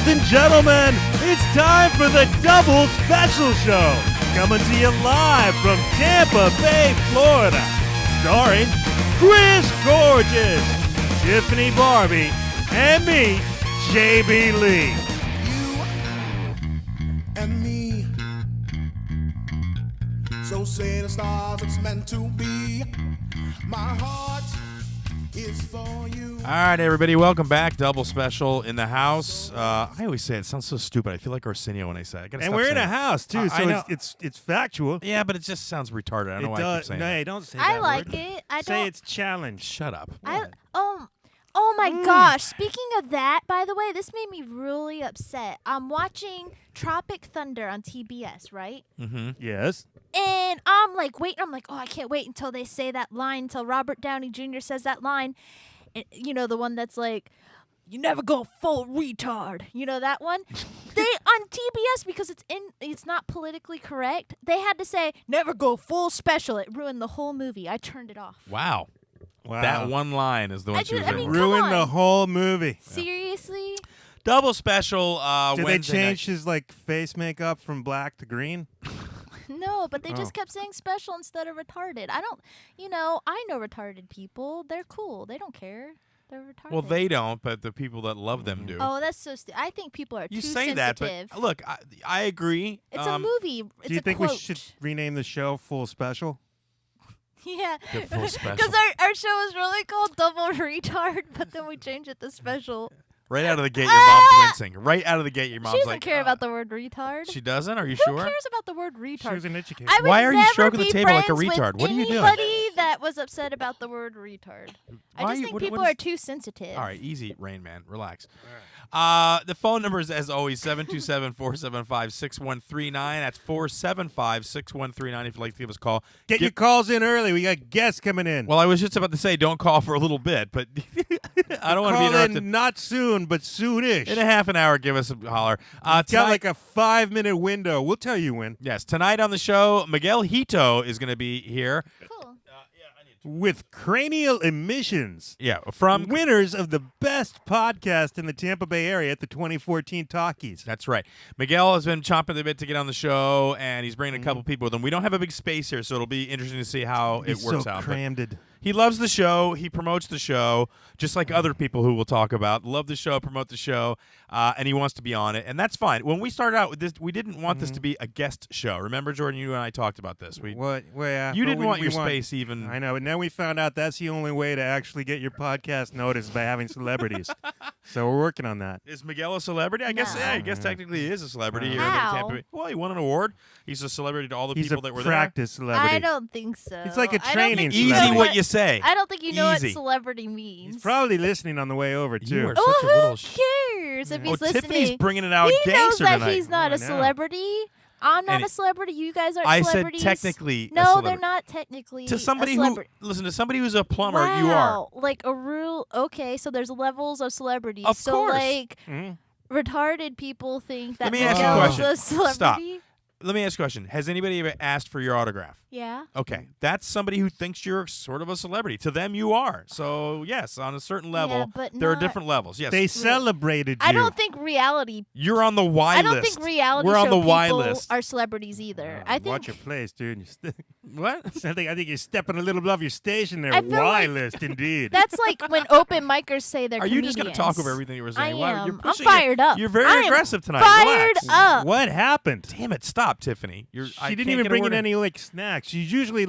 Ladies and gentlemen, it's time for the Double Special Show, coming to you live from Tampa Bay, Florida, starring Chris Gorges, Tiffany Barbee, and me, JB Lee. You and me, so say the stars, it's meant to be. My heart is for you. All right, everybody, welcome back. Double special in the house. I always say it sounds so stupid. I feel like Arsenio when I say it. And we're in a house too, so it's factual. Yeah, but it just sounds retarded. I don't know why I keep saying No, don't say that. I like word. it. I Say don't. it's challenge. Shut up. Oh my gosh! Speaking of that, by the way, this made me really upset. I'm watching Tropic Thunder on TBS, right? Mm-hmm. Yes. And I'm like waiting. I'm like, oh, I can't wait until they say that line. Until Robert Downey Jr. says that line. And, you know, the one that's like, "You never go full retard." You know that one? They on TBS, because it's not politically correct. They had to say never go full special. It ruined the whole movie. I turned it off. Wow. Wow. That one line is the one she was in. Come ruined on. the whole movie. Seriously? Double special Did they Wednesday change night. his face makeup from black to green? No, but they just kept saying special instead of retarded. I know retarded people. They're cool. They don't care. They're retarded. Well, they don't, but the people that love them do. Oh, that's so I think people are You too say sensitive. that, but look, I agree. It's a movie. It's Do you a think quote. we should rename the show Full Special? Yeah. The full special. Because our show was really called Double Retard, but then we changed it to special. Right out of the gate, your mom's wincing. Right out of the gate, your mom's She doesn't like, care about the word retard. She doesn't? Are you Who sure? cares about the word She retard? was an educator. I would Why are you never stroking the be table like a friends retard? with What are you doing? Anybody that was upset about the word retard. I Why just you- think what people is- are too sensitive. All right, easy, Rain Man. Relax. The phone number is, as always, 727-475-6139. That's 475-6139 if you'd like to give us a call. Get your calls in early. We got guests coming in. Well, I was just about to say don't call for a little bit, but I don't want to be Call interrupted. in not soon, but soonish. In a half an hour, give us a holler. Got Tonight, like a 5-minute window. We'll tell you when. yes, tonight on the show, Miguel Hito is going to be here. Cool. With Cranial Emissions. Yeah, from Winners of the best podcast in the Tampa Bay area at the 2014 Talkies. That's right. Miguel has been chomping the bit to get on the show, and he's bringing a couple people with him. We don't have a big space here, so it'll be interesting to see how it He's works so out. But crammed. he loves the show. He promotes the show, just like other people who we'll talk about. Love the show, promote the show, and he wants to be on it, and that's fine. When we started out with this, we didn't want this to be a guest show. Remember, Jordan, you and I talked about this. What? Well, yeah, You but didn't want your space even. I know, but now we found out that's the only way to actually get your podcast noticed by having celebrities. So we're working on that. Is Miguel a celebrity? I guess. No. Yeah, I guess technically he is a celebrity here in How? Tampa Bay. Well, he won an award. He's a celebrity to all the He's people a that were practice celebrity. I don't think so. It's like a I don't training think you there. know Easy what you say. I don't think you know Easy. what celebrity means. He's probably listening on the way over, too. You are Oh, such a little. who cares if Oh, he's listening? Tiffany's bringing it out He knows gangster that tonight. he's not I a know. celebrity. I'm not And a celebrity. You guys aren't I said celebrities. technically. a No, celebrity. they're not technically To somebody a who celebrity. listen to somebody who's a plumber, you are. Wow, like a real okay. So there's levels of celebrities. Of so course. like Mhm. retarded people think that Let me ask you a Miguel's question. a celebrity. Let me ask you a question. Has anybody ever asked for your autograph? Yeah. Okay, that's somebody who thinks you're sort of a celebrity. To them, you are. So yes, on a certain level, Yeah, but there are not- different levels. Yes, They celebrated you. I don't think reality. you're on the Y I don't list. think reality We're on show the Y people list. are celebrities either. I think Watch your place, dude. What? I think you're stepping a little above your station there. I feel Y like- list, indeed. that's like when open micers say they're Are you just comedians. going to talk over everything you were saying? I Why- am. You're I'm pushing fired it. up. You're very I am aggressive tonight. Fired Relax. up. What happened? Damn it! Stop, Tiffany. She didn't even bring in any snacks. She's usually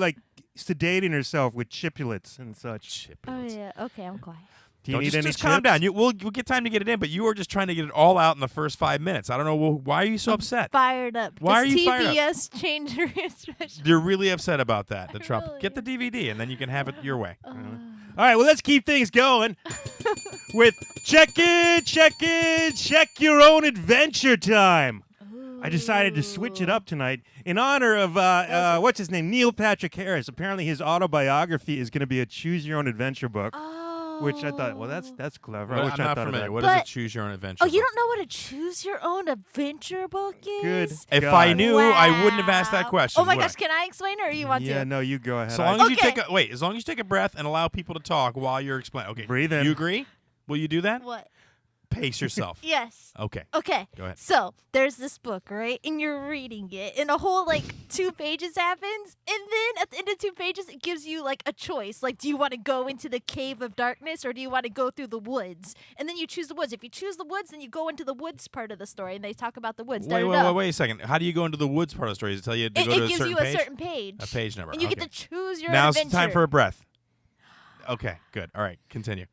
sedating herself with chipulets and such. Oh yeah. Okay, I'm quiet. Do you need just, any just calm chips? down. We'll get time to get it in, but you are just trying to get it all out in the first 5 minutes. I don't know. Why are you so upset? Fired up. Why are Does you fired up? TBS change their special? You're really upset about that. The Trump. Really. Get the DVD, and then you can have it your way. All right, well, let's keep things going with check your own adventure time. I decided to switch it up tonight in honor of what's his name, Neil Patrick Harris. Apparently, his autobiography is going to be a choose your own adventure book, which I thought, well, that's clever. I Well, wish I'm I not thought familiar. of What that. is But- a choose your own adventure? Oh, you book? don't know what a choose your own adventure book is? Good. If God. I knew, I wouldn't have asked that Wow. question. Oh my would I? gosh, can I explain or you want Yeah, to? no, you go ahead. So long as you Okay. take as long as you take a breath and allow people to talk while you're explaining. Okay. Breathe in. You agree? Will you do that? What? pace yourself. Yes. Okay. Okay. Go ahead. So there's this book, right? And you're reading it, and a whole 2 pages happens, and then at the end of 2 pages, it gives you a choice. Like, do you want to go into the cave of darkness, or do you want to go through the woods? And then you choose the woods. If you choose the woods, then you go into the woods part of the story, and they talk about the woods. Wait a second. How do you go into the woods part of the story? Does it tell you to go to a It gives certain you page? a certain page. A page number. And you okay. get to choose your Now's adventure. time for a breath. Okay, good. All right, continue.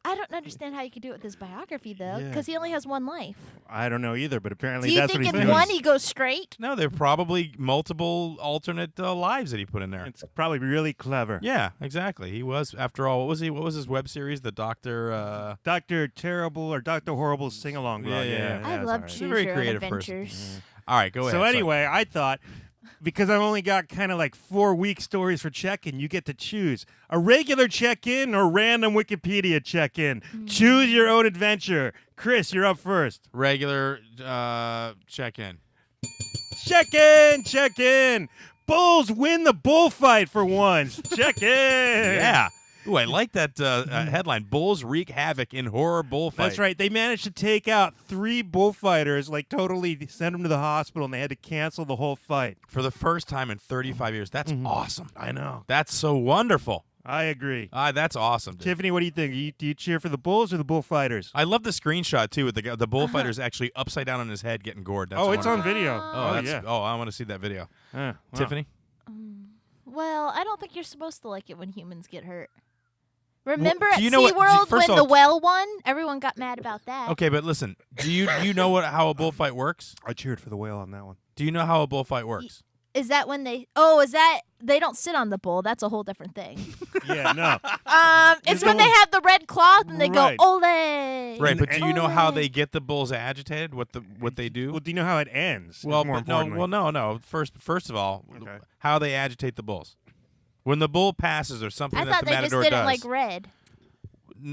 I don't understand how you could do it with his biography, though, Yeah. because he only has one life. I don't know either, but apparently Do you that's think what he's in doing. one he goes straight? No, there are probably multiple alternate lives that he put in there. It's probably really clever. Yeah, exactly. He was, after all, what was he? What was his web series? The Doctor. Dr. Terrible or Dr. Horrible sing-along. Yeah, yeah. I it's love all right. a choose very your own creative person. adventures. All right, go ahead. So Sorry. anyway, I thought, because I've only got kind of 4 week stories for check-in, you get to choose a regular check-in or random Wikipedia check-in. Choose your own adventure. Chris, you're up first. regular check-in. Check-in, check-in. Bulls win the bullfight for once. Check-in. Yeah. Ooh, I like that headline. Bulls wreak havoc in horror bullfight. That's right. They managed to take out 3 bullfighters, totally send them to the hospital, and they had to cancel the whole fight. For the first time in 35 years. That's awesome. I know. That's so wonderful. I agree. That's awesome, dude. Tiffany, what do you think? Do you cheer for the Bulls or the bullfighters? I love the screenshot, too, with the bullfighter's actually upside down on his head getting gored. That's It's on wonderful. video. Oh, yeah. I want to see that video. Wow. Tiffany? Well, I don't think you're supposed to like it when humans get hurt. Remember do at you know what- SeaWorld first when of all- the whale won? Everyone got mad about that. Okay, but listen. Do you know how a bullfight works? I cheered for the whale on that one. Do you know how a bullfight works? Is that when they... Oh, is that... They don't sit on the bull. That's a whole different thing. Yeah, no. It's the when they one- have the red cloth and they Right. go, ole. Right, but do you know how Ole. they get the bulls agitated? What they do? Well, do you know how it ends? Well, more but no. importantly. No. First of all, Okay. how they agitate the bulls. When the bull passes or something I that thought the they just matador didn't does. like red.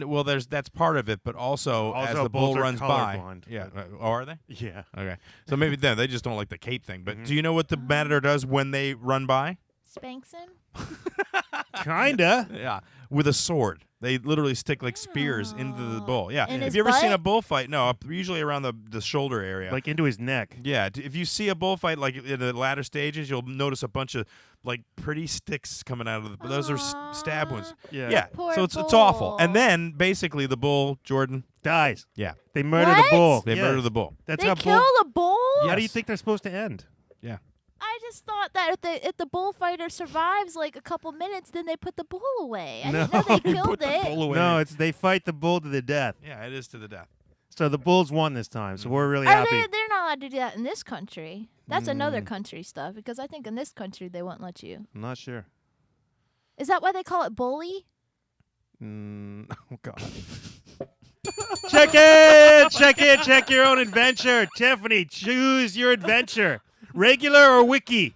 Well, that's part of it, but also as Also, the bull bulls are runs by. colorblind, Yeah. but- Oh, are they? Yeah. Okay. So maybe they just don't like the cape thing. But do you know what the matador does when they run by? Spanks him? Kinda. Yeah, with a sword. They literally stick spears into the bull. Yeah. In Have his you ever seen a butt? bullfight? No, usually around the shoulder area. Like into his neck. Yeah, if you see a bullfight in the latter stages, you'll notice a bunch of pretty sticks coming out of those are stab wounds. Yeah. Yeah, Poor so it's awful. bull. And then basically the bull, Jordan. Dies. Yeah, They murder What? the bull. they Yes. murder the bull. That's They how kill bull. the bull? How do you Yes. think they're supposed to end? Yeah. I just thought that if the bullfighter survives a couple minutes, then they put the bull away. I didn't know they killed it. No, they fight the bull to the death. Yeah, it is to the death. So the Bulls won this time. So we're really Are happy. they're not allowed to do that in this country. That's another country stuff, because I think in this country they won't let you. I'm not sure. Is that why they call it bully? Oh God. Check it! Check it! Check your own adventure. Tiffany, choose your adventure. Regular or wiki?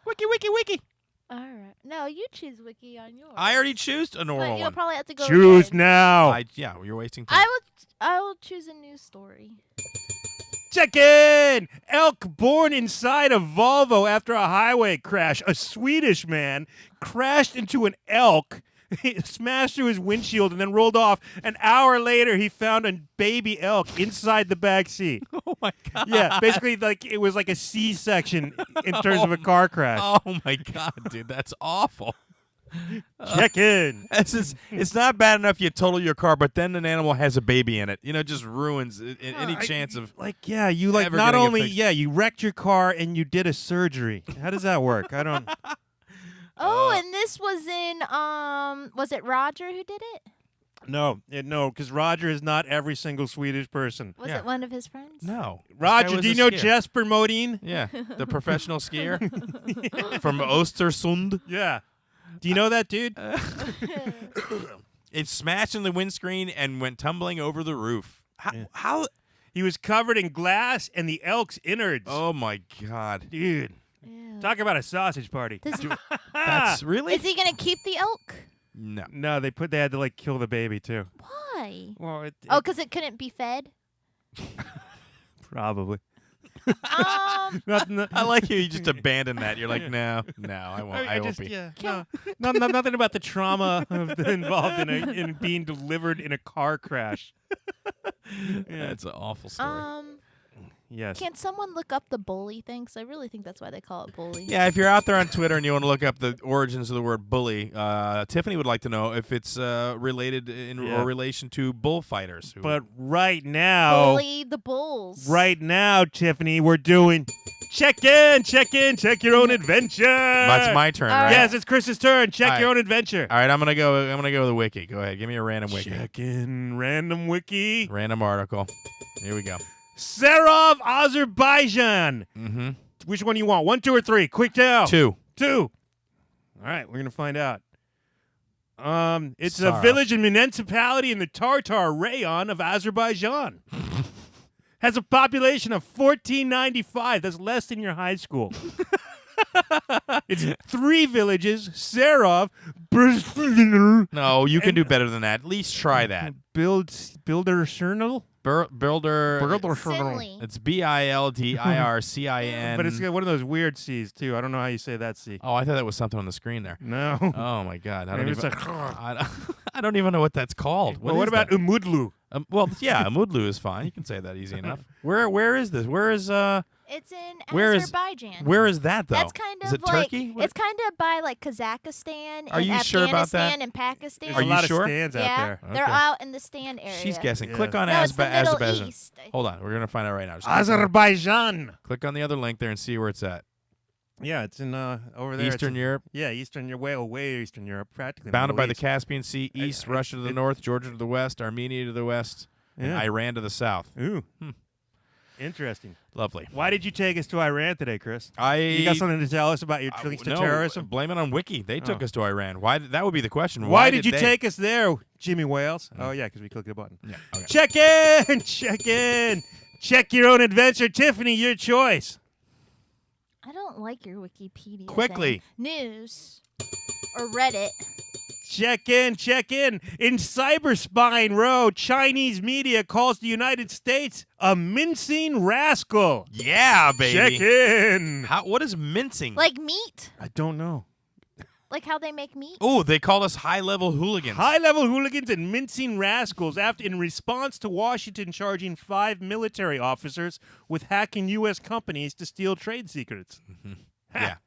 Wiki. All right. No, you choose wiki on yours. I already choose a normal But you'll one. probably have to go Choose again. now. Yeah, you're wasting time. I will choose a new story. Check in! Elk born inside a Volvo after a highway crash. A Swedish man crashed into an elk, he smashed through his windshield, and then rolled off. An hour later, he found a baby elk inside the back seat. Oh my god. Yeah, basically, it was like a C-section in terms of a car crash. Oh my god, dude, that's awful. Check in. It's not bad enough you total your car, but then an animal has a baby in it. Just ruins any chance of. You ever not getting it only fixed. you wrecked your car and you did a surgery. How does that work? I don't. Oh, and this was in was it Roger who did it? No, because Roger is not every single Swedish person. Was Yeah. it one of his friends? No. This guy Roger, was do you a know skier. Jesper Modin? Yeah, the professional skier from Östersund. Yeah. Do you know that dude? It smashed in the windscreen and went tumbling over the roof. How? He was covered in glass and the elk's innards. Oh my god. Dude. Ew. Talk about a sausage party. Does he- That's really Is he gonna keep the elk? no. No, they had to kill the baby too. Why? Well, Oh, because it couldn't be fed. probably. Um, I like you just abandoned that. You're like, no, I won't. I won't be. Yeah, no, nothing about the trauma involved in being delivered in a car crash. That's an awful story. Yes. Can someone look up the bully thing? 'Cause I really think that's why they call it bully. Yeah, if you're out there on Twitter and you want to look up the origins of the word bully, Tiffany would like to know if it's related or relation to bullfighters. But right now, Bully the bulls. right now, Tiffany, we're doing check your own adventure. That's my turn, All right? Yes, it's Chris's turn. Check All your right. own adventure. All right, I'm gonna go with the wiki. Go ahead, give me a random wiki, Check in random wiki. random article. Here we go. Sarov, Azerbaijan. Mm-hmm. Which one do you want? 1, 2, or 3? Quick now. 2. 2. All right, we're gonna find out. It's a Sarov. village and municipality in the Tartar Rayon of Azerbaijan. Has a population of 1,495. That's less than your high school. It's 3 villages: Sarov, No, you can do better than that. At least try that. Builder Cernal. Builder. Finley. It's BILDIRCIN. But it's got one of those weird C's too. I don't know how you say that C. Oh, I thought that was something on the screen there. No. Oh my God, I don't Maybe it's even. like, I don't even know what that's called. well, what is about that? Umudlu? Well, yeah, Amudlu is fine. You can say that easy enough. Where is this? Where is It's in Where is- Azerbaijan. where is that though? That's kind is of it like Turkey? What- it's kind of by like Kazakhstan Are and you sure about that? Afghanistan and Pakistan. There's Are a you lot sure? of stands out yeah, there. they're Okay. out in the stand area. She's guessing. Yeah. Click on No, it's the Middle Azerbaijan. East. Hold on, we're gonna find out right now. Just Azerbaijan. click on the other link there and see where it's at. Yeah, it's in over there. Eastern Europe, Yeah, Eastern Europe, way Eastern Europe, practically. bounded by the Middle East. Caspian Sea, east Russia to the north, Georgia to the west, Armenia to the west, and Yeah. Iran to the south. Ooh, interesting. Lovely. Why did you take us to Iran today, Chris? I You got something to tell us about your links to no, terrorism? blame it on Wiki. They took Oh. us to Iran. Why? That would be the question. Why did you they? take us there, Jimmy Wales? Oh yeah, because we clicked the button. Yeah. Okay. Check in, check in, check your own adventure, Tiffany. Your choice. I don't like your Wikipedia. Quickly. thing. News or Reddit. Check in, check in. In cyber spying row, Chinese media calls the United States a mincing rascal. Yeah, baby. Check in. What is mincing? Like meat? I don't know. Like how they make meat? Oh, they call us high-level hooligans. High-level hooligans and mincing rascals in response to Washington charging 5 military officers with hacking U.S. companies to steal trade secrets. Yeah,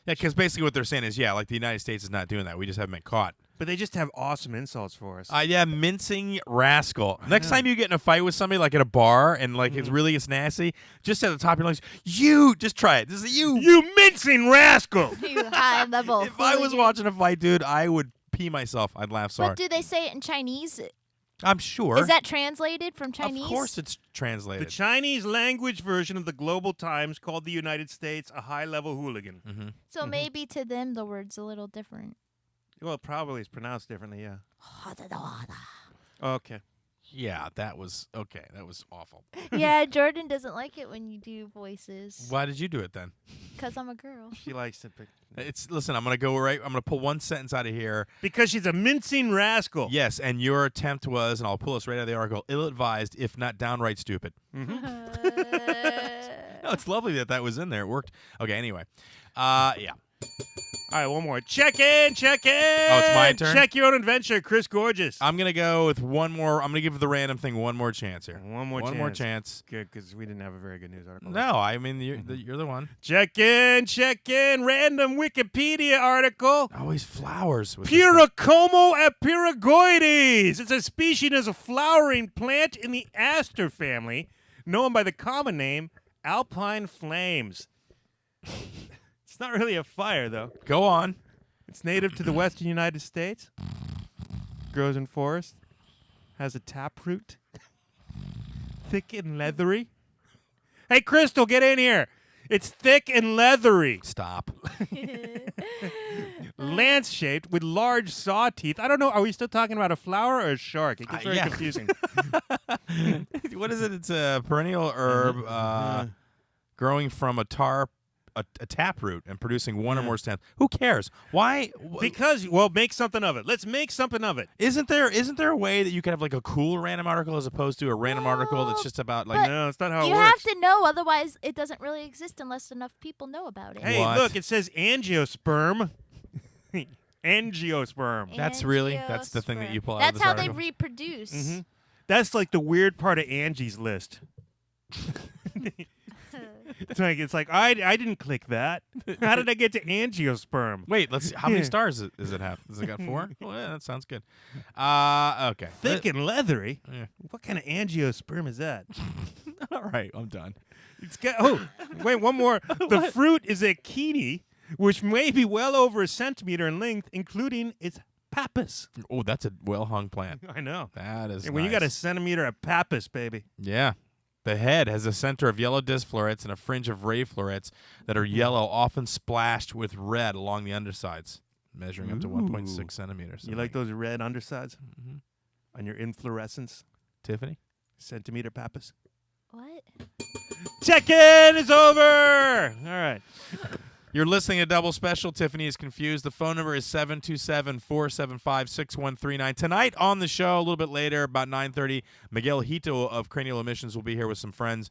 because basically what they're saying is, like the United States is not doing that. We just haven't been caught. But they just have awesome insults for us. Yeah, mincing rascal. Next time you get in a fight with somebody, like at a bar, and like Mm-hmm. it really gets nasty, just at the top of your lungs, you just try it. This is you. You mincing rascal! You high level. If I was hooligan. watching a fight, dude, I would pee myself. I'd laugh so But hard. do they say it in Chinese? I'm sure. Is that translated from Chinese? Of course, it's The translated. Chinese language version of the Global Times called the United States a high-level hooligan. So maybe to them the word's a little different. Well, probably it's pronounced differently, yeah. Okay. Yeah, that was okay. That was awful. Yeah, Jordan doesn't like it when you do voices. Why did you do it then? Because I'm a girl. She likes to pick. Listen. I'm gonna pull one sentence out of here. Because she's a mincing rascal. Yes, and your attempt was, and I'll pull us right out of the article, ill-advised, if not downright stupid. No, it's lovely that was in there. It worked. Okay, anyway. Yeah. All right, one more. Check in, check in. Oh, it's my turn? Check your own adventure, Chris Gorges. I'm going to go with one more. I'm going to give the random thing one more chance here. One more chance. Good, because we didn't have a very good news article. No, I mean, you're the one. Check in, check in. Random Wikipedia article. Always flowers. With this thing. Puricomo epiragoides. It's a species of flowering plant in the aster family, known by the common name alpine flames. It's not really a fire, though. Go on. It's native to the western United States. Grows in forest. Has a taproot. Thick and leathery. Hey, Crystal, get in here. It's thick and leathery. Stop. Lance-shaped with large saw teeth. I don't know. Are we still talking about a flower or a shark? It gets very yeah. confusing. What is it? It's a perennial herb growing from a taproot and producing one or more stems. Who cares? Why? Because, make something of it. Let's make something of it. Isn't there a way that you could have like a cool random article as opposed to a random article that's just about like? But No, it's not how You it have works. to know, otherwise it doesn't really exist unless enough people know about it. Hey, What? look, it says angiosperm. Angiosperm. That's the thing that you pull out of That's this how article. they reproduce. Mhm. That's like the weird part of Angie's list. It's like I didn't click that. How did I get to angiosperm? Wait, let's see. How many stars does it have? Does it got 4? Well, yeah, that sounds good. Okay. Thick and leathery. Yeah. What kind of angiosperm is that? All right, I'm done. It's got. Wait, one more. The fruit is a kiwi, which may be well over a centimeter in length, including its pappus. Oh, that's a well-hung plant. I know. That is And when you got a nice. centimeter of pappus, baby. Yeah. The head has a center of yellow disc florets and a fringe of ray florets that are yellow, often splashed with red along the undersides, measuring up to 1.6 centimeters. You like those red undersides on your inflorescence? Tiffany? Centimeter pappus. What? Check-in is over. All right. You're listening to Double Special. Tiffany is confused. The phone number is 727-475-6139. Tonight on the show, a little bit later, about 9:30, Miguel Hito of Cranial Emissions will be here with some friends.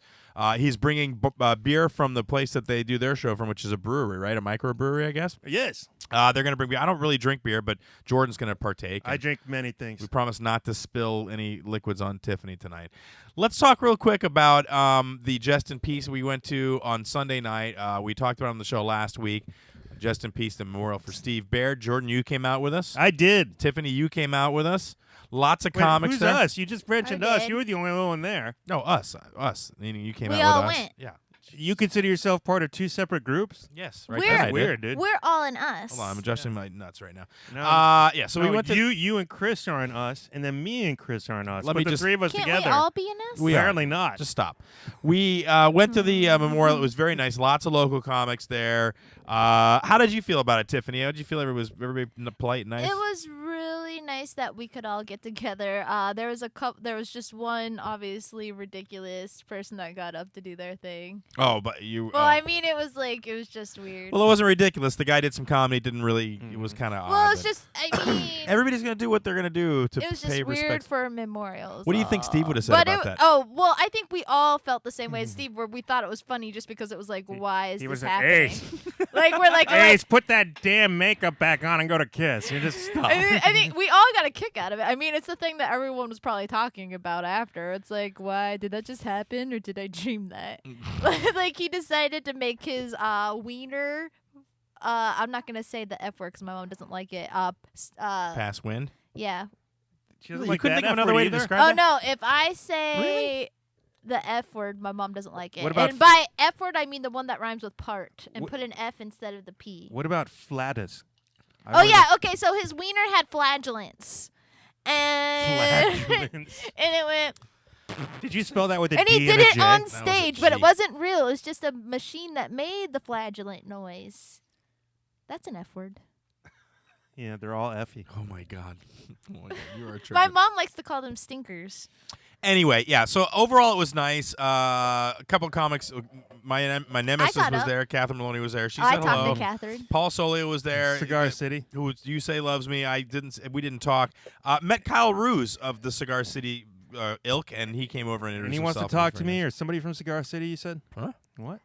He's bringing beer from the place that they do their show from, which is a brewery, right? A microbrewery, I guess. Yes. They're going to bring beer. I don't really drink beer, but Jordan's going to partake. I drink many things. We promise not to spill any liquids on Tiffany tonight. Let's talk real quick about the Just in Peace we went to on Sunday night. We talked about it on the show last week. Just in Peace, the memorial for Steve Baird. Jordan, you came out with us. I did. Tiffany, you came out with us. Lots of Wait, comics who's there. us? You just mentioned I us. did. You were the only one there. No, us. Meaning you came We out all with us. went. Yeah. You consider yourself part of two separate groups? Yes. Right We're- there, I That's did. weird, dude. We're all in us. Hold on, I'm adjusting my nuts right now. No. Yeah, so we No, went to you and Chris are in us, and then me and Chris are in us. Let But me the just- three of us Can't together. we all be in us? We are. Apparently not. Just stop. We went to the memorial. It was very nice. Lots of local comics there. How did you feel about it, Tiffany? How did you feel? Everybody polite and nice? It was really nice that we could all get together. There was There was just one obviously ridiculous person that got up to do their thing. Oh, but you. Well, oh. I mean, it was just weird. Well, it wasn't ridiculous. The guy did some comedy. Didn't really. It was kind of odd. Well, it was but just. I mean, everybody's gonna do what they're gonna do to it was pay just weird respect. for memorials. What do you think Steve would have said But about that? oh well, I think we all felt the same way as Steve, where we thought it was funny just because it was like, why is he this was like, happening? Ace. Like we're like, Ace, put that damn makeup back on and go to Kiss. You just stop. I think we all got a kick out of it. I mean, it's the thing that everyone was probably talking about after. It's like, why did that just happen, or did I dream that? Like he decided to make his wiener. I'm not gonna say the F word because my mom doesn't like it. Pass wind. Yeah. She doesn't You like couldn't that think of F another word way to either? describe Oh that? no! If I say Really? the F word, my mom doesn't like it. What about and by F word, I mean the one that rhymes with part, and put an F instead of the P. What about flatus? I Oh wanted yeah, okay. So his wiener had flagellants, and Flatulence. and it went. Did you spell that with a And D he and did a it J? on was a stage, but G. it wasn't real. It was just a machine that made the flagellant noise. That's an F word. Yeah, they're all effy. Oh my God. Oh my God. You are a My trigger. mom likes to call them stinkers. Anyway, yeah. So overall, it was nice. A couple comics. My nemesis got was up. there. Catherine Maloney was there. She I said hello. talked to Catherine. Paul Solio was there. Cigar City. Who you say loves me? I didn't. We didn't talk. Met Kyle Ruse of the Cigar City ilk, and he came over and introduced And he wants to himself. talk It was to very me nice. or somebody from Cigar City, you said? Huh? What?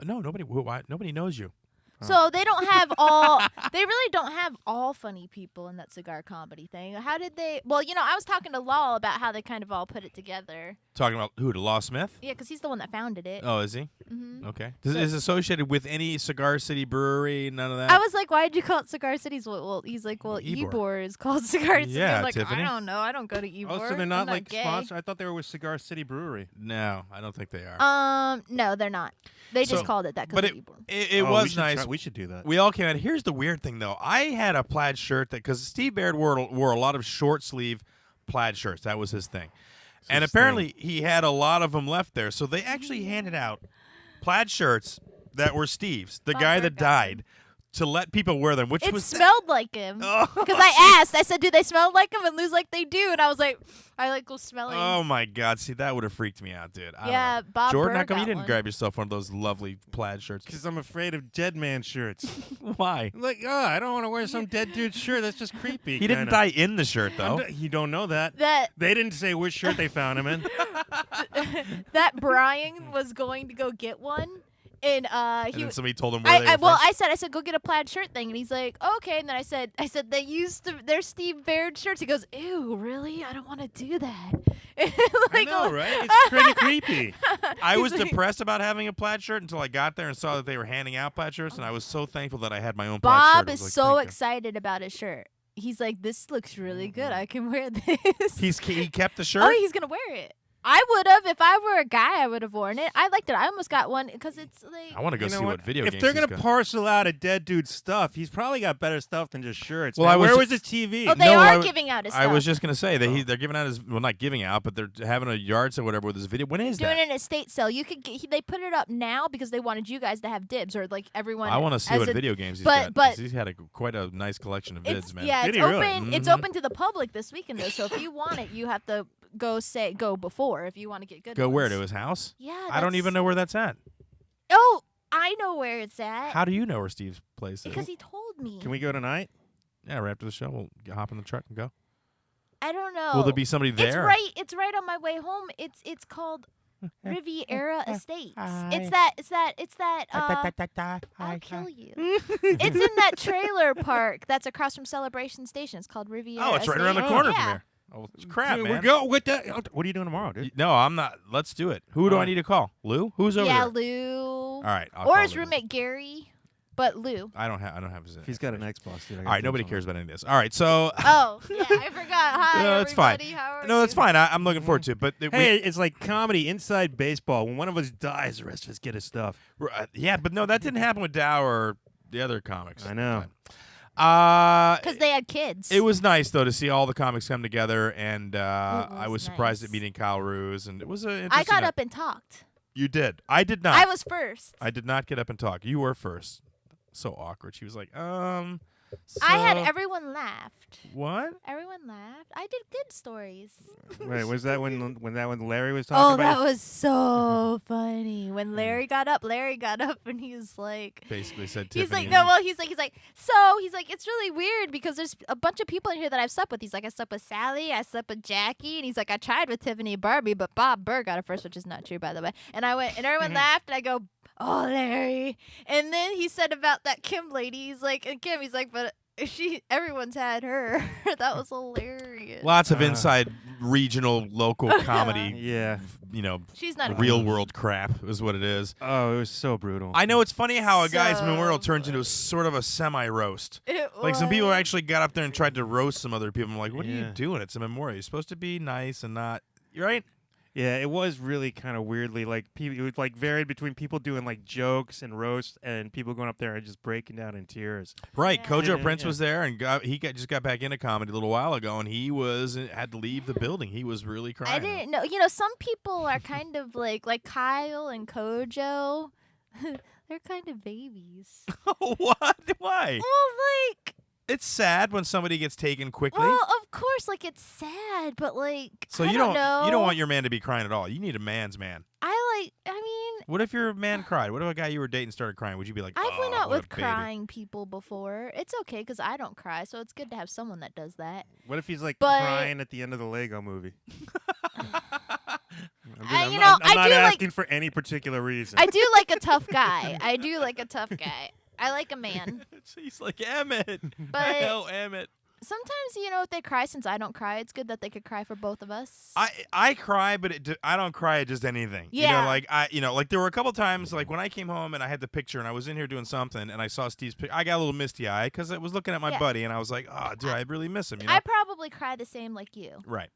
No, nobody. Why? Nobody knows you. So they don't have all. They really don't have all funny people in that cigar comedy thing. How did they? Well, I was talking to Lal about how they kind of all put it together. Talking about who? To Law Smith? Yeah, because he's the one that founded it. Oh, is he? hmm Okay. Is it associated with any Cigar City brewery? None of that. I was like, why did you call it Cigar Cities? Well, he's like, well, Ybor. Ybor is called Cigar City. Yeah, I'm like, Tiffany. I don't know. I don't go to Ybor. Oh, so they're I'm not like gay. sponsored? I thought they were with Cigar City Brewery. No, I don't think they are. No, they're not. They just So- called it that but because of Ybor. It Oh, we was should nice. try- we should do that. We all came out. Here's the weird thing, though. I had a plaid shirt because Steve Baird wore a lot of short sleeve plaid shirts. That was his thing. And his apparently he had a lot of them left there. So they actually handed out plaid shirts that were Steve's, the Bob guy Bird that got died, to let people wear them, which It was smelled like him. Oh, Because I asked, I said, do they smell like him? And Lou's like, they do. And I was like, I like go smelling. Oh my God! See, that would have freaked me out, dude. I don't Yeah, know. Bob Jordan, how Bird come you got didn't one. grab yourself one of those lovely plaid shirts? Because I'm afraid of dead man shirts. Why? Like, I don't want to wear some dead dude's shirt. That's just creepy. He didn't kinda. die in the shirt, though. You don't know that. That They didn't say which shirt they found him in. that Brian was going to go get one. And And he then somebody told him where they were well, from. I said, go get a plaid shirt thing, and he's like, okay. And then I said, they're Steve Baird shirts. He goes, ew, really? I don't want to do that. I know, right? It's pretty creepy. I was depressed about having a plaid shirt until I got there and saw that they were handing out plaid shirts, and I was so thankful that I had my own plaid shirt. Bob I is was like, so "Thank you." excited about his shirt. He's like, this looks really good. I can wear this. He kept the shirt. Oh, he's gonna wear it. I would have if I were a guy. I would have worn it. I liked it. I almost got one because it's like. I want to go You know see what video If games they're he's gonna got. parcel out a dead dude's stuff, he's probably got better stuff than just shirts. Well, man. I was Where ju- was his TV? Oh, they No, are I w- giving out his I stuff. was just gonna say that they're giving out his not giving out, but they're having a yard sale, whatever, with his video. When is doing that? an estate sale. You could they put it up now because they wanted you guys to have dibs or like everyone. I want to see as what a- video games he's but- got. 'cause but- he's had quite a nice collection of It's, vids, man. yeah, Did it's he really? open. It's Mhm. open to the public this weekend though. So if you want it, you have to go before if you want to get good. Go where, ones. to his house? Yeah, I don't that's- even know where that's at. Oh, I know where it's at. How do you know where Steve's place is? Because he told me. Can we go tonight? Yeah, right after the show, we'll hop in the truck and go. I don't know. Will there be somebody there? It's right on my way home. It's called Riviera Estates. Hi. It's that I'll kill you. It's in that trailer park that's across from Celebration Station. It's called Riviera. Oh, it's right around the Estates. corner yeah. from here. Oh, it's crap, Dude, man. we're go with that. What are you doing tomorrow, dude? No, I'm not. Let's do it. Who do Oh. I need to call? Lou? Who's over Yeah, there? Lou. All right. I'll Or call his Lou. roommate Gary, but Lou. I don't have his. If he's got an Xbox, dude. All right, nobody cares about any of this. All right, so Oh, yeah, I forgot. Hi, No, it's fine. everybody. How are no, that's you? fine. I'm looking forward to it. But Hey, it's like comedy inside baseball. When one of us dies, the rest of us get his stuff. yeah, but no, that didn't happen with Dow or the other comics. I know. Because they had kids. It was nice though to see all the comics come together, and I was was surprised nice. at meeting Kyle Ruse, and it was a. I interesting got night. up and talked. You did. I did not. I was first. I did not get up and talk. You were first. So awkward. She was like, I had so- everyone laughed. What? Everyone laughed. I did good stories. Wait, was that when Larry was Oh, talking that about? was so funny. When Larry got up and he was like, Basically said he's Tiffany. like, no, well, he's like, it's really weird because there's a bunch of people in here that I've slept with. He's like, I slept with Sally, I slept with Jackie, and he's like, I tried with Tiffany Barbee, but Bob Burr got it first, which is not true, by the way. And I went, and everyone laughed, and I go, oh, Larry. And then he said about that Kim lady, he's like, and Kim, he's like, but everyone's had her. That was hilarious. Lots of inside regional local comedy. Yeah. You know, She's not a real world crap is what it is. Oh, it was so brutal. I know it's funny how a guy's So memorial turns into sort of a semi-roast. It Like some people was. actually got up there and tried to roast some other people. I'm like, what are you Yeah. doing? It's a memorial. You're supposed to be nice and not. You're right. Yeah, it was really kind of weirdly like people. It was like varied between people doing like jokes and roasts and people going up there and just breaking down in tears. Right. Yeah. Kojo Yeah, Prince yeah. was there, and just got back into comedy a little while ago, and he had to leave the building. He was really crying. I didn't know. Some people are kind of like Kyle and Kojo. They're kind of babies. What? Why? Well, like, It's sad when somebody gets taken quickly. well, of course, like it's sad, but like, so I you don't know. you don't want your man to be crying at all. You need a man's man. I mean, What if your man cried? What if a guy you were dating started crying? Would you be like, I've went "Oh, out what a with baby." crying people before. It's okay because I don't cry, so it's good to have someone that does that. What if he's like But- crying at the end of the Lego movie? I I'm not do like- asking for any particular reason. I do like a tough guy. I do like a tough guy. I like a man. He's like Emmett. But- No, Emmett. Sometimes, if they cry, since I don't cry, it's good that they could cry for both of us. I cry, but I don't cry at just anything. Yeah. Like there were a couple times like when I came home and I had the picture and I was in here doing something and I saw Steve's picture. I got a little misty eye because I was looking at my Yeah. buddy and I was like, oh, dude, I really miss him. You know? I probably cry the same like you. Right.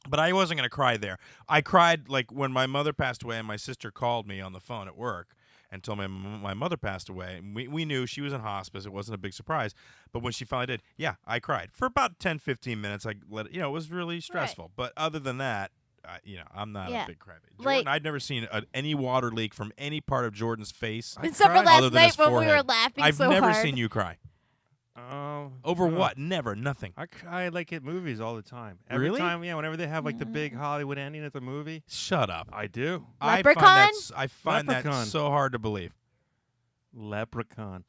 But I wasn't going to cry there. I cried like when my mother passed away and my sister called me on the phone at work and told me my mother passed away. And we knew she was in hospice. It wasn't a big surprise. But when she finally did, yeah, I cried. For about 10, 15 minutes, I let it, it was really stressful. But other than that, I'm not Yeah. a big crybaby. Like- Jordan, I'd never seen any water leak from any part of Jordan's face. Except for cried last other than his night when we were forehead. laughing I've so never hard. seen you cry. Oh. Over oh. what? Never. Nothing. I cry like at movies all the time. Every Really? time, yeah. Whenever they have like the big Hollywood ending at the movie, Shut up. I do. Leprechaun? I find that Leprechaun. so hard to believe. Leprechaun.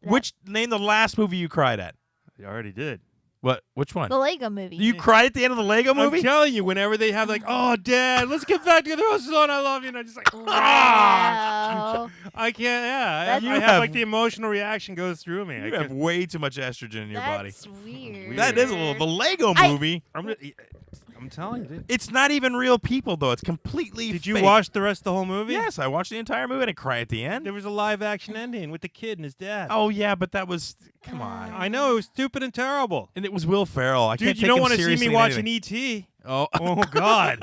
That- Name the last movie you cried at? I already did. What? Which one? The Lego movie. You cried at the end of the Lego movie? I'm telling you, whenever they have like, oh, Dad, let's get back together. Oh, son, I love you. And I'm just like, ah! Wow. I can't, yeah. That's- I You have have- like the emotional reaction goes through me. I You have can't- way too much estrogen in your body. That's weird. Weird. That is a little. The Lego I- movie. I'm just, I'm telling you, dude. It's not even real people, though. It's completely Did you fake. watch the rest of the whole movie? Yes, I watched the entire movie. I didn't cry at the end. There was a live action ending with the kid and his dad. Oh, yeah, but that was... Come on. I know, it was stupid and terrible. And it was Will Ferrell. I Dude, can't you take don't him want to see seriously me in watching anything. E.T. Oh. Oh, God.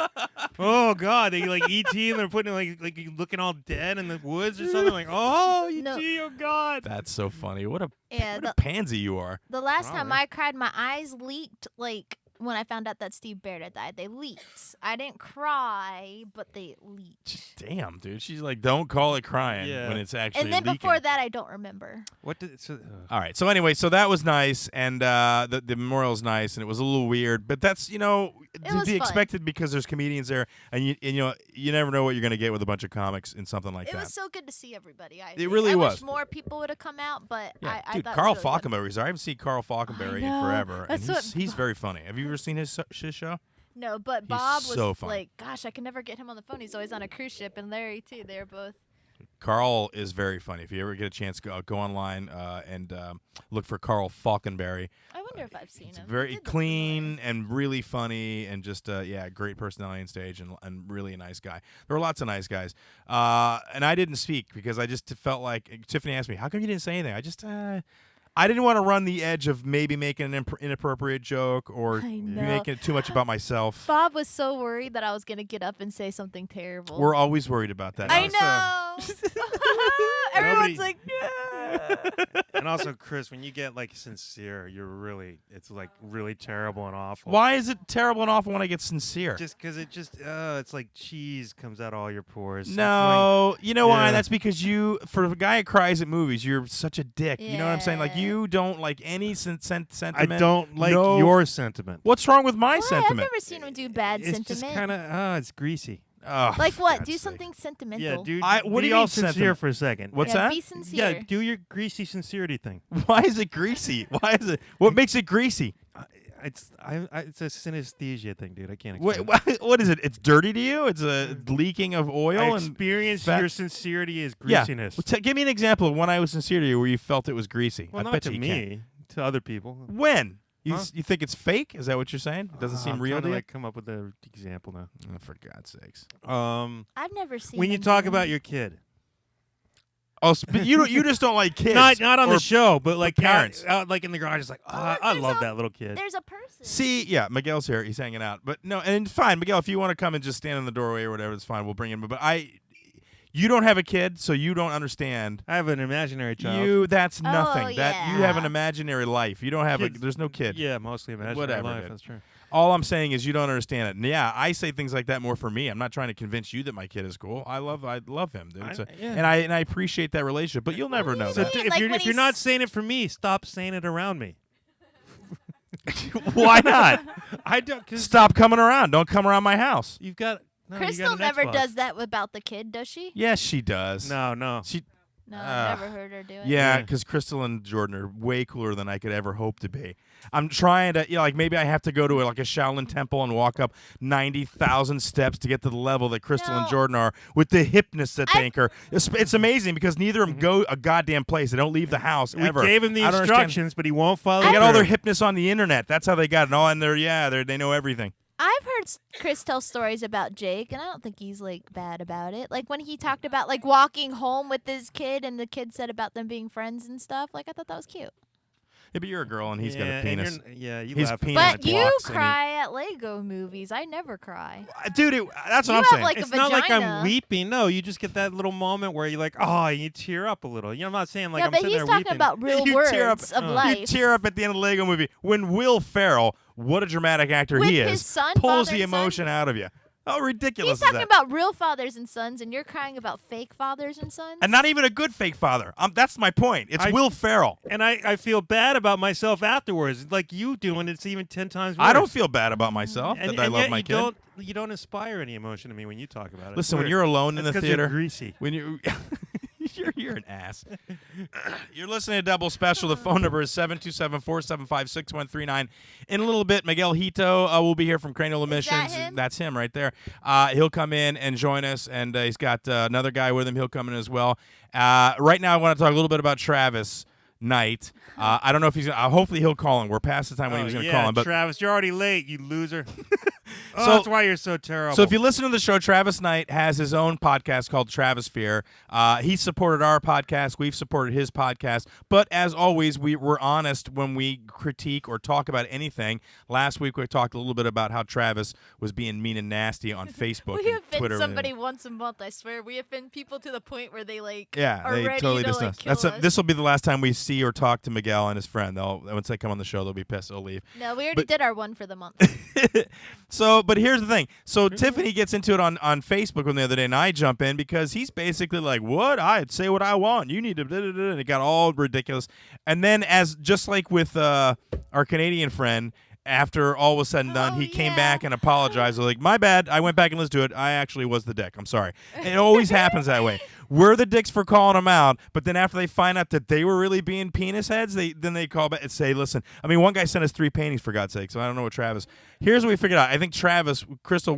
Oh, God. They like E.T. and they're putting like looking all dead in the woods or something. Like, oh, E.T., No. oh, God. That's so funny. What a Yeah, pansy you are. the last time Probably. I cried, my eyes leaked like when I found out that Steve Barrett had died. They leaked. I didn't cry, but they leaked. Damn, dude. She's like, don't call it crying Yeah. when it's actually And then leaking. before that, I don't remember. What did... So, All right. So anyway, so that was nice, and the memorial's nice, and it was a little weird, but that's to was be fun. expected because there's comedians there, and you never know what you're gonna get with a bunch of comics in something like It that. was so good to see everybody. It really I was. wish more people would have come out, but Yeah, I dude, thought Carl it was really good. Falkenberg. I haven't seen Carl Falkenberg in know. forever, and That's he's very funny. Have you ever seen his show? No, but Bob was so funny. like, gosh, I can never get him on the phone. He's always on a cruise ship, and Larry too. They're both. Carl is very funny. If you ever get a chance, go online and look for Carl Falkenberg. I wonder if I've seen him. He Very did look clean and really funny, and just great personality on stage, and really a nice guy. There were lots of nice guys, and I didn't speak because I just felt like Tiffany asked me, "How come you didn't say anything?" I didn't want to run the edge of maybe making an inappropriate joke or I know. making it too much about myself. Bob was so worried that I was gonna get up and say something terrible. We're always worried about that. I Also- know. Everyone's Nobody- like, yeah. and also, Chris, when you get like sincere, it's like really terrible and awful. Why is it terrible and awful when I get sincere? Just because it's like cheese comes out all your pores. It's No, you know why? Yeah. That's because for a guy who cries at movies, you're such a dick. You know what I'm saying? Like Yeah. you don't like any sentiment. I don't like No. your sentiment. What's wrong with my Why? I've sentiment? never seen him do bad It's sentiment. just kind of it's greasy. Oh, like for what? God's Do sake. something sentimental. Yeah, dude. What do be you all mean sincere sentiment? for a second? What's yeah, that? Be sincere. Yeah, do your greasy sincerity thing. Why is it greasy? Why is it? What makes it greasy? It's a synesthesia thing, dude. I can't What, explain. what is it? It's dirty to you? It's a leaking of oil I and experience fat- your sincerity as yeah. greasiness. Well, give me an example of when I was sincere to you where you felt it was greasy. Well, I not bet to you me, can't. to other people. When? You, Huh? you think it's fake? Is that what you're saying? It doesn't seem I'm real trying to to you? like come up with an example now. Oh, for God's sakes. I've never seen. When you him talk do about that. your kid, But you just don't like kids. not on or the show, but like parents. out like in the garage, it's like I there's love a- that little kid. There's a person. See, yeah, Miguel's here. He's hanging out. But no, and fine, Miguel, if you want to come and just stand in the doorway or whatever, it's fine. We'll bring him. But you don't have a kid, so you don't understand. I have an imaginary child. That's nothing. That you have an yeah. imaginary life. You don't have Kids- there's no kid. Yeah, mostly imaginary Whatever, life. dude. That's true. All I'm saying is you don't understand it. And yeah, I say things like that more for me. I'm not trying to convince you that my kid is cool. I love him, dude. yeah. And I appreciate that relationship, but you'll never know So that. Yeah, if like you're when if you're he's- not saying it for me, stop saying it around me. Why not? I don't. Cause Stop coming around. Don't come around my house. you've got. No, you Crystal got an never Xbox. does that about the kid, does she? Yes, she does. No. She No, I've never heard her do it. Yeah, Yeah. because Crystal and Jordan are way cooler than I could ever hope to be. I'm trying to, like maybe I have to go to like a Shaolin temple and walk up 90,000 steps to get to the level that Crystal and No. Jordan are with the hipness that they incur. It's amazing because neither of them go a goddamn place. They don't leave the house We ever. gave him the I don't understand. instructions, but he won't follow. They got all their through. hipness on the internet. That's how they got it. Oh, and they know everything. I've heard Chris tell stories about Jake, and I don't think he's like bad about it. Like when he talked about like walking home with his kid, and the kid said about them being friends and stuff. Like I thought that was cute. Yeah, but you're a girl and he's got a and penis. Yeah, you His laugh. penis But you blocks any- cry at Lego movies. I never cry. Dude, that's what You I'm have, saying. like, It's a not like I'm vagina. weeping. No, you just get that little moment where you're like, oh, you tear up a little. You know, I'm not saying like yeah, I'm but sitting he's there talking weeping. about real You words tear up- of you life. You tear up at the end of the Lego movie when Will Ferrell, what a dramatic actor With he his is, son, pulls father the and son? emotion out of you. How ridiculous He's is talking that? about real fathers and sons, and you're crying about fake fathers and sons. And not even a good fake father. That's my point. It's Will Ferrell. And I feel bad about myself afterwards. Like you doing, it's even 10 times worse. I don't feel bad about myself and, that I and love yet my you kid. You don't inspire any emotion to me when you talk about it. Listen, when Weird. you're alone in That's the 'cause you're theater, greasy. when you you're an ass. You're listening to Double Special. The phone number is 727-475-6139. In a little bit, Miguel Hito will be here from Cranial Emissions. him? That's him right there. He'll come in and join us, and he's got another guy with him. He'll come in as well. Right now, I want to talk a little bit about Travis. night. I don't know if he's gonna, hopefully he'll call in. We're past the time when he was going to call in. But Travis, you're already late, you loser. So- That's why you're so terrible. So if you listen to the show, Travis Knight has his own podcast called Travisphere. He supported our podcast. We've supported his podcast. But as always, we're honest when we critique or talk about anything. Last week we talked a little bit about how Travis was being mean and nasty on Facebook We and offend Twitter. somebody once a month, I swear. We offend people to the point where they like Yeah, are they ready totally to dismiss. like kill us. This will be the last time we see or talk to Miguel and his friend. Once they come on the show, they'll be pissed. They'll leave. No, we already But- did our one for the month. But here's the thing. So Tiffany gets into it on Facebook the other day, and I jump in because he's basically like, "What? I'd say what I want. You need to." And it got all ridiculous. And then, just like with our Canadian friend, after all was said and done, he came back and apologized. Like, my bad. I went back and listened to it. I actually was the dick. I'm sorry. It always happens that way. We're the dicks for calling them out, but then after they find out that they were really being penis heads, they call back and say, listen, I mean, one guy sent us 3 paintings, for God's sake, so I don't know what Travis. Here's what we figured out. I think Travis, Crystal,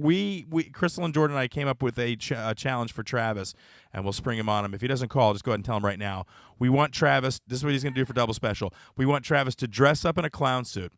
Crystal and Jordan and I came up with a challenge for Travis, and we'll spring him on him. If he doesn't call, just go ahead and tell him right now. We want Travis, this is what he's going to do for Double Special. We want Travis to dress up in a clown suit,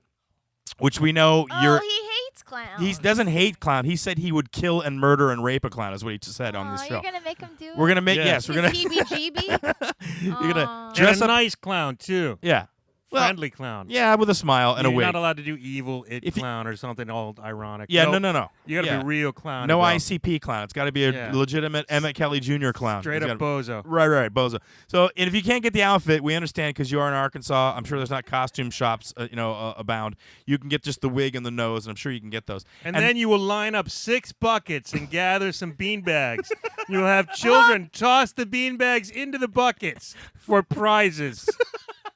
which we know you're... he hates clowns. He doesn't hate clown. He said he would kill and murder and rape a clown, is what he said on this show. You're gonna make him do it? We're gonna make Yes. we're gonna heebie-jeebie? you're gonna and dress a up. nice clown, too. Yeah, well, Friendly clown. yeah, with a smile and You're a wig. not allowed to do evil If you- clown or something all ironic. Yeah, Nope. no. You got to Yeah. be real clown. No to go. ICP clown. It's got to be a Yeah. legitimate Emmett Kelly Jr. clown. Straight It's up gotta- bozo. Right, bozo. So, and if you can't get the outfit, we understand because you are in Arkansas. I'm sure there's not costume shops, abound. You can get just the wig and the nose, and I'm sure you can get those. And then you will line up 6 buckets and gather some beanbags. You'll have children toss the beanbags into the buckets for prizes.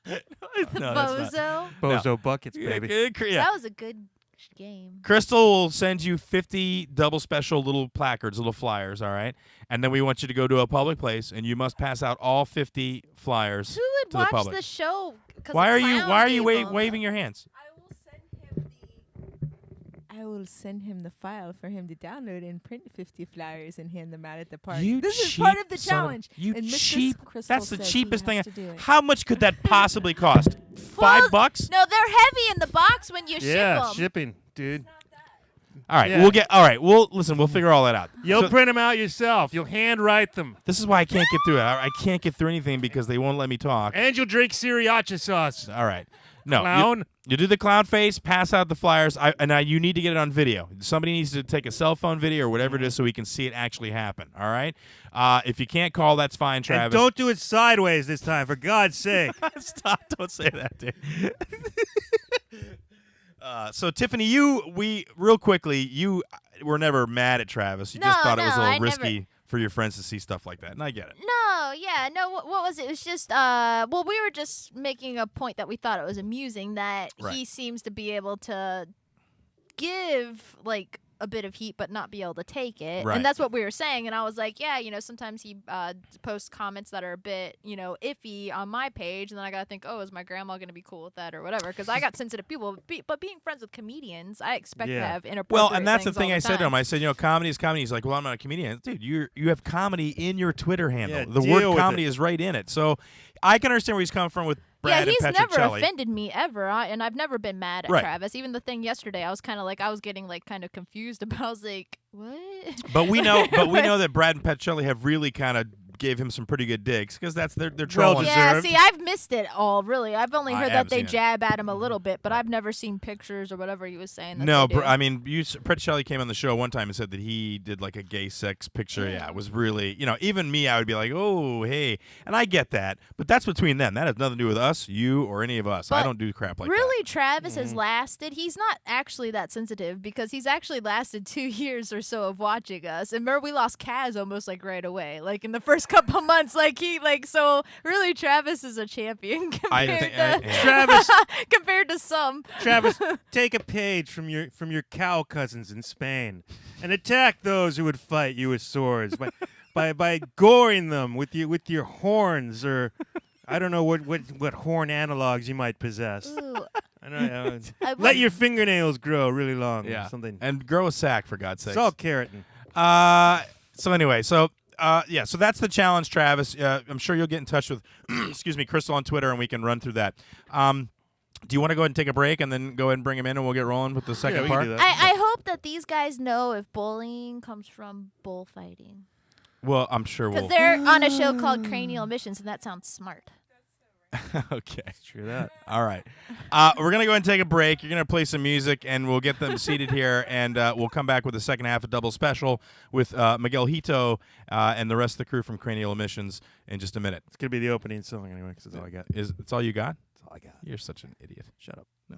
No, that's not. Bozo? Bozo buckets, baby. Yeah. That was a good game. Crystal will send you 50 double special little placards, little flyers, all right? And then we want you to go to a public place, and you must pass out all 50 flyers Who would to the watch public. the show? 'Cause Why a are you clown gave waving your hands? I will send him the file for him to download and print 50 flyers and hand them out at the park. You This is cheap part of the son of- challenge. You and Mrs. cheap. Crystal That's the says he cheapest has thing. to do it. How much could that possibly cost? Well, $5? No, they're heavy in the box when you Yeah, ship them. shipping, dude. All right, Yeah. We'll figure all that out. You'll So- print them out yourself. You'll handwrite them. This is why I can't get through it. I can't get through anything because they won't let me talk. And you'll drink sriracha sauce. All right. No. Clown. You do the clown face, pass out the flyers, and you need to get it on video. Somebody needs to take a cell phone video or whatever it is so we can see it actually happen, all right? If you can't call, that's fine, And Travis. don't do it sideways this time, for God's sake. Stop. Don't say that, dude. So, Tiffany, you were never mad at Travis. You just No, thought it was a no, little I never- risky for your friends to see stuff like that, and I get it. No, what was it? It was just, we were just making a point that we thought it was amusing that Right. he seems to be able to give, like, a bit of heat but not be able to take it. Right. And that's what we were saying. And I was like, yeah, sometimes he posts comments that are a bit, iffy on my page. And then I got to think, oh, is my grandma going to be cool with that or whatever? Because I got sensitive people. But being friends with comedians, I expect to Yeah. have inappropriate Well, and that's the things thing all I said to time. him. I said, comedy is comedy. He's like, well, I'm not a comedian. Dude, you have comedy in your Twitter handle. Yeah, the deal word with comedy it. is right in it. So I can understand where he's coming from with Brad Yeah, he's and never Petrocelli. offended me ever, and I've never been mad at Right. Travis. Even the thing yesterday, I was kind of like, I was getting like kind of confused about. I was like, what? But we know that Brad and Petrocelli have really kind of gave him some pretty good digs because that's they're trolling. Yeah, deserved. see, I've missed it all, really. I've only I heard haven't that they seen it. jab at him a little bit, but I've never seen pictures or whatever he was saying. That No, they do. I mean, Petrocelli came on the show one time and said that he did like a gay sex picture. Yeah, it was really, even me, I would be like, oh, hey. And I get that, but that's between them. That has nothing to do with us, you, or any of us. I But don't do crap like that. really, Travis has lasted. He's not actually that sensitive because he's actually lasted 2 years or so of watching us. And remember, we lost Kaz almost like right away, like in the first couple months. So really, Travis is a champion Travis, compared to some. Travis, take a page from your cow cousins in Spain and attack those who would fight you with swords by goring them with your horns, or I don't know what horn analogs you might possess. Ooh, I don't know. I Let would- your fingernails grow really long. Yeah. Or something. And grow a sack, for God's sake. It's all keratin. So anyway, yeah, so that's the challenge, Travis. I'm sure you'll get in touch with, excuse me, Crystal on Twitter, and we can run through that. Do you want to go ahead and take a break and then go ahead and bring him in, and we'll get rolling with the second we can part? do that. I hope that these guys know if bullying comes from bullfighting. Well, I'm sure Because we'll. they're on a show called Cranial Missions, and that sounds smart. Okay. True that. All right. We're going to go ahead and take a break. You're going to play some music, and we'll get them seated here, and we'll come back with the second half of Double Special with Miguel, Hito, and the rest of the crew from Cranial Emissions in just a minute. It's gonna be the opening song anyway, because it's all I got. It's all you got? That's all I got. You're such an idiot. Shut up. No.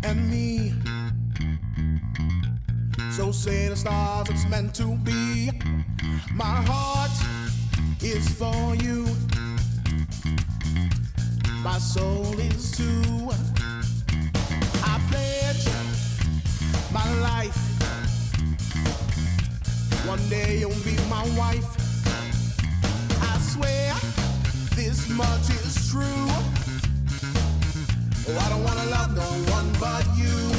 And me. So say the stars, it's meant to be. My heart is for you. My soul is too. I pledge my life. One day you'll be my wife. I swear this much is true. Oh, I don't wanna love no one but you.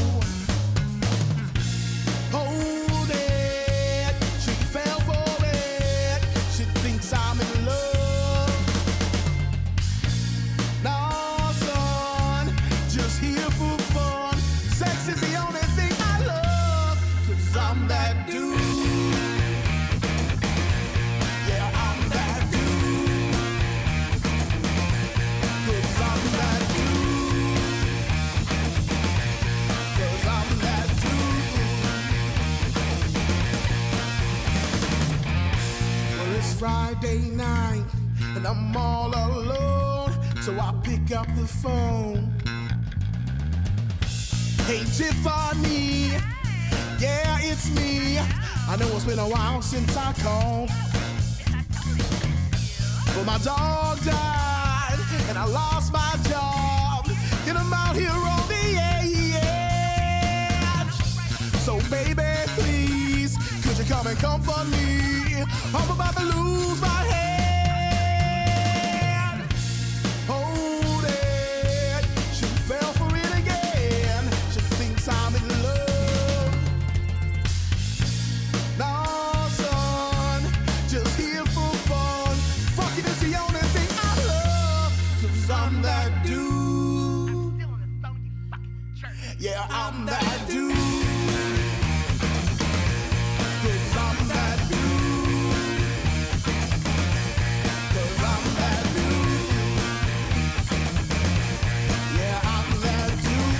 Hold it, she fell for it. She thinks I'm in love. No, son, just here for fun. Sex is the only thing I love, 'cause I'm that dude. Yeah, I'm that dude. 'Cause I'm that dude. 'Cause I'm that dude. Well, it's Friday night and I'm all alone, so I pick up the phone. Hey Tiffany, yeah, it's me. I know it's been a while since I called, but my dog died and I lost my job, and I'm out here on the edge. So baby, please, could you come and comfort me? I'm about to lose my head. Hold it, she fell for it again. She thinks I'm in love. No, son, just here for fun. Fucking is the only thing I love, 'cause I'm that dude. Yeah, I'm that dude. 'Cause I'm that dude. 'Cause I'm that dude. Yeah, I'm that dude.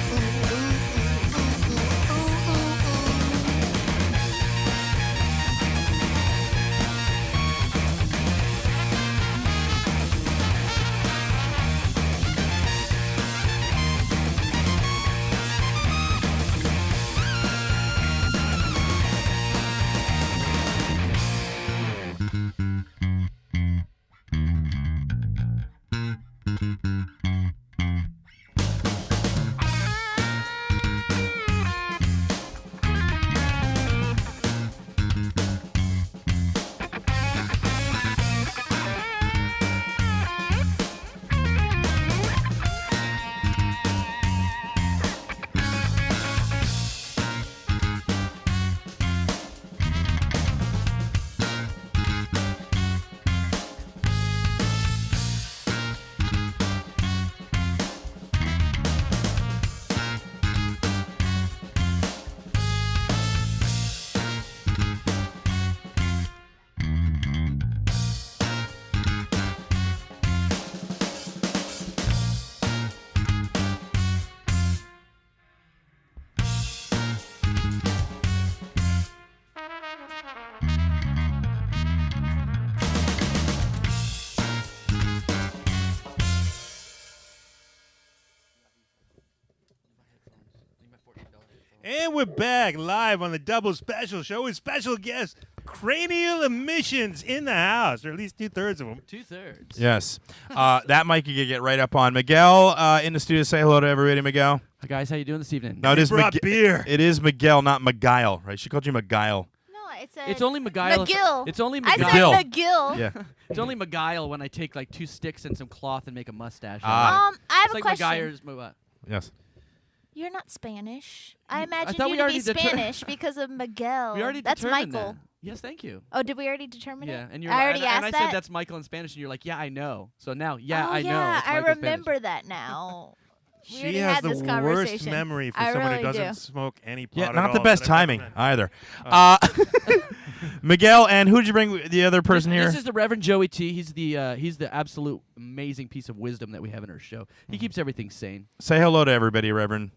And we're back live on the Double Special Show with special guest Cranial Emissions in the house, or at least 2/3 of them. 2/3. Yes. That mic you could get right up on. Miguel in the studio. Say hello to everybody, Miguel. Hi guys, how you doing this evening? No, it is brought beer. It is Miguel, not Miguel, right? She called you Miguel. No, it's It's only Miguel. McGill. It's only I Miguel. said McGill. Yeah. It's only Miguel when I take like 2 sticks and some cloth and make a mustache. Ah. I have it's a like question. what? Yes. You're not Spanish. I I imagined thought you we to be already Spanish because of Miguel. We already That's determined Michael. that. Yes, thank you. Oh, did we already determine Yeah, it? and you're I already and asked I that. said that's Michael in Spanish, and you're like, yeah, I know. So now, yeah, oh, I know. yeah, It's I Michael in remember that now. We She already has had the this worst conversation. memory for I someone really who doesn't do. smoke any pot Yeah, at not the all best that I've ever timing met. either. Miguel, and who did you bring the other person here? This is the Reverend Joey T. He's the absolute amazing piece of wisdom that we have in our show. He keeps everything sane. Say hello to everybody, Reverend.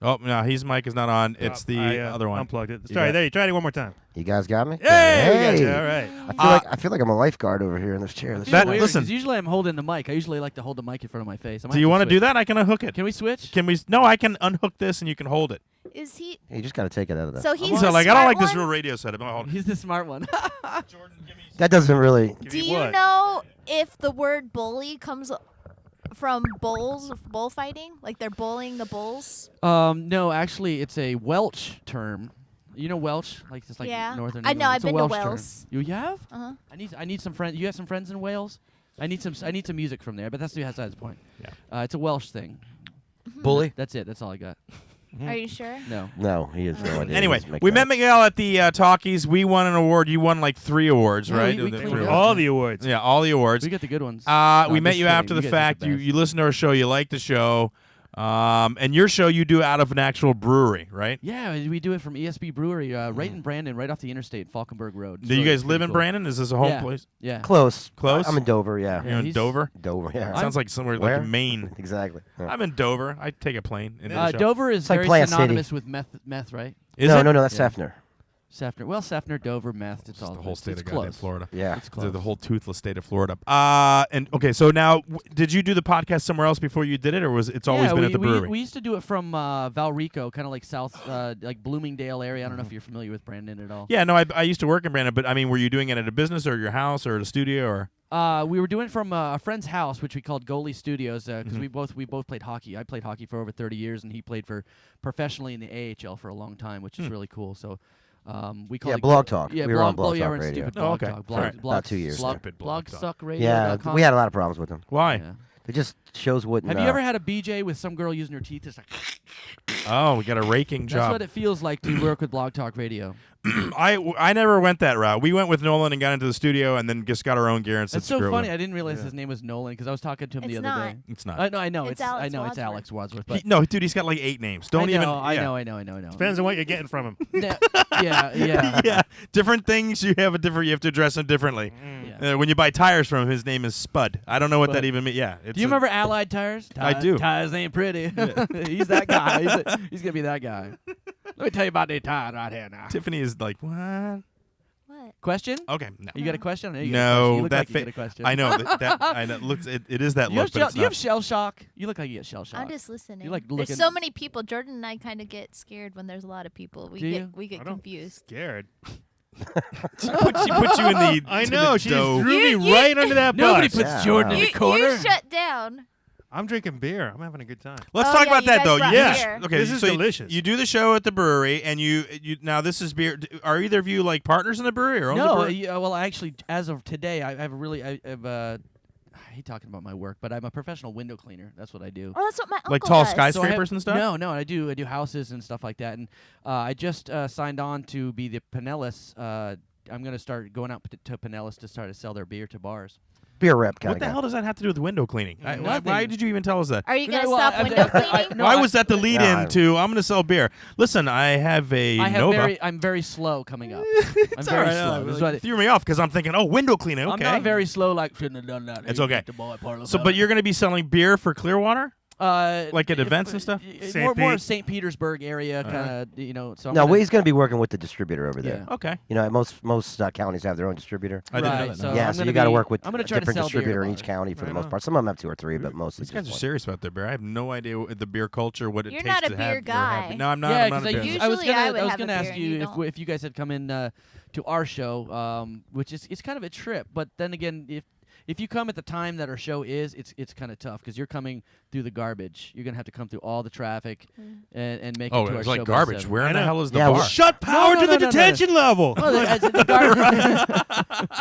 Oh, no, his mic is not on. It's the I, other one. Unplugged it. You Sorry, got- there you try it one more time. You guys got me? Hey, we got you. All right. I feel like I'm a lifeguard over here in this chair. This It's That- weird, listen. 'cause usually I'm holding the mic. I usually like to hold the mic in front of my face. Do you want to do that? I can unhook it. Can we switch? Can we? No, I can unhook this and you can hold it. Is he? you just got to take it out of there. So he's So the like, I don't smart like this one? real radio setup. Oh, hold on. He's the smart one. That doesn't really. Give Do me you what? know if the word bully comes from bullfighting? Like they're bullying the bulls? No, actually, it's a Welsh term. You know Welsh, like it's like Yeah. northern. I know, England. I've It's a been to Welsh term. Wales. You have? Uh-huh. I need some friends. You have some friends in Wales? I need some music from there, but that's besides the point. Yeah. It's a Welsh thing. Bully? That's it. That's all I got. Are you sure? No. No, he has no idea. Anyway, He's making we up. met Miguel at the Talkies. We won an award. You won like 3 awards, Yeah, right? we The- cleaned for- it up. All the awards. Yeah, all the awards. We get the good ones. We No, met just you kidding. after You the guys are fact. the You best. listened to our show. You liked the show. And your show you do out of an actual brewery, right? Yeah, we do it from ESB Brewery, right in Brandon, right off the interstate, Falkenberg Road. Do you So guys it's live pretty in cool. Brandon? Is this a home Yeah. place? Yeah. Close. Close? I'm in Dover, yeah. You're in he's- Dover? Dover, yeah. Sounds like somewhere Where? like Maine. Exactly. Yeah. I'm in Dover. I take a plane. into the show. Dover is It's like very Plant City. synonymous with meth, right? Is no, it? no, that's Yeah. Sefner. Sefner. Well, Sefner, Dover, meth. It's Just all the whole it's, state it's of goddamn close. Florida. Yeah. It's The close. whole toothless state of Florida. And okay, so now, did you do the podcast somewhere else before you did it, or was it's always been at the brewery? We used to do it from Valrico, kind of like south, like Bloomingdale area. I don't know if you're familiar with Brandon at all. Yeah, no, I used to work in Brandon, but I mean, were you doing it at a business or your house or at a studio or? We were doing it from a friend's house, which we called Goalie Studios, because Mm-hmm. we both played hockey. I played hockey for over 30 years, and he played for professionally in the AHL for a long time, which is Hmm. really cool. So. We call Yeah, it Blog Talk. Yeah, We were on Blog yeah, Talk we're in Radio. stupid Oh, Blog okay. Talk. All right. About 2 years. Stupid Blog Talk. Yeah, Blogsuckradio.com. we had a lot of problems with him. Why? Yeah. It just shows wouldn't. Have you ever had a BJ with some girl using her teeth? It's like Oh, we got a raking that's job. what it feels like to work with Blog Talk Radio. I never went that route. We went with Nolan and got into the studio and then just got our own gear and said That's so screw it. funny. I didn't realize his name was Nolan because I was talking to him It's the other not. day. It's not. I know. It's I Alex know it's Wadsworth. Alex Wadsworth. But No, dude, he's got like 8 names. Don't I even. know, yeah. I know. Depends on what you're getting from him. Yeah, yeah. Yeah, different things. You have you have to address him differently. Yeah. When you buy tires from him, his name is Spud. I don't know what Spud. that even means. Yeah. Do you remember Allied Tires? I do. Tires ain't pretty. He's that guy. He's gonna be that guy. Let me tell you about the tire right here now. Tiffany is like, what? What? Question? Okay, no. You got a question? I know you got a No, question. You look that like you got a question. I know that I know. Looks it is that You look, have, but shell, it's you have not. shell shock. You look like you get shell shock. I'm just listening. You like There's looking- so many people. Jordan and I kind of get scared when there's a lot of people. Do you? We get I don't confused. Scared. She put you in the. I to know. the She dough. just threw me You- right under that Nobody bus. puts Yeah, Jordan wow. in the corner. You shut down. I'm drinking beer. I'm having a good time. Let's Oh, talk yeah, about you that guys though. brought Yes. beer. Okay. This is so delicious. You do the show at the brewery, and you now this is beer. Are either of you like partners in the brewery or own the No, brewery? well, actually, as of today, I have really, I hate talking about my work, but I'm a professional window cleaner. That's what I do. Oh, that's what my uncle Like tall does. skyscrapers So I have- and stuff? No, I do houses and stuff like that. And I just signed on to be the Pinellas. I'm gonna start going out to Pinellas to start to sell their beer to bars. beer rep kind What of the guy? hell does that have to do with window cleaning? Nothing. Why did you even tell us that? Are you No, gonna well, stop I- window I- cleaning? no, Why I- was that the lead Yeah, in to I'm going to sell beer? Listen, I have a I have Nova. I'm very slow coming up. I'm It's very all right, slow. This is what it- threw me off because I'm thinking, oh, window cleaning. Okay. I'm not very slow. Like shouldn't have done that. It's Hey, okay. get the boy, Parla So, Bella. but you're going to be selling beer for Clearwater? Like at if- events and stuff? More Pete. St. Petersburg area, Uh-huh. kind of. You know, so I'm No, gonna- he's going to be working with the distributor over there. Yeah. Okay. You know, most counties have their own distributor. I didn't know Right, that. so no. Yeah, I'm so gonna you got to be- work with I'm gonna a try to different sell beer distributor in to each bars. county for the Right most on. part. Some of them have 2 or 3, but mostly These guys are just one. serious about their beer. I have no idea what the beer culture, what it You're takes not a to beer have or have guy. No, I'm not. Yeah, I'm not a because beer Usually guy. I was gonna, I would I was have a gonna beer ask and you you if don't. if you guys had come in to our show, which is it's kind of a trip. But then again, if you come at the time that our show is, it's kind of tough because you're coming through the garbage. You're gonna have to come through all the traffic and make Oh, it to our it's show like by garbage. 7. Where in I the know. hell is the Yeah, bar? Shut power no, to the no, no. detention level. Well, the garbage.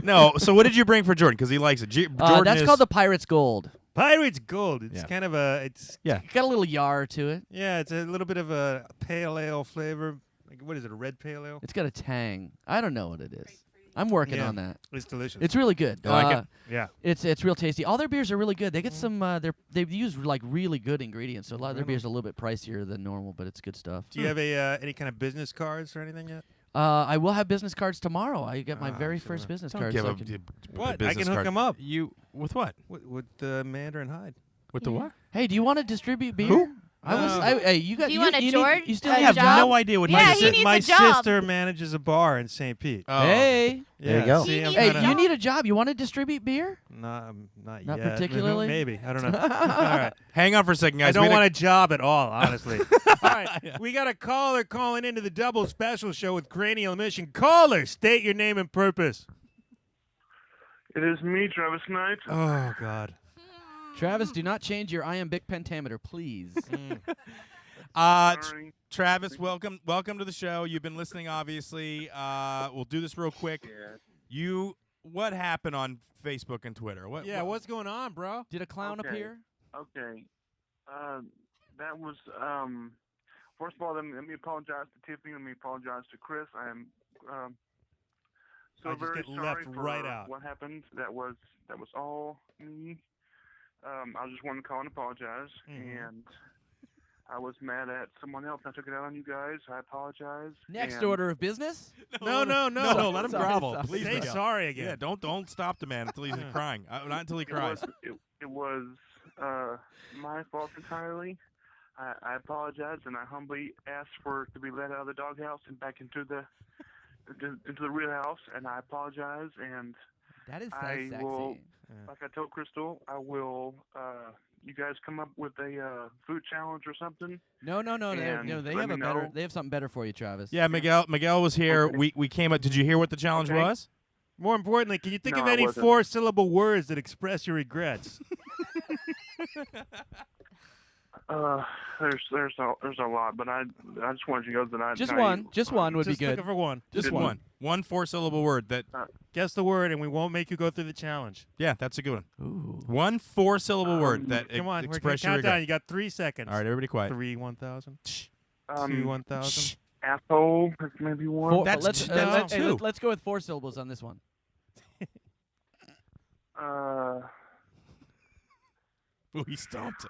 No. So what did you bring for Jordan? Because he likes it. Jordan That's is, called the Pirate's Gold. Pirate's Gold. It's Yeah. kind of a. It's Yeah. Got a little yar to it. yeah. It's a little bit of a pale ale flavor. Like what is it? A red pale ale? It's got a tang. I don't know what it is. I'm working Yeah. on that. It's delicious. It's really good. You like it? yeah. It's real tasty. All their beers are really good. They get some. They use like really good ingredients. So a lot of their Right on. beers are a little bit pricier than normal, but it's good stuff. Do you have a any kind of business cards or anything yet? I will have business cards tomorrow. I get my Ah, very so first business Don't card. give so I a can- What? I business can hook card. 'em up. You with what? With Mandarin Hyde. With the Yeah. what? Hey, do you want to distribute beer? Who? Hey, you got. Do you want a George- You still a I have job? no idea what Yeah, he he said. needs my a job. sister manages a bar in St. Pete. Oh, Hey, There you go. See, He I'm needs hey, a kinda- you need a job. You want to distribute beer? Not Not yet. particularly? Maybe. I don't know. All right. Hang on for a second, guys. I don't We had want a job at all, honestly. All right. We got a caller calling into the double special show with Cranial Mission. Caller, state your name and purpose. It is me, Travis Knight. Oh, God. Travis, do not change your iambic pentameter, please. Sorry. Travis, welcome to the show. You've been listening, obviously. We'll do this real quick. Yeah. What happened on Facebook and Twitter? Yeah, what's going on, bro? Did a clown Okay. appear? Okay. That was, first of all, let me apologize to Tiffany. Let me apologize to Chris. I am so I just very get sorry left for right out. what happened. That was all me. I just wanted to call and apologize. Mhm. And I was mad at someone else. I took it out on you guys. I apologize. Next and order of business? No. No, let him Sorry, grovel. sorry. Please, Say Miguel. sorry again. Yeah, don't stop the man until he's crying. Not until he It cries. was my fault entirely. I apologize, and I humbly ask to be let out of the doghouse and back into the real house. And I apologize. And That is so I sexy. will- like I told Crystal, I will. You guys come up with a food challenge or something. No. And They let have me a better. know. They have something better for you, Travis. Yeah, Miguel was here. Okay. We came up. Did you hear what the challenge Okay. was? More importantly, can you think No, of I any wasn't. 4-syllable words that express your regrets? There's a lot, but I just wanted you guys that I Just tell one. you, Just one would be Just good. looking for one. Just Good one. One 4-syllable word that. Guess the word, and we won't make you go through the challenge. Yeah, that's a good one. Ooh. One 4-syllable word that Come on, we're express your count regret. down. You got 3 seconds. All right, everybody quiet. 3 1,000. 2 Um, 1,000. asshole. That's maybe one. Four, That's let's, t- uh, that's let's, hey, two. let's go with 4 syllables on this one. Ooh, he stomped.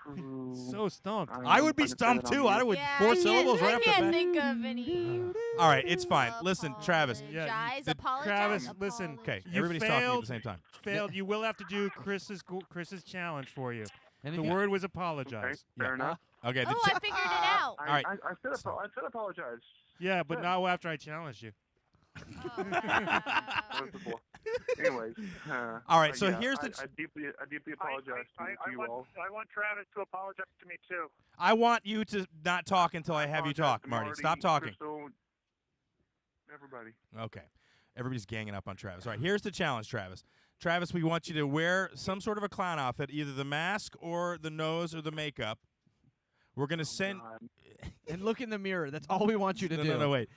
So stumped. I would be stumped too. I would Yeah, 4 I syllables right I off the can't bat. think of any. All right, it's fine. Listen, Travis. Yeah, Apologize, the- apologize, Travis, listen. Okay, You everybody's talking at failed. the same time. Failed. You will have to do Chris's challenge for you. And The if you- word was Okay, apologize. fair enough. Okay, the Oh, I figured it out. I, right. I said apologize. Yeah, but Yeah. not after I challenged you. Oh, That was before. Anyways. All right, so yeah, here's the I deeply apologize to you all. I want Travis to apologize to me too. I want you to not talk until I have you Apologize talk, to Marty. Stop talking. Crystal, everybody. Okay. Everybody's ganging up on Travis. All right, here's the challenge, Travis. Travis, we want you to wear some sort of a clown outfit, either the mask or the nose or the makeup. We're going to send God. and look in the mirror. That's all we want you to no, do. no, wait.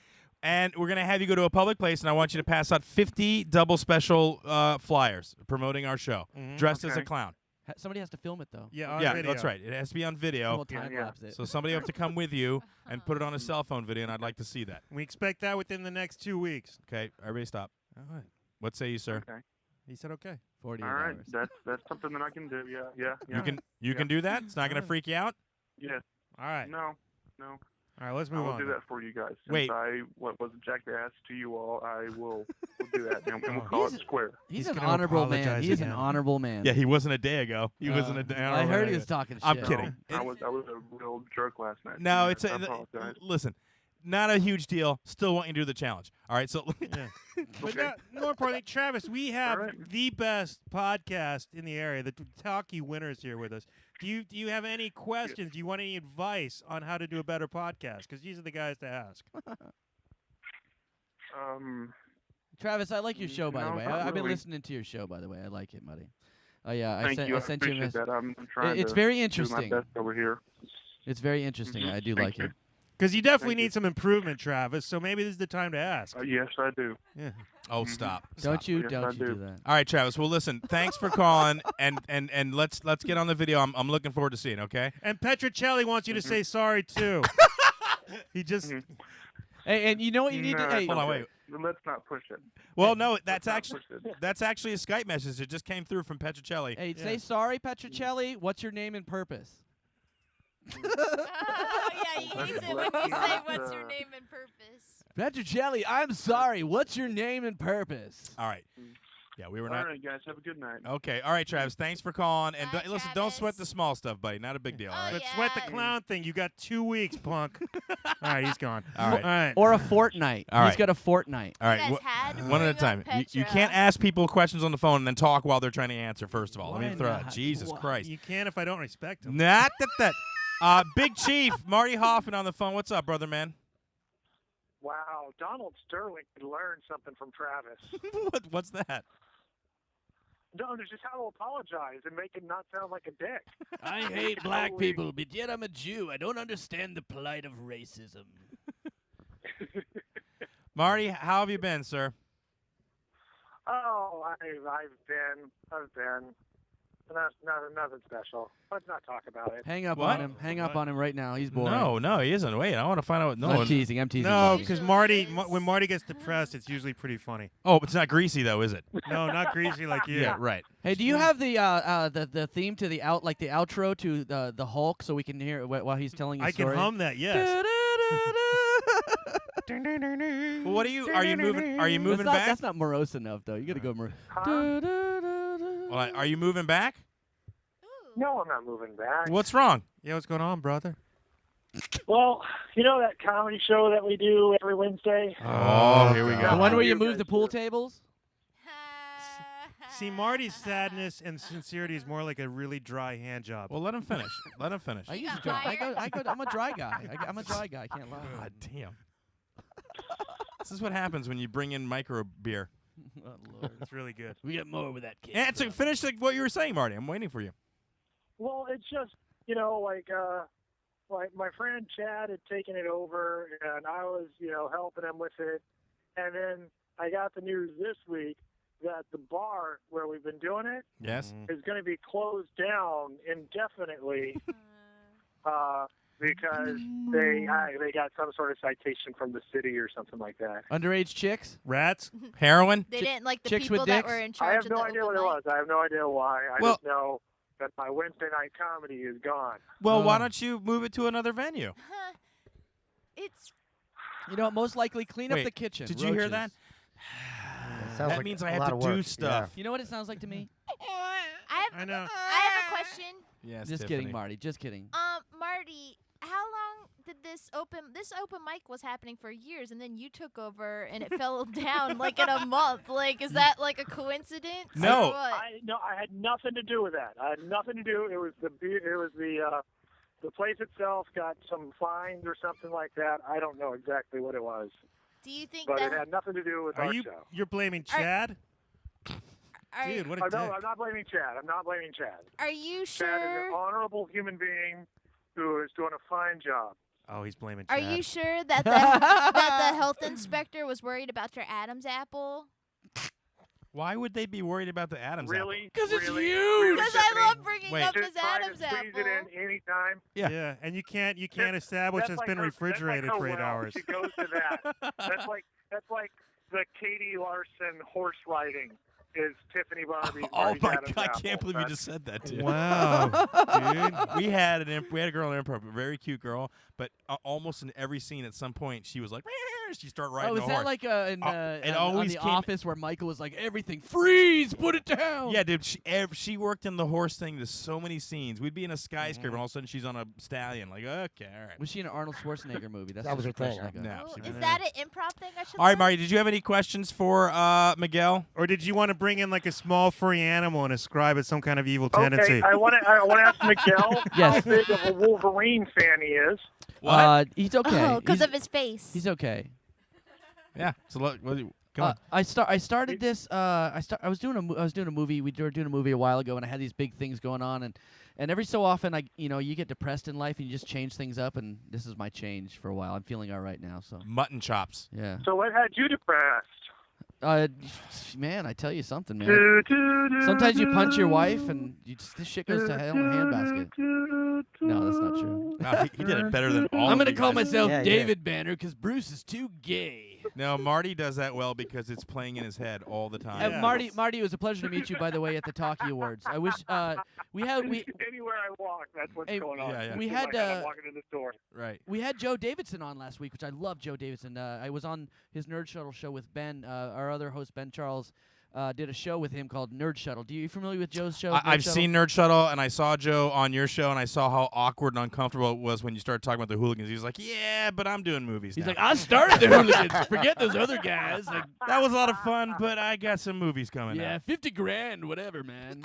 And we're going to have you go to a public place, and I want you to pass out 50 double special flyers promoting our show, Mhm. dressed as a Okay. clown. Somebody has to film it though. Yeah, on Yeah, video. that's right. It has to be on video. We'll time yeah. lapse it. So somebody will have to come with you and put it on a cell phone video, and I'd like to see that. We expect that within the next 2 weeks. Okay, everybody stop. All right. What say you, sir? Okay. He said okay. 48 All right. hours. That's something that I can do. Yeah. You can Yeah. do that? It's not going to freak you out? Yes. All right. No. All right, let's I move will on. do then. that for you guys. Since Wait. I was a jackass to you all, I will do that, and we'll call it square. He's He's an gonna honorable man. apologize He's an again. honorable man. Yeah, he wasn't a day ago. He wasn't a day. I heard he was talking shit. I'm kidding. I was a real jerk last night. No, I it's apologize. listen, not a huge deal. Still want you to do the challenge. All right, so Yeah. But Okay. more importantly, Travis, we have All right. the best podcast in the area. The Talkie winners here with us. Do you have any questions? Do you want any advice on how to do a better podcast? Because these are the guys to ask. Travis, I like your show, by the No, way. not I've been really. listening to your show, by the way. I like it, buddy. Oh yeah, Thank you. I sent you a appreciate message. that. I'm trying It's to very do my interesting. best over here. It's very interesting. I do Thank like you. it. Because you definitely Thank you. need some improvement, Travis. So maybe this is the time to ask. Yes, I do. Yeah. oh stop. Don't Stop. you Yes, don't I you do. do that. All right, Travis. Well, listen. Thanks for calling, and let's get on the video. I'm looking forward to seeing. Okay. And Petrocelli wants you to say sorry too. He just Hey, and you know what you need to? Hey, Hold on, wait. Let's not push it. Well, no, that's not actually push it. that's actually a Skype message that just came through from Petrocelli. hey, Yeah. say sorry, Petrocelli. What's your name and purpose? Oh, yeah, he hates it when you say what's your name and purpose. Petrocelli, I'm sorry. What's your name and purpose? All right. Yeah, we were All not. right, guys. Have a good night. Okay. All right, Travis. Thanks for calling. And Bye, listen, don't sweat Travis. the small stuff, buddy. Not a big deal. All Oh, right. let's yeah. sweat the clown thing. You got 2 weeks, punk. All right, he's gone. All right. All right. Or a fortnight. All He's right. got a fortnight. All right. You guys wh- had to one at a bring up time. You Petra. can't ask people questions on the phone and then talk while they're trying to answer. First of all, let Why me throw out. not? Jesus Why? Christ. You can if I don't respect him. Not that. Big Chief Marty Hoffman on the phone. What's up, brother man? Wow, Donald Sterling could learn something from Travis. What's that? No, it's just how to apologize and make him not sound like a dick. I hate black people, but yet I'm a Jew. I don't understand the plight of racism. Marty, how have you been, sir? Oh, I've been. Nothing special. Let's not talk about it. Hang up What? on him. Hang up on him right now. He's boring. No, he isn't. Wait, I want to find out. No, I'm teasing. I'm teasing. No, Marty. because Marty, when Marty gets depressed, it's usually pretty funny. Oh, it's not greasy though, is it? No, not greasy like you. Yeah, right. Hey, do you have the theme to the the outro to the Hulk so we can hear it while he's telling his I can story? hum that. Yes. Well, what are you moving? Are you moving that's back? That's not morose enough, though. You got to go morose. Well, are you moving back? No, I'm not moving back. What's wrong? Yeah, what's going on, brother? Well, you know that comedy show that we do every Wednesday? Oh, here we The go. one where you You move guys the pool do. tables? See, Marty's sadness and sincerity is more like a really dry hand job. Well, let him finish. Let him finish. I You use got dry. hired? I'm a dry guy. I'm a dry guy. I can't lie. God damn. This is what happens when you bring in micro beer. Oh, Lord. It's really good. We get more with that kid. Answer. Finish what you were saying, Marty. I'm waiting for you. Well, it's just, like my friend Chad had taken it over, and I was, helping him with it. And then I got the news this week that the bar where we've been doing it Yes. is going to be closed down indefinitely because they got some sort of citation from the city or something like that. Underage chicks? Rats? Heroin. They didn't like the chicks people with that dicks? were in I charge have of no the idea what open it mic. was. I have no idea why. I Well- just know that my Wednesday night comedy is gone. Well, why don't you move it to another venue? Huh. It's You know, most likely clean Wait, up the kitchen. Did you hear that? Sounds That like means a I have lot to of do work. stuff. You know what it sounds like to me? I know. I have a question. Yes. Just Tiffany. kidding, Marty. Just kidding. Marty, how long did this open mic was happening for years, and then you took over and it fell down like in a month? Like, is that like a coincidence? No. Or what? I had nothing to do with that. I had nothing to do. It was the place itself got some fines or something like that. I don't know exactly what it was, Do you think but that? it had nothing to do with Are our you? show. You're blaming Chad? Are, Dude, what a Oh, no, dick. I'm not blaming Chad. I'm not blaming Chad. are you Chad is sure? an honorable human being who is doing a fine job. Oh, he's blaming Are Chad. you sure that the health inspector was worried about your Adam's apple? Why would they be worried about the Adams apple? Really? 'Cause it's Really? you. Really, Because I Tiffany? love bringing Wait. up Just his try to Adam's squeeze apple. it in anytime. Yeah. And you can't establish That's it's been her- refrigerated that's like for her 8 well. hours. She goes to that. That's like the Katie Larson horse riding. is Tiffany Barbee. Oh my Adam's God! I apple. can't believe you That's- just said that, dude. Wow, dude. We had a girl in improv, a very cute girl, but almost in every scene at some point she was like, she start riding Oh, the is horse. that like it on always The came- Office where Michael was like, everything, freeze, put it down? Yeah, dude. She worked in the horse thing. There's so many scenes. We'd be in a skyscraper, and all of a sudden she's on a stallion. Like, okay, all right. Was she in an Arnold Schwarzenegger movie? That's That was the her thing, question I got. No, Oh, she is wasn't. that an improv thing I should All right, learn? Marty. Did you have any questions for Miguel? Or did you want to bring in like a small furry animal and ascribe it some kind of evil tendency? Okay, I want to ask Miguel Yes. how big of a Wolverine fan he is. He's okay. Oh, because He's- of his face. He's okay. Yeah. So look, come on. I started this. I was doing a movie. We were doing a movie a while ago, and I had these big things going on, and every so often you get depressed in life, and you just change things up, and this is my change for a while. I'm feeling all right now, so Mutton chops. yeah. So what had you depressed? Man, I tell you something, man. Sometimes you punch your wife, and this shit goes to hell in a handbasket. No, that's not true. No, he did it better than all. I'm of gonna you call guys. myself Yeah, yeah. David Banner because Bruce is too gay. No, Marty does that well because it's playing in his head all the time. Yeah. Marty, it was a pleasure to meet you, by the way, at the Talkie Awards. I wish we Anywhere I walk, that's what's Hey, going on. yeah, yeah. we It's had like I'm walking in the store. Right. we had Joe Davidson on last week, which I love Joe Davidson. I was on his Nerd Shuttle show with Ben. Our other host, Ben Charles, did a show with him called Nerd Shuttle. Are you familiar with Joe's show? Nerd I've Shuttle? seen Nerd Shuttle, and I saw Joe on your show, and I saw how awkward and uncomfortable it was when you started talking about the hooligans. He was like, "Yeah, but I'm doing movies." He's now." like, I started the hooligans. Forget those other guys. Like, "That was a lot of fun, but I got some movies coming yeah, out." 50 grand, whatever, man.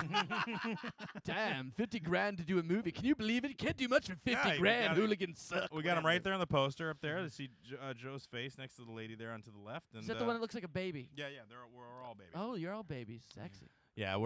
Damn, 50 grand to do a movie. Can you believe it? You can't do much for 50 Yeah, you grand. got it. Hooligans suck. We got him right there on the poster up there. To see Joe's face next to the lady there on to the left. And, Is that the one that looks like a baby? Yeah, we're all babies. Oh, you're all babies. Sexy. Yeah,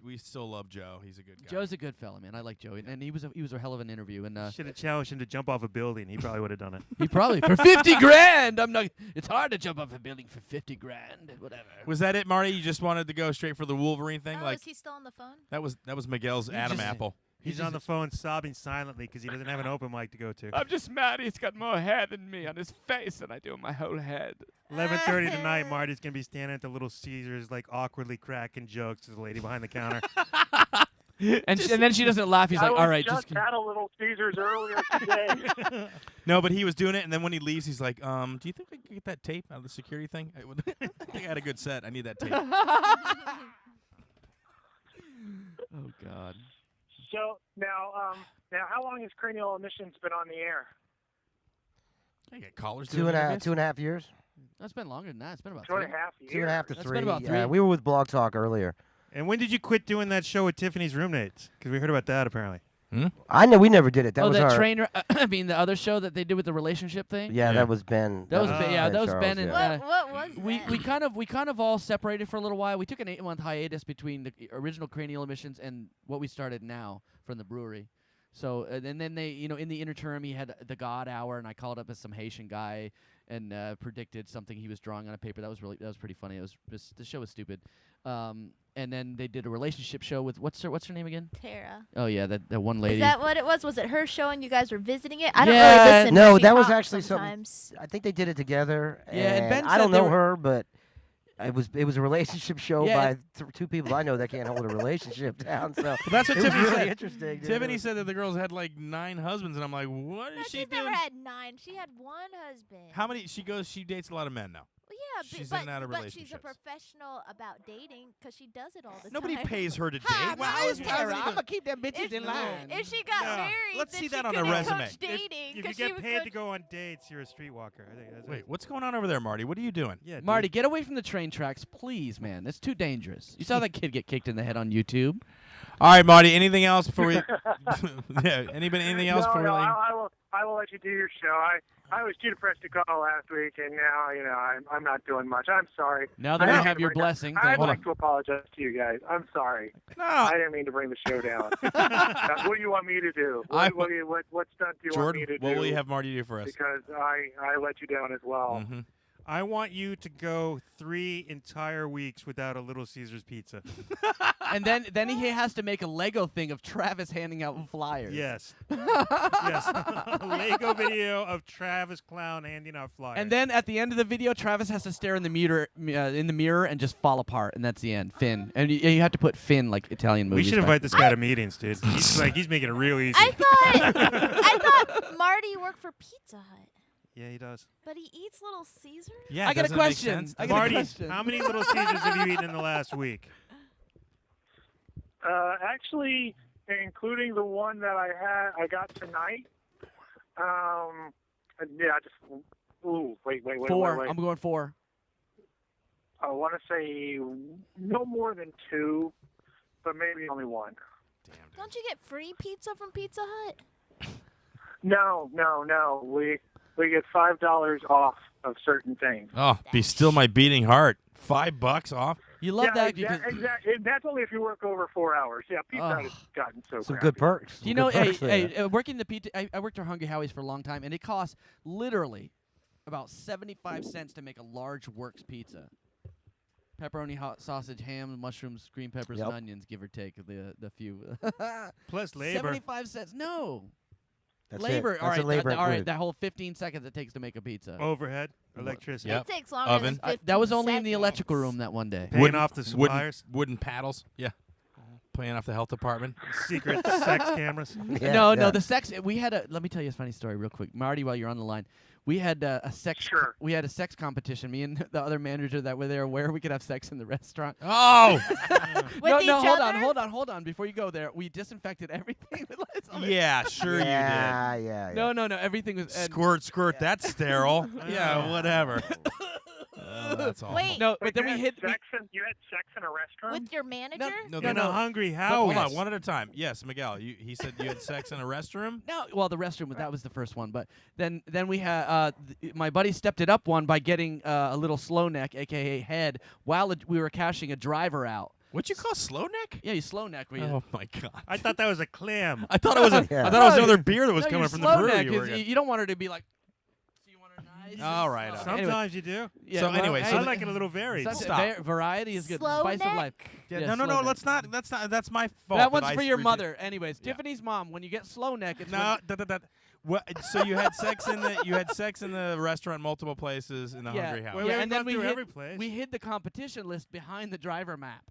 we still love Joe. He's a good guy. Joe's a good fella, man. I like Joe, and he was a hell of an interview. And Should have challenged him to jump off a building. He probably would have done it. he probably for 50 grand. I'm not. It's hard to jump off a building for 50 grand. Whatever. Was that it, Marty? You just wanted to go straight for the Wolverine thing? Oh, Like is he still on the phone? that was Miguel's Adam just- Apple. He's on the phone sobbing silently because he doesn't have an open mic to go to. I'm just mad he's got more hair than me on his face than I do on my whole head. 11:30 tonight, Marty's gonna be standing at the Little Caesars, like awkwardly cracking jokes to the lady behind the counter. And then she doesn't laugh. He's I like, was all right, just just. had a Little Caesars earlier today. No, but he was doing it, and then when he leaves, he's like, "Do you think I can get that tape out of the security thing? I think I had a good set. I need that tape." Oh God. So now how long has Cranial Emissions been on the air? I get callers. Two and a half years. That's been longer than that. It's been about 2.5 3. years. 2.5 to That's 3. been about 3. We were with Blog Talk earlier. And when did you quit doing that show with Tiffany's roommates? Because we heard about that apparently. I know we never did it. That was that our trainer. I mean, the other show that they did with the relationship thing. Yeah, Yeah. that was Ben. That was Oh. Ben, yeah, that was Charles, Ben and yeah. What was that? we kind of all separated for a little while. We took an 8-month hiatus between the original Cranial Emissions and what we started now from the brewery. So and then they, in the interim, he had the God Hour, and I called up as some Haitian guy and predicted something he was drawing on a paper. That was pretty funny. The show was stupid. And then they did a relationship show with what's her name again? Tara. Oh yeah, that one lady. Is that what it was? Was it her show and you guys were visiting it? I don't Yeah, really listen. no, but she that was talks actually something- sometimes. I think they did it together. Yeah, and Ben I said don't they know were- her, but it was a relationship show Yeah, by two people I know that can't hold a relationship down. So That's what it was Tiffany really said. interesting. dude. Tiffany said that the girls had like 9 husbands, and I'm like, what No, is she she's doing? never had 9. She had one husband. How many? She dates a lot of men now. Well, yeah, She's but, in and out of but she's a relationships. professional about dating because she does it all the Nobody time. pays her to date. Hi, Well, my how name's is Tara. that I'm gonna keep them bitches If- in line. If she got Yeah. married, Let's then see she that on a couldn't resume. coach dating If you 'cause she get would paid coach- to go on dates, you're a streetwalker. I think that's Wait, what's going on over there, Marty? What are you doing? Yeah, Marty, dude. get away from the train tracks, please, man. That's too dangerous. You saw that kid get kicked in the head on YouTube. All right, Marty. Anything else before we? Yeah. Anything else before we? leave? I will let you do your show. I was too depressed to call last week, and now I'm not doing much. I'm sorry. Now that I we don't have mean to your bring that- blessing, I'd thank you. like to apologize to you guys. I'm sorry. No. I didn't mean to bring the show down. What do you want me to do? I- What stunt do you want me Jordan, to do? what will you have Marty do for us? Because I let you down as well. Mhm. I want you to go 3 entire weeks without a Little Caesars pizza. And then he has to make a Lego thing of Travis handing out flyers. Yes. Yes. Lego video of Travis Clown handing out flyers. And then at the end of the video, Travis has to stare in the mirror and just fall apart, and that's the end. Finn, and you have to put Finn like Italian we movies. should invite this guy to meetings, dude. He's making it real easy. I thought Marty worked for Pizza Hut, Yeah, he does. but he eats Little Caesars. Yeah, I got a doesn't it make question. sense? I got a Marty, question. how many Little Caesars have you eaten in the last week? Actually, including the one that I got tonight. Yeah, just. Ooh, wait. 4. I'm going 4. I want to say no more than 2, but maybe only 1. Don't you get free pizza from Pizza Hut? No. We get $5 off of certain things. Oh, be still my beating heart. $5 off. You love that because Exactly. That's only if you work over 4 hours. Yeah, Pizza Hut has gotten so Some crappy. good perks. you know, working the pizza. I worked at Hungry Howie's for a long time, and it costs literally about 75 cents to make a large Works pizza. Pepperoni, hot sausage, ham, mushrooms, green peppers, and onions, give or take the few. Plus labor. 75 cents. No. That's labor. It. All That's right. a labor all right. included. That whole 15 seconds it takes to make a pizza. Overhead, electricity. Yep. It takes longer Oven. than 15 That was only in the seconds. electrical room that one day. Paying off the suppliers. Wooden paddles. Yeah. Paying off the health department. Secret sex cameras. Yeah, no, yeah. the sex. We had a. Let me tell you a funny story real quick, Marty. While you're on the line, we had a sex. Sure. We had a sex competition. Me and the other manager that were there, where we could have sex in the restaurant. Oh! With no, each hold other? on. Before you go there, we disinfected everything with lights on it. Yeah, sure Yeah. No, everything was. you did. Squirt, that's sterile. Yeah, whatever. Oh, that's awful. Wait, No, but Wait, then you we had hit. sex in a restaurant? with your manager? No, In a Hungry But Howie's. hold on, one at a time. Yes, Miguel, he said you had sex in a restroom? No, well, the restroom, that was the first one. But then we had my buddy stepped it up one by getting a little slow neck, a.k.a. head, while we were cashing a driver out. What'd you call slow neck? Yeah, you slow neck. Where you, Oh, my God. I thought that was a clam. I thought it was Yeah. I thought it was No, another beer that was no, coming you're from the slow brewery neck, you were 'cause at. you don't want her to be like, so you want her nice? All right, all right. Anyway, Sometimes you do. yeah, So well, anyway, hey, so I the- like it a little varied. that's Stop. variety is good. Slow Spice of life. neck? Yeah, Yeah, no, slow let's neck. not. That's my fault. That one's I for your redi- mother. Anyways, Yeah. Tiffany's mom. When you get slow neck, it's No, what? So you had sex in the restaurant multiple places in the Yeah. Hungry House. Well, Yeah, we haven't and then gone we through hid- every place. we hid the competition list behind the driver map.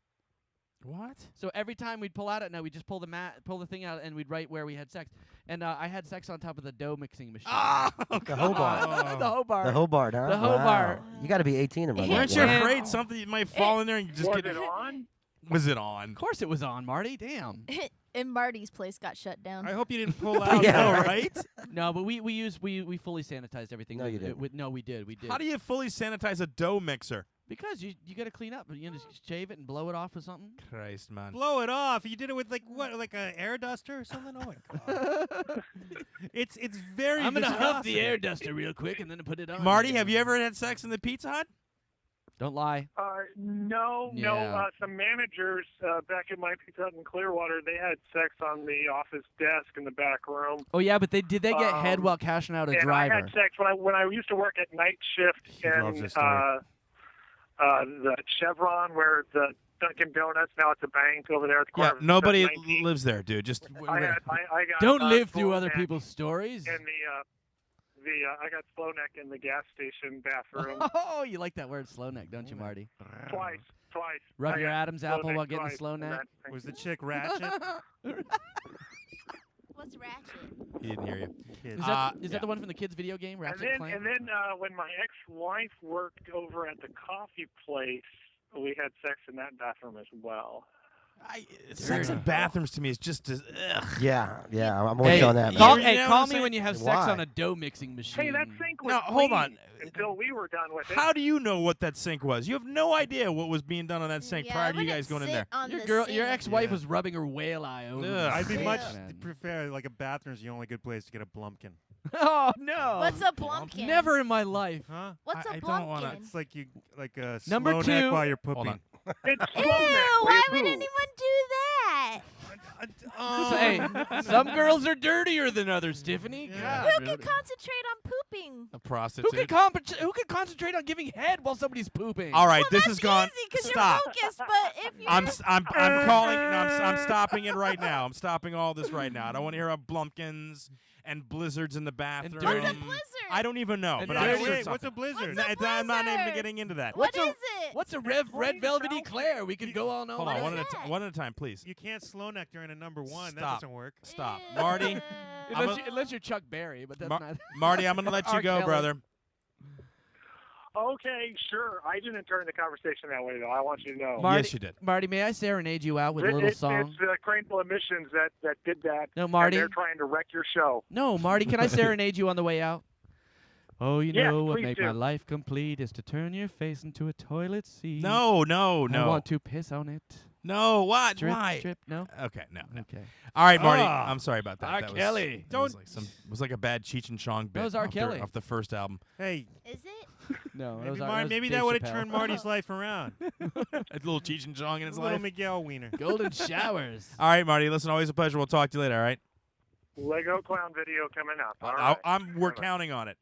What? So every time we'd pull out at night, we'd just pull the thing out, and we'd write where we had sex. And I had sex on top of the dough mixing machine. Oh, The Hobart. the Hobart. The Hobart, huh? The Hobart. Wow. You got to be 18 in my Weren't mind. you Yeah. afraid something might fall in there and you just Was get it on? Was it on? Of course it was on, Marty. Damn. And Marty's place got shut down. I hope you didn't pull out. Yeah, No, right. right? No, but we fully sanitized everything. No, you didn't. No, we did. We did. How do you fully sanitize a dough mixer? Because you got to clean up. You just shave it and blow it off with something. Christ, man. Blow it off. You did it with like an air duster or something. Oh my God. it's very. I'm gonna huff the viscosity. air duster real quick and then put it on. Marty, have you ever had sex in the Pizza Hut? Don't lie. No. Yeah. Some managers back at my Pizza Hut in Clearwater, they had sex on the office desk in the back room. Oh yeah, but did they get head while cashing out a and driver? I had sex when I used to work at night shift loves in this story. the Chevron, where the Dunkin' Donuts, now it's a bank over there at the Yeah, corner. of nobody 19. lives there, dude. Just I got Don't live slow through other neck people's stories. in I got slow neck in the gas station bathroom Oh, you like that word slow neck, don't you, Marty? twice. Rub I your got Adam's slow apple neck while getting twice slow in neck. that thing. Was the chick ratchet? What's ratchet? he didn't hear you. Kids. Is that yeah. the one from the kids video game, Ratchet And Clank? then when my ex-wife worked over at the coffee place, we had sex in that bathroom as well. Sex in bathrooms to me is just ugh. Yeah, I'm with Hey, you on that. call, man. You know what call I'm me saying? when you have sex Why? on a dough mixing machine. Hey, that sink was Now, hold on. clean until we were done with it. How do you know what that sink was? You have no idea what was being done on that sink Yeah, prior I to you wouldn't guys going in sit there. on Your the your sink. ex-wife Yeah. was rubbing her whale eye over. Ugh. the I'd be sink, much man. prefer like a bathroom's the only good place to get a blumpkin. Oh no! What's a blumpkin? Never in my life. Huh? What's a I don't wanna- blumpkin? It's like you like a Number slow 2. neck while you're Hold pooping. on. It's Ew! slow neck. Why Wait, would who? anyone do that? So, hey, some girls are dirtier than others, Tiffany. Yeah. God, Who can concentrate on pooping. A prostitute. Who can concentrate on giving head while somebody's pooping? All right, Well, this that's has gone. easy 'cause Stop. You're focused, but if you're I'm calling. No, I'm stopping it right now. I'm stopping all this right now. I don't want to hear about blumpkins and blizzards in the bathroom. What's a blizzard? I don't even know. And But dirty. I heard Wait, what's a something. blizzard? What's a I'm not even blizzard? getting into that. What is it? What's a red velvety Eclair? We could go on all Hold night. on, What one is at, that? one at a time, please. You can't slow neck during a number one. That Stop. doesn't work. Stop, Ew. Marty. Unless you're Chuck Berry, but that's not. Marty, I'm gonna let you R. go, Kelly. brother. Okay, sure. I didn't turn the conversation that way, though. I want you to know. Marty, Yes, you did. Marty, may I serenade you out with a little song? It's Cranial Emissions that did that. No, Marty. And they're trying to wreck your show. No, Marty, can I serenade you on the way out? Oh, you Yes, know what please make do. my life complete is to turn your face into a toilet seat. No. I want to piss on it. No, what? Drip, Why? drip, no? Okay, no. Okay. All right, Marty. Ah. I'm sorry about that. R. That was- Kelly. that was like it was like a bad Cheech and Chong bit. That was R. off Kelly. off the first album. Hey, Is it? No, maybe that would have turned Marty's life around. A little Cheech and Chong in his A little life. Miguel Wiener. Golden showers. All right, Marty. Listen, always a pleasure. We'll talk to you later. All right. Lego clown video coming up. All right. We're counting on it.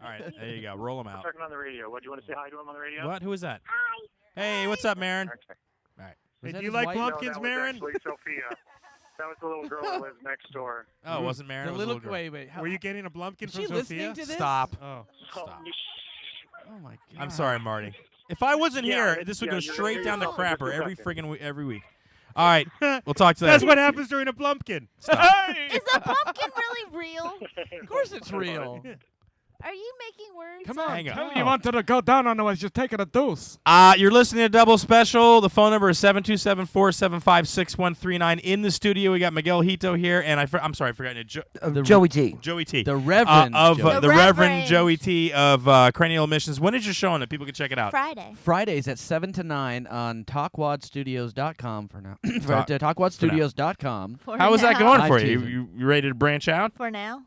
All right, there you go. Roll them out. Talking on the radio. What, do you want to say hi to him on the radio? What? Who is that? Hey, what's up, Marin? Okay. Hey, that do you his like wife? pumpkins, no, that Marin? was actually Sophia. That was the little girl that lives next door. Oh, it wasn't Marin. The It was a little girl. wait. How, Were you getting a Blumpkin is from she Sophia? listening to this? Stop. Oh. Stop. Oh my god. I'm sorry, Marty. If I wasn't Yeah, here, this would yeah, go you're straight gonna down the hear yourself crapper in every just a friggin' every week. All right, we'll talk to you That's later. what happens during a Blumpkin. Stop. Is the pumpkin really real? Of course it's real. Are you making words? Come up? on. Hang on. Tell me you wanted to go down on was just taking a deuce. You're listening to Double Special. The phone number is 727-475-6139. In the studio, we got Miguel Hito here, and I'm sorry, I forgot it. Joey T. Joey T. The Reverend. of Joey. the Reverend Joey T. of Cranial Emissions. When is your show on that people can check it out? Friday. Fridays at 7 to 9 on talkwadstudios.com for now. Talk- talkwadstudios.com. For How is that now. going I'm for you? teasing. You ready to branch out? For now.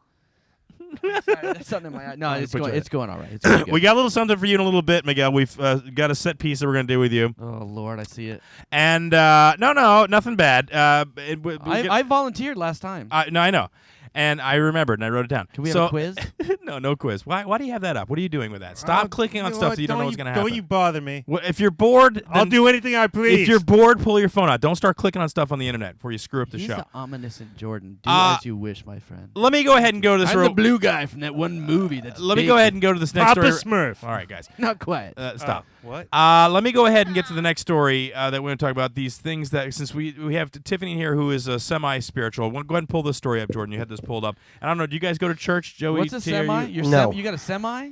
Sorry, that's something in my eye. No, I'm it's gonna put going. you- It's going all right. It's going good. We got a little something for you in a little bit, Miguel. We've got a set piece that we're going to do with you. Oh Lord, I see it. And no, nothing bad. I volunteered last time. No, I know. And I remembered, and I wrote it down. Can we have So- a quiz? No quiz. Why do you have that up? What are you doing with that? Stop clicking on stuff that you don't know what's going to happen. Don't you bother me. Well, if you're bored, I'll then do anything I please. If you're bored, pull your phone out. Don't start clicking on stuff on the internet before you screw up the He's show. the omniscient Jordan. Do Uh, as you wish, my friend. Let me go ahead and go to this. I'm real- the blue guy from that one movie. That's Let me big. go ahead and go to this next Papa story. Smurf. All right, guys. Not quite. Stop. What? Let me go ahead and get to the next story that we're going to talk about. These things that, since we have Tiffany here, who is a semi-spiritual. Go ahead and pull this story up, Jordan. You had this pulled up. And I don't know. Do you guys go to church, Joey? What's a T, are semi? You, You're No. you got a semi?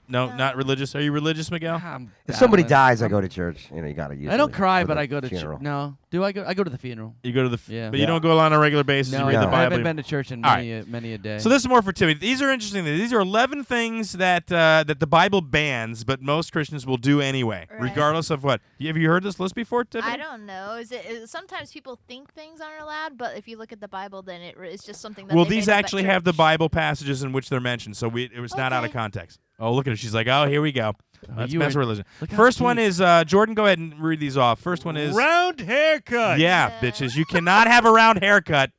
no, not religious. Are you religious, Miguel? I'm If somebody battling. dies, I go to church. You know, you got to use. I don't cry, for but the I go to church. funeral. No, do I go? I go to the funeral. You go to the, Yeah. but you Yeah. don't go on a regular basis. No, you read the I Bible. haven't been to church in All many a day. So this is more for Timmy. These are interesting things. These are 11 things that that the Bible bans, but most Christians will do anyway, Right. regardless of what. Have you heard this list before, Tiffany? I don't know. Sometimes people think things aren't allowed, but if you look at the Bible, then it's just something that Well, they these made up at actually have the church. Bible passages in which they're mentioned, so it was not out of Okay. context. Oh, look at her. She's like, oh, here we go. That's you men's are- religion. look how First one deep. is, Jordan, go ahead and read these off. First one is, Round haircut. yeah, Yeah. bitches. You cannot have a round haircut.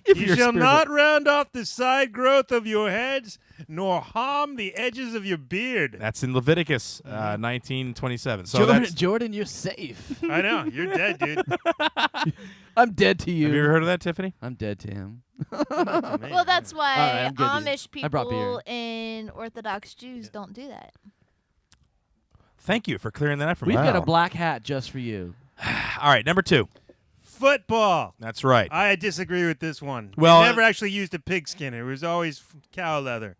if You you're shall spiritual. not round off the side growth of your heads, nor harm the edges of your beard. That's in Leviticus 19:27. So Jordan, that's. Jordan, you're safe. I know. You're dead, dude. I'm dead to you. Have you ever heard of that, Tiffany? I'm dead to him. Well, that's why All right, I'm good, dude. Amish I brought beer. people and Orthodox Jews don't do that. Thank you for clearing that up for me. We've got a Wow. black hat just for you. All right, number 2. Football. That's right. I disagree with this one. Well, They never actually used a pigskin. It was always cow leather.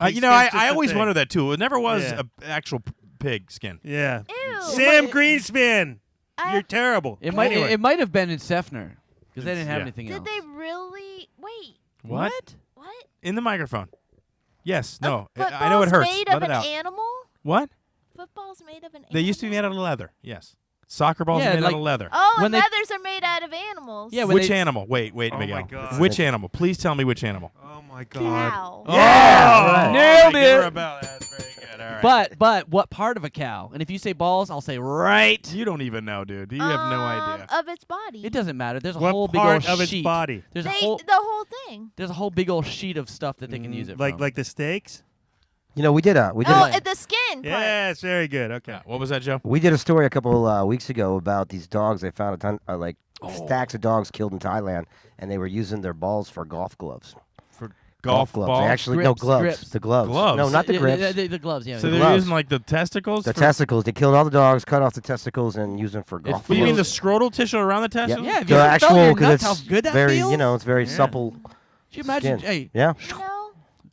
You know, Pigskin's just I a always thing. wondered that too. It never was Yeah. a actual pig skin. Yeah. Ew. Sam Greenspan. I- You're terrible. It might Anyway. it might have been in Sefner because they didn't have Yeah. anything Did else. they really? Wait. What? What? In the microphone. Yes. No. Football's I know it hurts. made Let of it an out. animal? What? Football's made of an animal? They used to be made out of leather. Yes. Soccer balls Yeah, are made like- out of leather. Oh, When and they- leathers are made out of animals. Yeah, when Which they- animal? Wait, Oh my Miguel. God. Which animal? Please tell me which animal. Oh my God. Cow. Yeah! Nailed Give her it. a bell. That's very good. All right. But what part of a cow? And if you say balls, I'll say right. You don't even know, dude. You have no idea. Of its body. It doesn't matter. There's a What whole big part old of its sheet. body? There's The a whole whole thing. there's a whole big old sheet of stuff that they can use it Like from. like the steaks? You know, we did Oh, the skin part. Yes, very good. Okay. Yeah, what was that, Joe? we did a story a couple weeks ago about these dogs. They found a ton, stacks of dogs killed in Thailand, and they were using their balls for golf gloves. For golf gloves. balls? They actually no Grips, gloves. grips. The gloves. Gloves? No, not the Yeah, grips. the gloves, yeah. So yeah. they're gloves. using like the testicles? The for- testicles. They killed all the dogs, cut off the testicles, and used them for golf You mean the gloves. scrotal tissue around the testicles? Yeah, have The you ever felt actual, your because nuts, it's how good that very, feels? you know, it's very supple. Could you imagine? skin. Hey, Yeah. You know,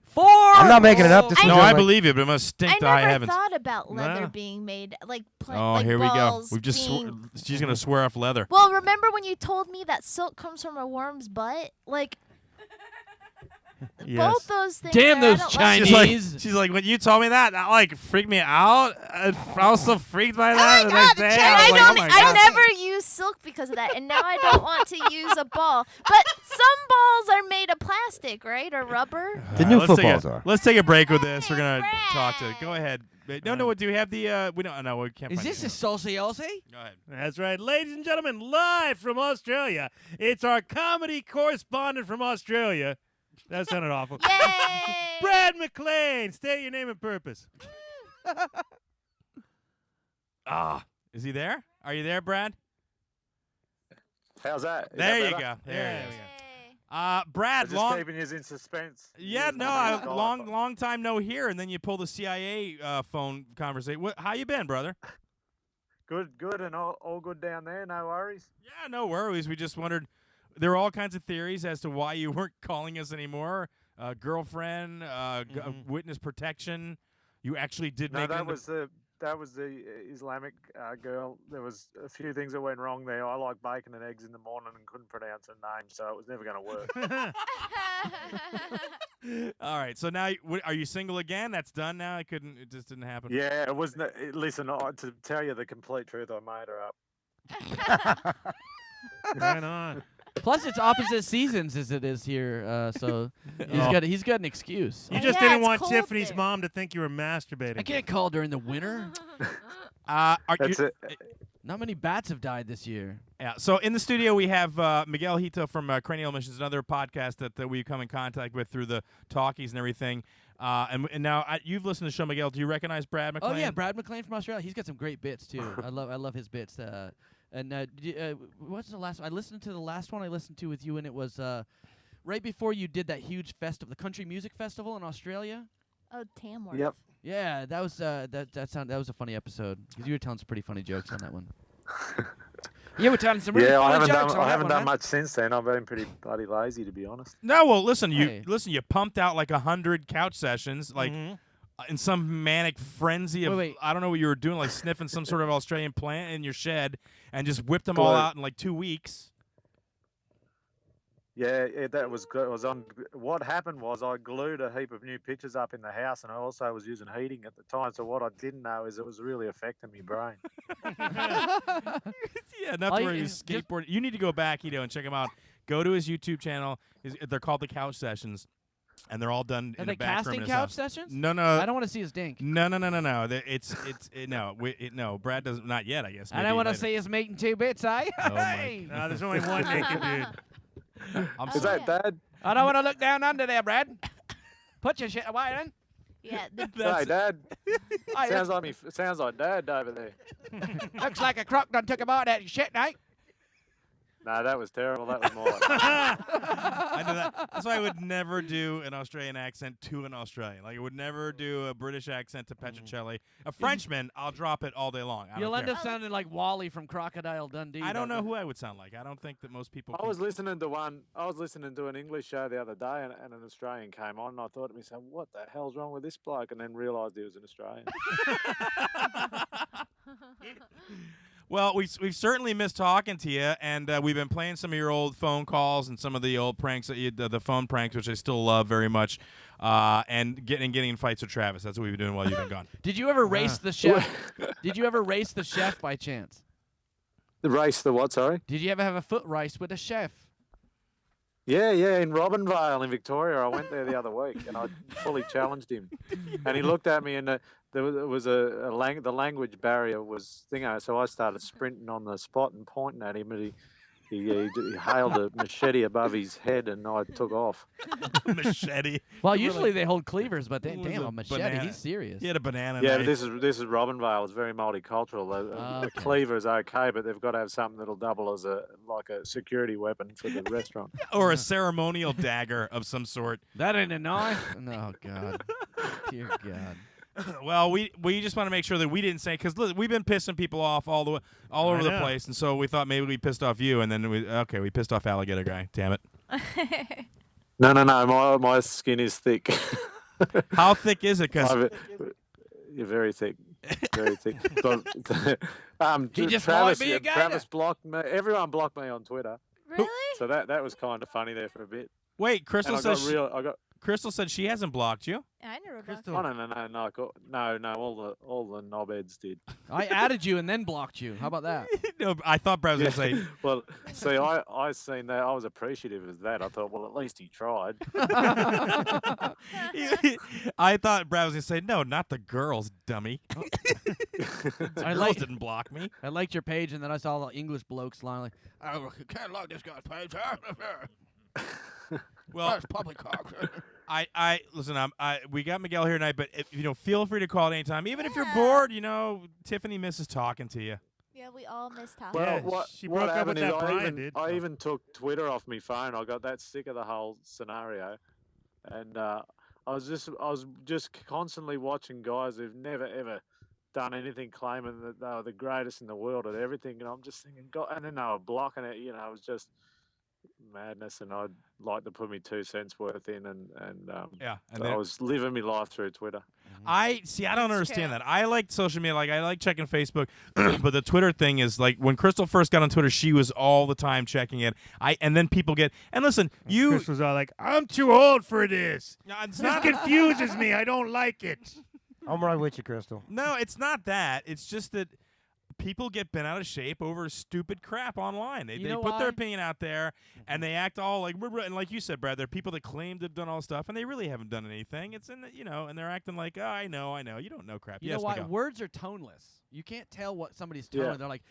4. I'm not making it up. This I was No, on, I like- believe you, but it must I stink to high never heavens. thought about leather No. being made like. Oh, like here we go. balls We've just being... she's gonna swear off leather. Well, remember when you told me that silk comes from a worm's butt? Like Yes. both those things. Damn are- I those don't Chinese. She's like, when you told me that like freaked me out. I was so freaked by Oh that. my the next god! day. Chen, I was like, oh my I God. never use silk because of that, and now I don't want to use a ball. But some balls are made of plastic, right, or rubber. The new let's take footballs a, are. Let's take a break with this. We're Hey, gonna Brad. talk to. Go ahead. No. Do we have the? We don't. No, we can't. Is find this it. a sociology? Go ahead. That's right. Ladies and gentlemen, live from Australia, it's our comedy correspondent from Australia. That sounded awful. Yay! Brad Maclean, state your name and purpose. Is he there? Are you there, Brad? How's that? Is There that you better? go. There Yeah. you go. Yay. Brad, Just long. keeping you in suspense. Yeah, Yes, no, my name's Guy. long time no here, and then you pull the CIA phone conversation. How you been, brother? Good, and all good down there. No worries. Yeah, no worries. We just wondered. There are all kinds of theories as to why you weren't calling us anymore. Girlfriend, witness protection. You actually did No, make it. that was the Islamic girl. There was a few things that went wrong there. I like bacon and eggs in the morning and couldn't pronounce her name, so it was never going to work. All right. So now, are you single again? That's done now. It just didn't happen. Yeah, it was. Listen, to tell you the complete truth, I made her up. Right on. Plus, it's opposite seasons as it is here, so he's got an excuse. You Oh, just yeah, didn't it's want cold Tiffany's there. mom to think you were masturbating. I can't call during the winter. That's it. Not many bats have died this year. Yeah. So in the studio we have Miguel Hito from Cranial Missions, another podcast that we come in contact with through the talkies and everything. And now you've listened to the show, Miguel. Do you recognize Brad Maclean? Oh yeah, Brad Maclean from Australia. He's got some great bits too. I love his bits. What's the last one? I listened to the last one I listened to with you, and it was right before you did that huge the country music festival in Australia. Oh, Tamworth. Yep. Yeah, that was that was a funny episode because you were telling some pretty funny jokes on that one. You were telling some really Yeah, I funny haven't jokes done. on I that haven't one, done man. much since then. I've been pretty bloody lazy, to be honest. No, well, listen, Hey. you pumped out like 100 couch sessions, like in some manic frenzy of Wait. I don't know what you were doing, like sniffing some sort of Australian plant in your shed, and just whipped them all Good. out in like 2 weeks. Yeah, that was good. It was on. What happened was I glued a heap of new pictures up in the house, and I also was using heating at the time. So what I didn't know is it was really affecting my brain. Yeah, not All to you- worry. You just- skateboard. You need to go back, Hito, and check him out. Go to his YouTube channel. They're called the Couch Sessions, and they're all done Are in they the back room casting in his couch house. sessions? No, I don't want to see his dink. No. No. Brad doesn't. Not yet, I guess. I don't Maybe want to later. see his meat in 2 bits, eh? Oh, my Hey! No, there's only one naked dude. I'm Is sorry. that Dad? I don't want to look down under there, Brad. Put your shit away, then. Yeah. Hey, Dad. Hey, Sounds like Dad over there. looks like a croc done took a bite out of your shit, mate. No, that was terrible. That was more. I know that. That's why I would never do an Australian accent to an Australian. Like I would never do a British accent to Petrocelli. A Frenchman, I'll drop it all day long. I You'll don't end care. up sounding like Wally from Crocodile Dundee. I don't know who I would sound like. I don't think that most people. I was listening to an English show the other day, and an Australian came on, and I thought to myself, "What the hell's wrong with this bloke?" And then realised he was an Australian. Well, we've certainly missed talking to you, and we've been playing some of your old phone calls and some of the old pranks that the phone pranks, which I still love very much, and getting in fights with Travis. That's what we've been doing while you've been gone. Did you ever race the chef? Did you ever race the chef by chance? The race, the what? Sorry. Did you ever have a foot race with a chef? Yeah, in Robinvale in Victoria. I went there the other week, and I fully challenged him. And he looked at me, and there was the language barrier was thingo. So I started sprinting on the spot and pointing at him, and he hailed a machete above his head, and I took off. Machete. Well, usually they hold cleavers, but It was damn, a a machete. banana. He's serious. He had a banana Yeah, knife. but this is Robinvale. It's very multicultural. A cleaver is okay, but they've got to have something that'll double as a security weapon for the restaurant. Or a ceremonial dagger of some sort. That ain't a knife. Oh God. Dear God. Well, we just want to make sure that we didn't say, because we've been pissing people off all over the know. place, and so we thought maybe we pissed off you, and then we pissed off Alligator Guy. Damn it. No. My skin is thick. How thick is it? Because You're very thick. Very thick. But, He just Travis, might be a gator. Travis blocked me. Everyone blocked me on Twitter. Really? So that was kind of funny there for a bit. wait, Crystal And I says got Crystal said she hasn't blocked you. I never blocked. Oh, no. All the knobheads did. I added you and then blocked you. How about that? No, I thought Brad was gonna say. Well, see, I seen that. I was appreciative of that. I thought, well, at least he tried. I thought Brad was gonna say, no, not the girls, dummy. The girls didn't block me. I liked your page, and then I saw the English blokes lying like, "I can't like this guy's page." Well, That's public cock. I listen. We got Miguel here tonight, but feel free to call at any time, even if you're bored. Tiffany misses talking to you. Yeah, we all miss talking. Well, she what broke up with happened is that Brian, dude. I even took Twitter off my phone. I got that sick of the whole scenario, and I was just constantly watching guys who've never ever done anything claiming that they were the greatest in the world at everything, and I'm just thinking, God, and then they were blocking it. It was just madness, and I'd like to put me 2 cents worth in, and I was living my life through Twitter. I don't understand that. I like social media, I like checking Facebook, but the Twitter thing is like when Crystal first got on Twitter, she was all the time checking it. And then people listen, Chris was all like, I'm too old for this. It's This not confuses me. I don't like it. I'm right with you, Crystal. No, it's not that. It's just that people get bent out of shape over stupid crap online. They know put their why? opinion out there, and they act all like, and like you said, Brad, there are people that claim to have done all this stuff, and they really haven't done anything. It's in and they're acting like, oh, I know. You don't know crap. You Yes, know why? Miguel. Words are toneless. You can't tell what somebody's tone. Yeah. They're like,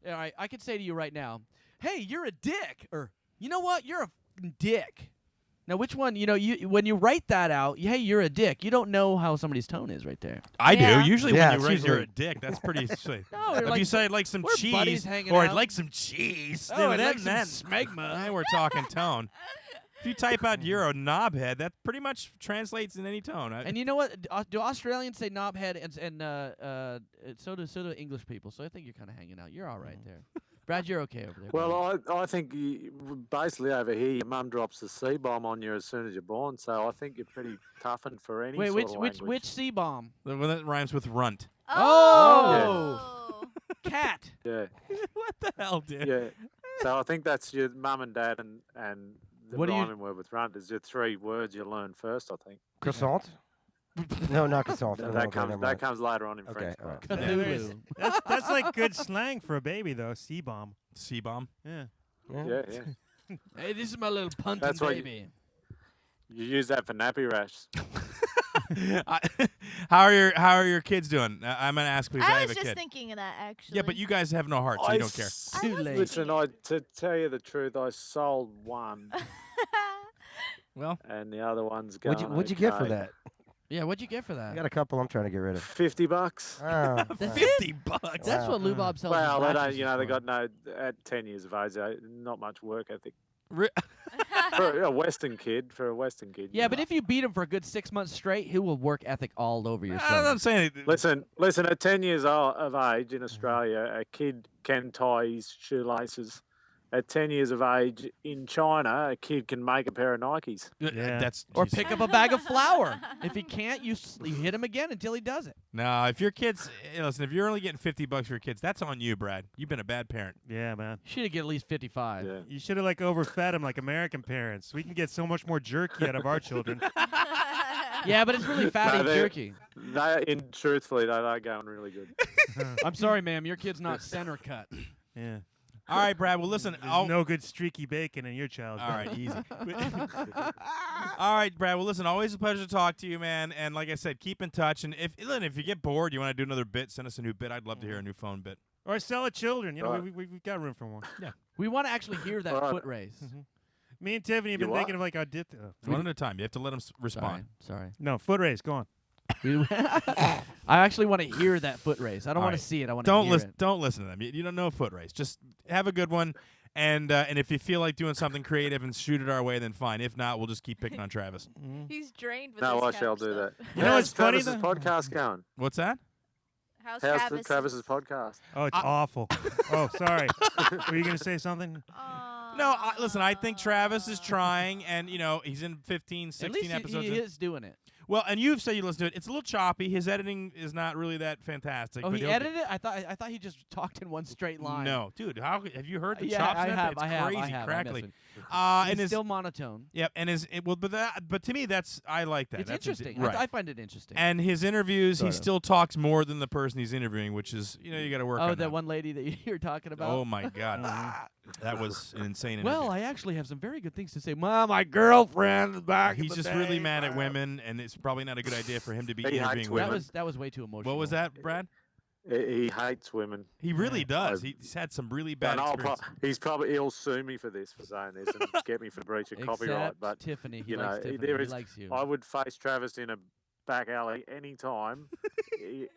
all right, I could say to you right now, hey, you're a dick, or you know what, you're a f***ing dick. Now, which one? When you write that out, hey, you're a dick. You don't know how somebody's tone is right there. I Yeah. do. Usually Yeah, when you it's write you're usually- a dick, that's pretty sweet. No, If like, you say I'd like some we're buddies cheese, hanging or I'd out. like some cheese, Oh, I'd then, like some then, smegma. then we're talking tone. If you type out you're a knobhead, that pretty much translates in any tone. And you know what? Do Australians say knobhead, and so do English people. So I think you're kind of hanging out. You're all right there. Brad, you're okay over there. Well, I think basically over here, your mum drops the C-bomb on you as soon as you're born, so I think you're pretty toughened for any Wait, sort which of which language. which C bomb? The one that rhymes with runt. Oh! Cat. Yeah, What the hell, dude? yeah. So I think that's your mum and dad, and the What do you- rhyming word with runt is your 3 words you learn first, I think. Croissant? No, not croissant. That, No, okay, never that mind. comes later on in Okay, French. all right. Cthulhu. That's like good slang for a baby, though. C-bomb. C-bomb. Yeah. Yeah, yeah. Hey, this is my little punting That's what you- baby. You use that for nappy rash. How are your kids doing? I'm gonna ask because I I have was a just kid. thinking of that, actually. Yeah, but you guys have no heart, so you don't care. Too late. Listen, to tell you the truth, I sold one, Well, and the other one's going. What'd you get for okay. that? Yeah, what'd you get for that? I got a couple I'm trying to get rid of. $50. Oh, $50. That's Wow. what Lubob sells. Well, his they don't. mattresses You know, they for. got no at 10 years of age. Not much work ethic Re- for a Western kid. Yeah, but if you beat him for a good 6 months straight, he will work ethic all over your I'm son. saying. listen. At 10 years of age in Australia, a kid can tie his shoelaces. At 10 years of age in China, a kid can make a pair of Nikes. Yeah. That's Or Jesus. pick up a bag of flour. If he can't, you hit him again until he does it. No, if your kids, listen, if you're only getting $50 for your kids, that's on you, Brad. You've been a bad parent. Yeah, man. Should have get at least 55. Yeah. You should have overfed them like American parents. We can get so much more jerky out of our children. Yeah, but it's really fatty No, jerky. Truthfully, they are going really good. I'm sorry, ma'am. Your kid's not center cut. Yeah. All right, Brad. Well, listen. There's no good streaky bacon in your child's All diet. right, easy. All right, Brad. Well, listen, always a pleasure to talk to you, man. And like I said, keep in touch. And if you get bored, you want to do another bit, send us a new bit. I'd love to hear a new phone bit. Or sell it children. You know, Right. we've got room for one. Yeah. We want to actually hear that Alright. foot raise. Me and Tiffany have You been what? thinking of like One at a time. You have to let him respond. Sorry. No, foot race. Go on. I actually want to hear that foot race. I don't want Alright. to see it. I want to Don't hear listen. it. Don't listen to them. You don't know foot race. Just have a good one, and if you feel like doing something creative and shoot it our way, then fine. If not, we'll just keep picking on Travis. He's drained with No, this I kind shall of do stuff. that. You know what's How's funny, Travis's though? podcast going? What's that? How's How's Travis? Travis's podcast? Oh, it's awful. Oh, sorry. Were you gonna say something? No, listen. I think Travis is trying, and he's in 15, At 16 least episodes. he is doing it. Well, and you've said you listen to it. It's a little choppy. His editing is not really that fantastic. Oh, but he he'll edited it? I thought he just talked in one straight line. No, dude. How have you heard the Yeah, chops? I in it? have. It's I have. crazy, I have. I'm crackly. messing. And He's his still monotone. Yep, and but to me that's I like that. It's That's interesting. right. I find it interesting. And his interviews, he Sort of. still talks more than the person he's interviewing, which is you got to work on that that. one lady that you were talking about. Oh my God, that was an insane interview. Well, I actually have some very good things to say. My girlfriend is back. in He's the just day. really mad at women, and it's probably not a good idea for him to be He hates interviewing women. women. That was way too emotional. What was that, Brad? He hates women. He really does. I- He's had some really bad And experiences. he'll sue me for this, for saying this, and get me for breach of copyright. Except But Tiffany. He you likes know, Tiffany. there He is- likes you. I would face Travis in a back alley anytime,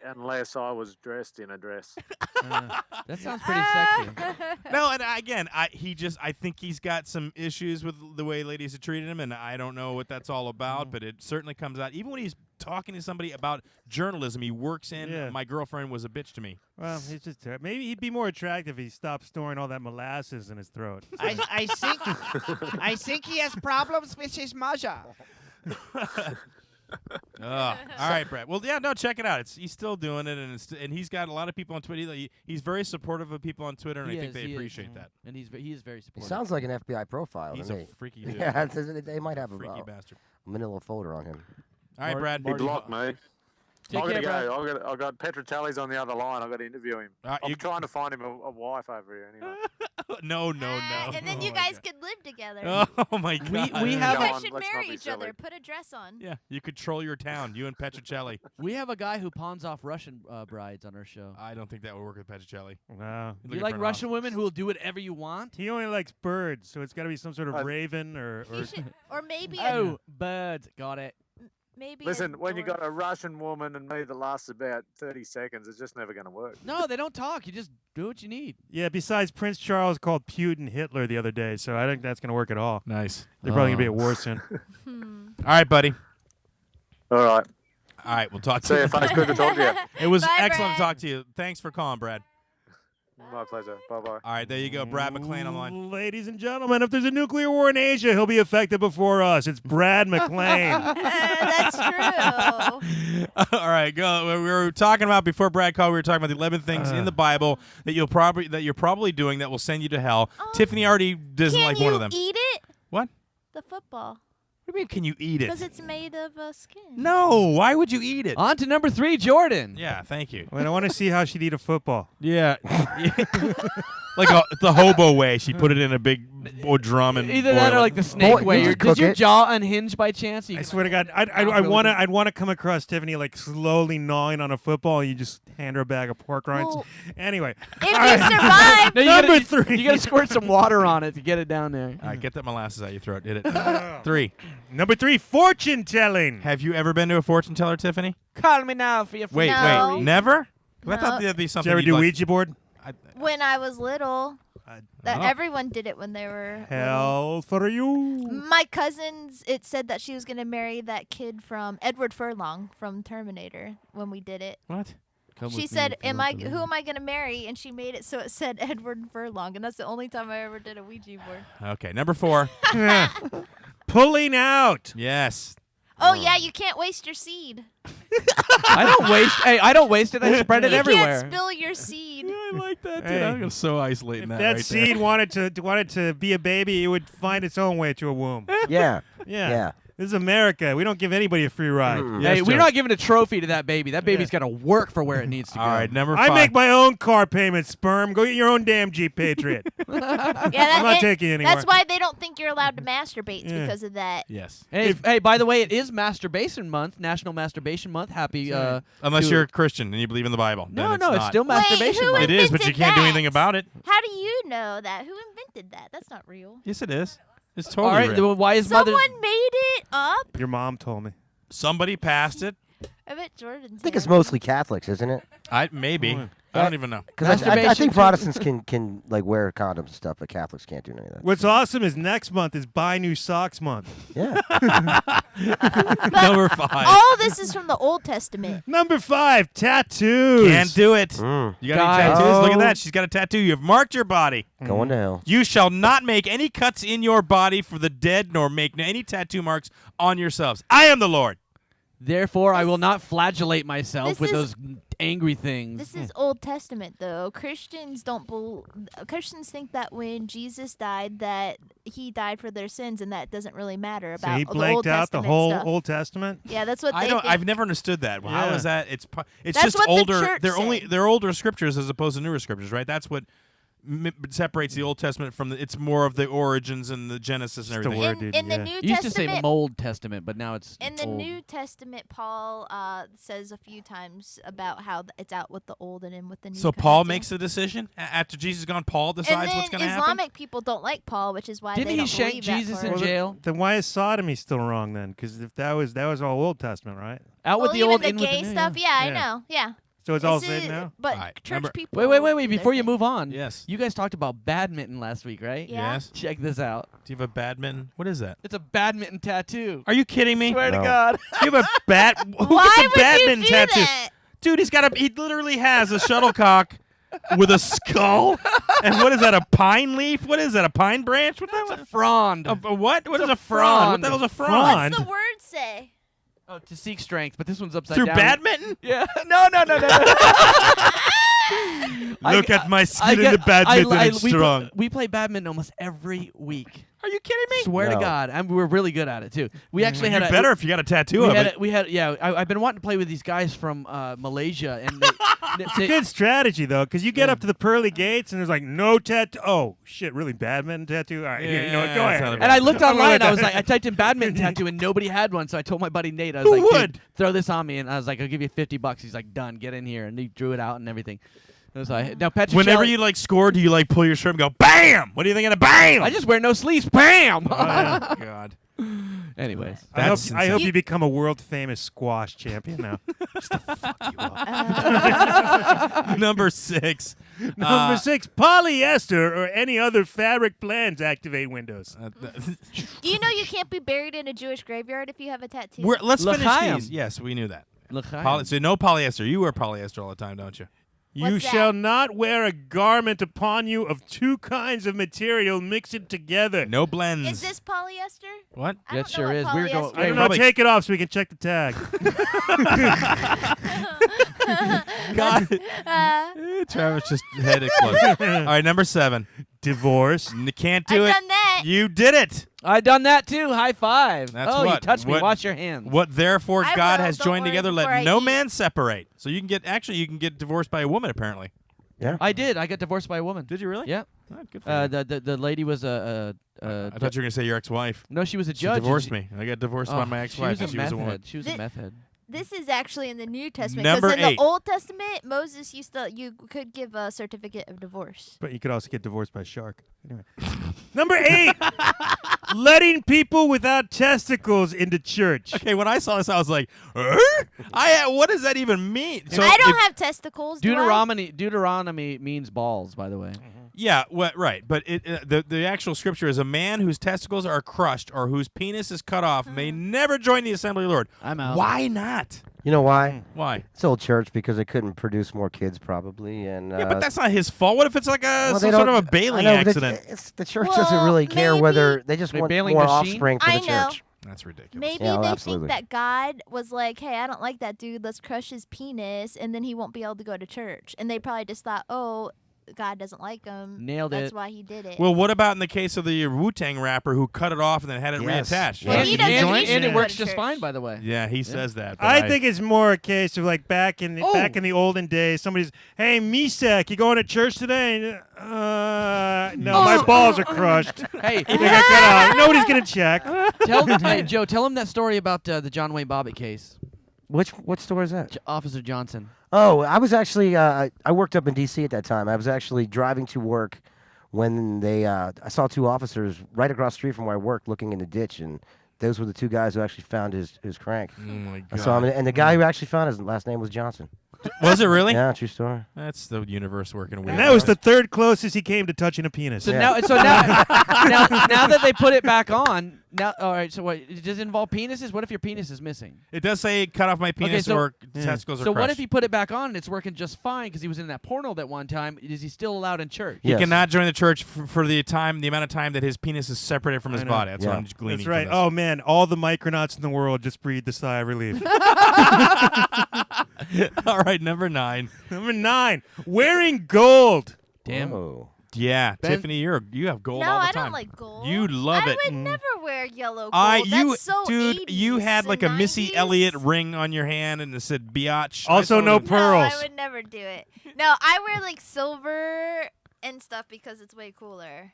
unless I was dressed in a dress. That sounds pretty sexy. No, and I think he's got some issues with the way ladies have treated him, and I don't know what that's all about, but it certainly comes out. Even when he's talking to somebody about journalism, he works in, Yeah. my girlfriend was a bitch to me. Well, he's just maybe he'd be more attractive if he stopped storing all that molasses in his throat. I think he has problems with his mother. All right, Brad. Well, yeah, no, check it out. He's still doing it, and he's got a lot of people on Twitter. He's very supportive of people on Twitter, and I think they appreciate that. And he is very He supportive. sounds like an FBI profile He's to a me. freaky dude. Yeah, they might have Freaky a bastard. manila folder on him. All right, Brad. He blocked me. Take I'm gonna care, go. I got Petrocelli's on the other line. I got to interview him. I'm you- trying to find him a wife over here anyway. No. And then Oh you my guys God. could live together. Oh my God. we You have Come guys on, should let's not marry be each other. silly. Put a dress on. Yeah, you control your town. You and Petrocelli. We have a guy who pawns off Russian brides on our show. I don't think that would work with Petrocelli. No. You like Russian women who will do whatever you want? He only likes birds, so it's got to be some sort of raven or You should, or maybe Oh, birds. Got it. maybe. Listen, when you dwarf. got a Russian woman and me that lasts about 30 seconds, it's just never going to work. No, they don't talk. You just do what you need. Yeah, besides Prince Charles called Putin Hitler the other day, so I don't think that's going to work at all. Nice. They're probably going to be at war soon. All right, buddy. All right. All right, we'll talk See to you, folks. Good to talk to you. It was Bye, excellent to Brad. talk to you. Thanks for calling, Brad. My pleasure. Bye-bye. All right, there you go. Brad Maclean on the line. Ladies and gentlemen, if there's a nuclear war in Asia, he'll be affected before us. It's Brad Maclean. That's true. All right, go. We were talking about before Brad called. We were talking about the 11 things in the Bible that you're probably doing that will send you to hell. Tiffany already doesn't Can like you one of them. eat it? What? The football. What do you mean? Can you eat Because it? it's made of skin. No. Why would you eat it? On to number 3, Jordan. Yeah. Thank you. I want to see how she'd eat a football. Yeah. Like the hobo way. She put it in a big drum and Either that boil or it. like the snake you way. just Did cook your it. jaw unhinge by chance? You I can- swear to God, Not I'd really want to come across Tiffany like slowly gnawing on a football, and you just hand her a bag of pork rinds. Well, Anyway, If you survive, No, you Number gotta, 3. You gotta squirt some water on it to get it down there. All right, get that molasses out your throat. Hit it. 3. Number 3, fortune telling. Have you ever been to a fortune teller, Tiffany? Call me now for your Wait, No. wait. Never? 'Cause I No. thought that'd be Did something. you ever you'd do like- Ouija board? when I was little, that Oh. everyone did it when they were little. Hell for you. My cousins, it said that she was going to marry that kid from Edward Furlong from Terminator when we did it. What? She said, "Who am I going to marry?" And she made it so it said Edward Furlong, and that's the only time I ever did a Ouija board. Okay, number 4. Pulling out. Yes. Oh yeah, you can't waste your seed. I don't waste. Hey, I don't waste it. I spread it You everywhere. can't spill your seed. I like that, Hey. I'm so isolating If that. that right seed wanted to be a baby, it would find its own way to a womb. Yeah. Yeah. Yeah. This is America. We don't give anybody a free ride. Yes, Hey, we're Joe. not giving a trophy to that baby. That baby's got to work for where it needs to go. All right, number 5. I make my own car payments, sperm. Go get your own damn Jeep Patriot. Yeah, I'm not taking you anywhere. That's why they don't think you're allowed to masturbate Yeah. because of that. Yes. Hey, by the way, it is Masturbation Month, National Masturbation Month. Happy. Unless to- you're a Christian and you believe in the Bible. No, then no, it's not. still Masturbation who Month. It is, but you invented can't do that? anything about it. How do you know that? Who invented that? That's not real. Yes, it is. It's totally All right, real. well, why is Someone Mother? made it up. Your mom told me. Somebody passed it. I bet Jordan's. I think it's mostly Catholics, isn't it? Maybe. I don't even know. Because I Masturbation think too? Protestants can like wear condoms and stuff, but Catholics can't do any of that. What's awesome is next month is Buy New Socks Month. Yeah. Number 5. All this is from the Old Testament. Number 5, tattoos. Can't do it. Mm. You got Guys. any tattoos? Look at Oh. that. She's got a tattoo. You have marked your body. Going to hell. You shall not make any cuts in your body for the dead, nor make any tattoo marks on yourselves. I am the Lord. Therefore, I will not flagellate myself This with is- those angry things. This is Old Testament, though. Christians don't Christians think that when Jesus died, that he died for their sins, and that doesn't really matter So about he the Old blanked out the Testament whole stuff. Old Testament? Yeah, that's what I they don't. think. I've never understood that. How Yeah. is that? It's That's just what the older. church said. They're older scriptures as opposed to newer scriptures, right? That's what separates the Old Testament from the. It's more of the origins and the Genesis and Just a everything. word, dude. in the Yeah. New You used to say Testament, Mold Testament, but now it's in the old. New Testament, Paul says a few times about how it's out with the old and in with the new. So kind Paul of makes deal. the decision after Jesus is gone. Paul And decides then what's going to happen. Islamic people don't like Paul, which is why Didn't they he don't shank believe Jesus that in part. jail? Then why is sodomy still wrong then? Because if that was all Old Testament, right? Out Well, with the even old, the in with the gay new. stuff, yeah, I Yeah. know, yeah. So it's all This safe is- now? But Alright, church number- people. Wait. do their Before you thing. move on, Yes. you guys talked about badminton last week, right? Yeah. Yes. Check this out. Do you have a badminton? What is that? It's a badminton tattoo. Are you kidding me? Swear to No. God. You have a bat. Who Why gets a would you badminton do tattoo? that? Dude, he literally has a shuttlecock with a skull. And what is that? A pine leaf? What is that? A pine branch? What It's that? a frond. A what? What It's is a a frond? What frond. the hell's a Frond? frond? What's the word say? Oh, to seek strength, but this one's upside Through down. badminton? Yeah. No. Look at my skin in the I- badminton. I- It's we, strong. we play badminton almost every week. Are you kidding me? Swear to No. God, and we're really good at it too. We actually had You're a better if you got a tattoo we of had it. We had yeah. I've been wanting to play with these guys from Malaysia, and they, It's a good strategy, though, because you get up to the pearly gates and there's like no tattoo. Oh, shit, really? Badminton tattoo? All right, here, you know what? Yeah, Go that's ahead. not a And I looked I'm gonna online. let I was that- like, I typed in badminton tattoo, and nobody had one. So I told my buddy Nate, I was Who like, would? "Dude, throw this on me." And I was like, "I'll give you $50." He's like, "Done. Get in here." And he drew it out and everything. It was like, now Petricelli, Whenever you like score, do you like pull your shirt and go bam? What do you think of the bam? I just wear no sleeves. Bam. Oh, yeah. God. Anyways, I hope, That's I hope insane. you become a world famous squash champion now. Just to fuck you up. Number 6. Number 6, polyester or any other fabric blends activate Windows. You know you can't be buried in a Jewish graveyard if you have a tattoo. Let's finish L'chaim. these. Yes, we knew that. L'chaim. So no polyester. You wear polyester all the time, don't you? You What's that? shall not wear a garment upon you of two kinds of material mixed together. No blends. Is this polyester? What? I That don't sure know is. what We were going- polyester I don't Hey, know. probably- Take it off so we can check the tag. God. Travis just head exploded. All right, number 7. Divorce. Can't do I've it. done that. You did it. I done that too. High five. That's oh, you what- touched me. what- Wash your hands. What therefore I God will, has don't joined worry, together, before let I no eat. man separate. So you can get divorced by a woman apparently. I did. I got divorced by a woman. Did you really? Yeah. Oh, good for you. The lady was I thought you were gonna say your ex-wife. no, she was a She judge. divorced me. I got divorced by Oh, my ex-wife. She was a and meth woman. head. She was a Thi- meth head. This is actually in the New Testament. Number in 8. the Old Testament, Moses you could give a certificate of divorce. But you could also get divorced by a shark. Anyway. Number 8, letting people without testicles into church. Okay, when I saw this, I was like, what does that even mean? So I don't if- have testicles. do I? Deuteronomy means balls, by the way. Yeah, right. But the actual scripture is a man whose testicles are crushed or whose penis is cut off may never join the assembly of the Lord. I'm out. Why not? You know why? Why? It's old church because they couldn't produce more kids probably, and Yeah, but that's not his fault. What if it's like well, some they sort of don't- a bailing I know, but accident? The church Well, doesn't really care whether they just A want bailing more machine? offspring for I the know. church. That's ridiculous. Maybe Yeah, they absolutely. think that God was like, "Hey, I don't like that dude. Let's crush his penis, and then he won't be able to go to church." And they probably just thought, "Oh, God doesn't like him. Nailed That's it. why he did it. Well, what about in the case of the Wu-Tang rapper who cut it off and then had it Yes. reattached? Well, he doesn't and, usually and it go works to just church. fine, by the way. Yeah, he says that. but I think it's more a case of like back in the olden days, somebody's, hey, Misak, you going to church today? No, my balls are crushed. Hey, They got cut off. Nobody's gonna check. hey, Joe, tell him that story about the John Wayne Bobbitt case. What store is that? Officer Johnson. Oh, I was actually I worked up in D.C. at that time. I was actually driving to work when they I saw two officers right across the street from where I worked looking in the ditch, and those were the two guys who actually found his crank. Oh my I saw him, God. and the guy who actually found his last name was Johnson. Was it really? Yeah, true story. That's the universe working weird. And that was the third closest he came to touching a penis. So Yeah. now now that they put it back on, now all right. So what? Does it involve penises? What if your penis is missing? It does say cut off my penis so- or Yeah. testicles are So what crushed. if he put it back on and it's working just fine because he was in that porno that one time? Is he still allowed in church? He Yes. cannot join the church for the amount of time that his penis is separated from his I know. body. That's what Yeah. I'm gleaning. That's right. From Oh man, all the micronauts in the world just breathed a sigh of relief. this. All right, number 9. Number 9, wearing gold. Damn. Oh. Yeah, Ben- Tiffany, you have gold no, all the I time. don't like gold. You love I it. would never wear yellow gold. That's so dude, 80s you had like a and Missy 90s. Elliott ring on your hand and it said biatch. Also, I no told him- pearls. No, I would never do it. No, I wear like silver and stuff because it's way cooler.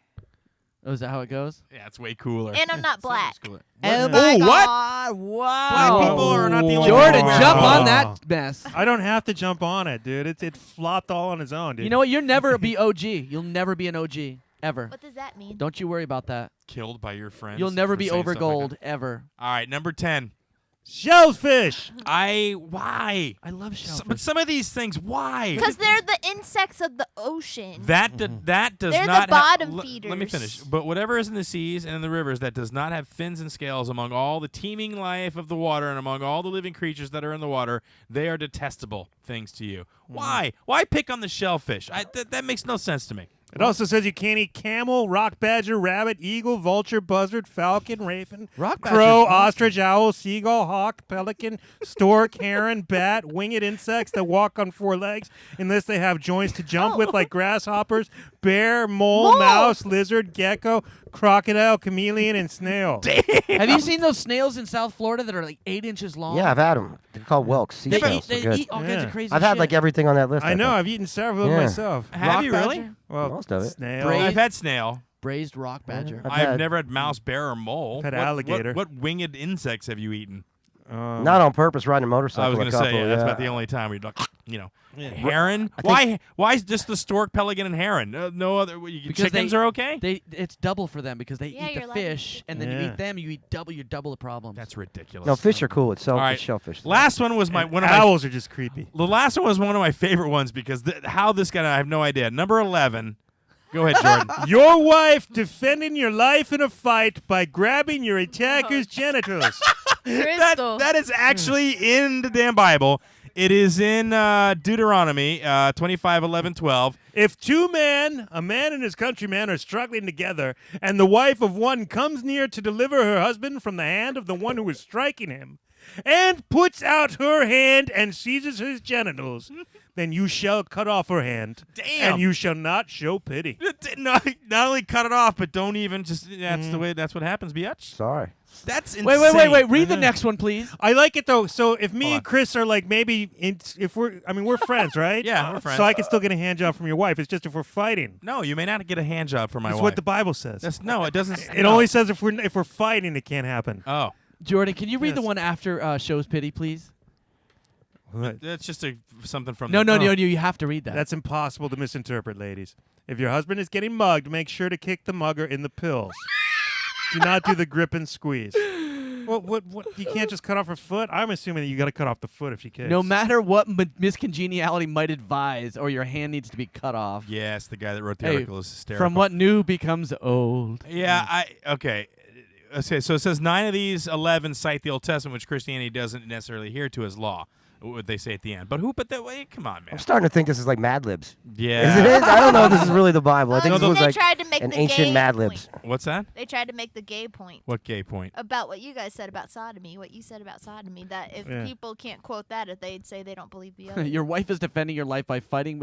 Oh, is that how it goes? Yeah, it's way cooler. And I'm not black. Oh, Oh, my what? God, wow. Black people are not the only Jordan, people who jump wear on gold. that mess. I don't have to jump on it, dude. It flopped all on its own, dude. You know what? You'll never be OG. You'll never be an OG ever. What does that mean? Don't you worry about that. Killed by your friends. You'll never for be saying over stuff like gold that. ever. All right, number 10. Shellfish. Why? I love shellfish. But some of these things, why? Because they're the insects of the ocean. That does They're the not bottom Let me feeders. finish. But whatever is in the seas and in the rivers that does not have fins and scales among all the teeming life of the water and among all the living creatures that are in the water, they are detestable things to you. Why? Why pick on the shellfish? That makes no sense to me. It also says you can't eat camel, rock badger, rabbit, eagle, vulture, buzzard, falcon, raven, Rock crow, badger's ostrich, owl, seagull, hawk, pelican, stork, heron, bat, winged insects that walk on 4 legs unless they have joints to jump with like grasshoppers, bear, mole, mouse, lizard, gecko, crocodile, chameleon, and snail. Have you seen those snails in South Florida that are like 8 inches long? Yeah, I've had them. They're called whelks. Sea They snails. eat, They're they good. eat all kinds Yeah. of crazy I've had shit. like everything on that list. I know. think. I've eaten several of Yeah. myself. Have Rock you badger? really? Well, Most of it. snail. Braid. I've had snail. Braised rock badger. I've I've had- never had mouse, bear, or mole. Had What- alligator. What winged insects have you eaten? Not on purpose, riding a motorcycle. I was a going to couple, say, that's yeah. about the only time we'd, heron? I think- Why is just the stork, pelican, and heron? No other. Chickens are okay? It's double for them because they Yeah, eat you're the allowed to fish, eat and then you Yeah. eat them, you double the problem. That's ridiculous. No, fish are cool. It's All right. shellfish. Last one was one of my Owls are just creepy. The last one was one of my favorite ones because how this got, I have no idea. Number 11. Go ahead, Jordan. Your wife defending your life in a fight by grabbing your attacker's genitals. Crystal. that is actually in the damn Bible. It is in Deuteronomy 25, 11, 12. If two men, a man and his countryman, are struggling together, and the wife of one comes near to deliver her husband from the hand of the one who is striking him, and puts out her hand and seizes his genitals, then you shall cut off her hand. Damn. And you shall not show pity. Not only cut it off, but don't even just. That's the way. That's what happens, biatch. Sorry. That's insane. Wait. Read the next one, please. I like it though. So if me Hold on. and Chris are like maybe, if we're friends, right? Yeah, we're friends. So I can still get a hand job from your wife. It's just if we're fighting. No, you may not get a hand job from my That's wife. what the Bible says. No, it doesn't. It only says if we're fighting, it can't happen. Oh, Jordan, can you read the Yes. one after shows pity, please? that's just something from. No, the, you have to read that. That's impossible to misinterpret, ladies. If your husband is getting mugged, make sure to kick the mugger in the pills. Do not do the grip and squeeze. What? You can't just cut off her foot? I'm assuming that you got to cut off the foot if she kicks. no matter what miscongeniality might advise, or your hand needs to be cut off. Yes, the guy that wrote the Hey, article is hysterical. From what new becomes old. Yeah, okay. So it says 9 of these 11 cite the Old Testament, which Christianity doesn't necessarily adhere to as law. what they say at the end. But who? But that way, come on, man. I'm starting to think this is like Mad Libs. Yeah. Isn't it? I don't know if this is really the Bible. I think Well, this was they like tried to make an the ancient gay Mad point. Libs. What's that? They tried to make the gay point. What gay point? About what you guys said about sodomy. What you said about sodomy. That if Yeah. people can't quote that, if they'd say they don't believe the other. Your wife is defending your life by fighting,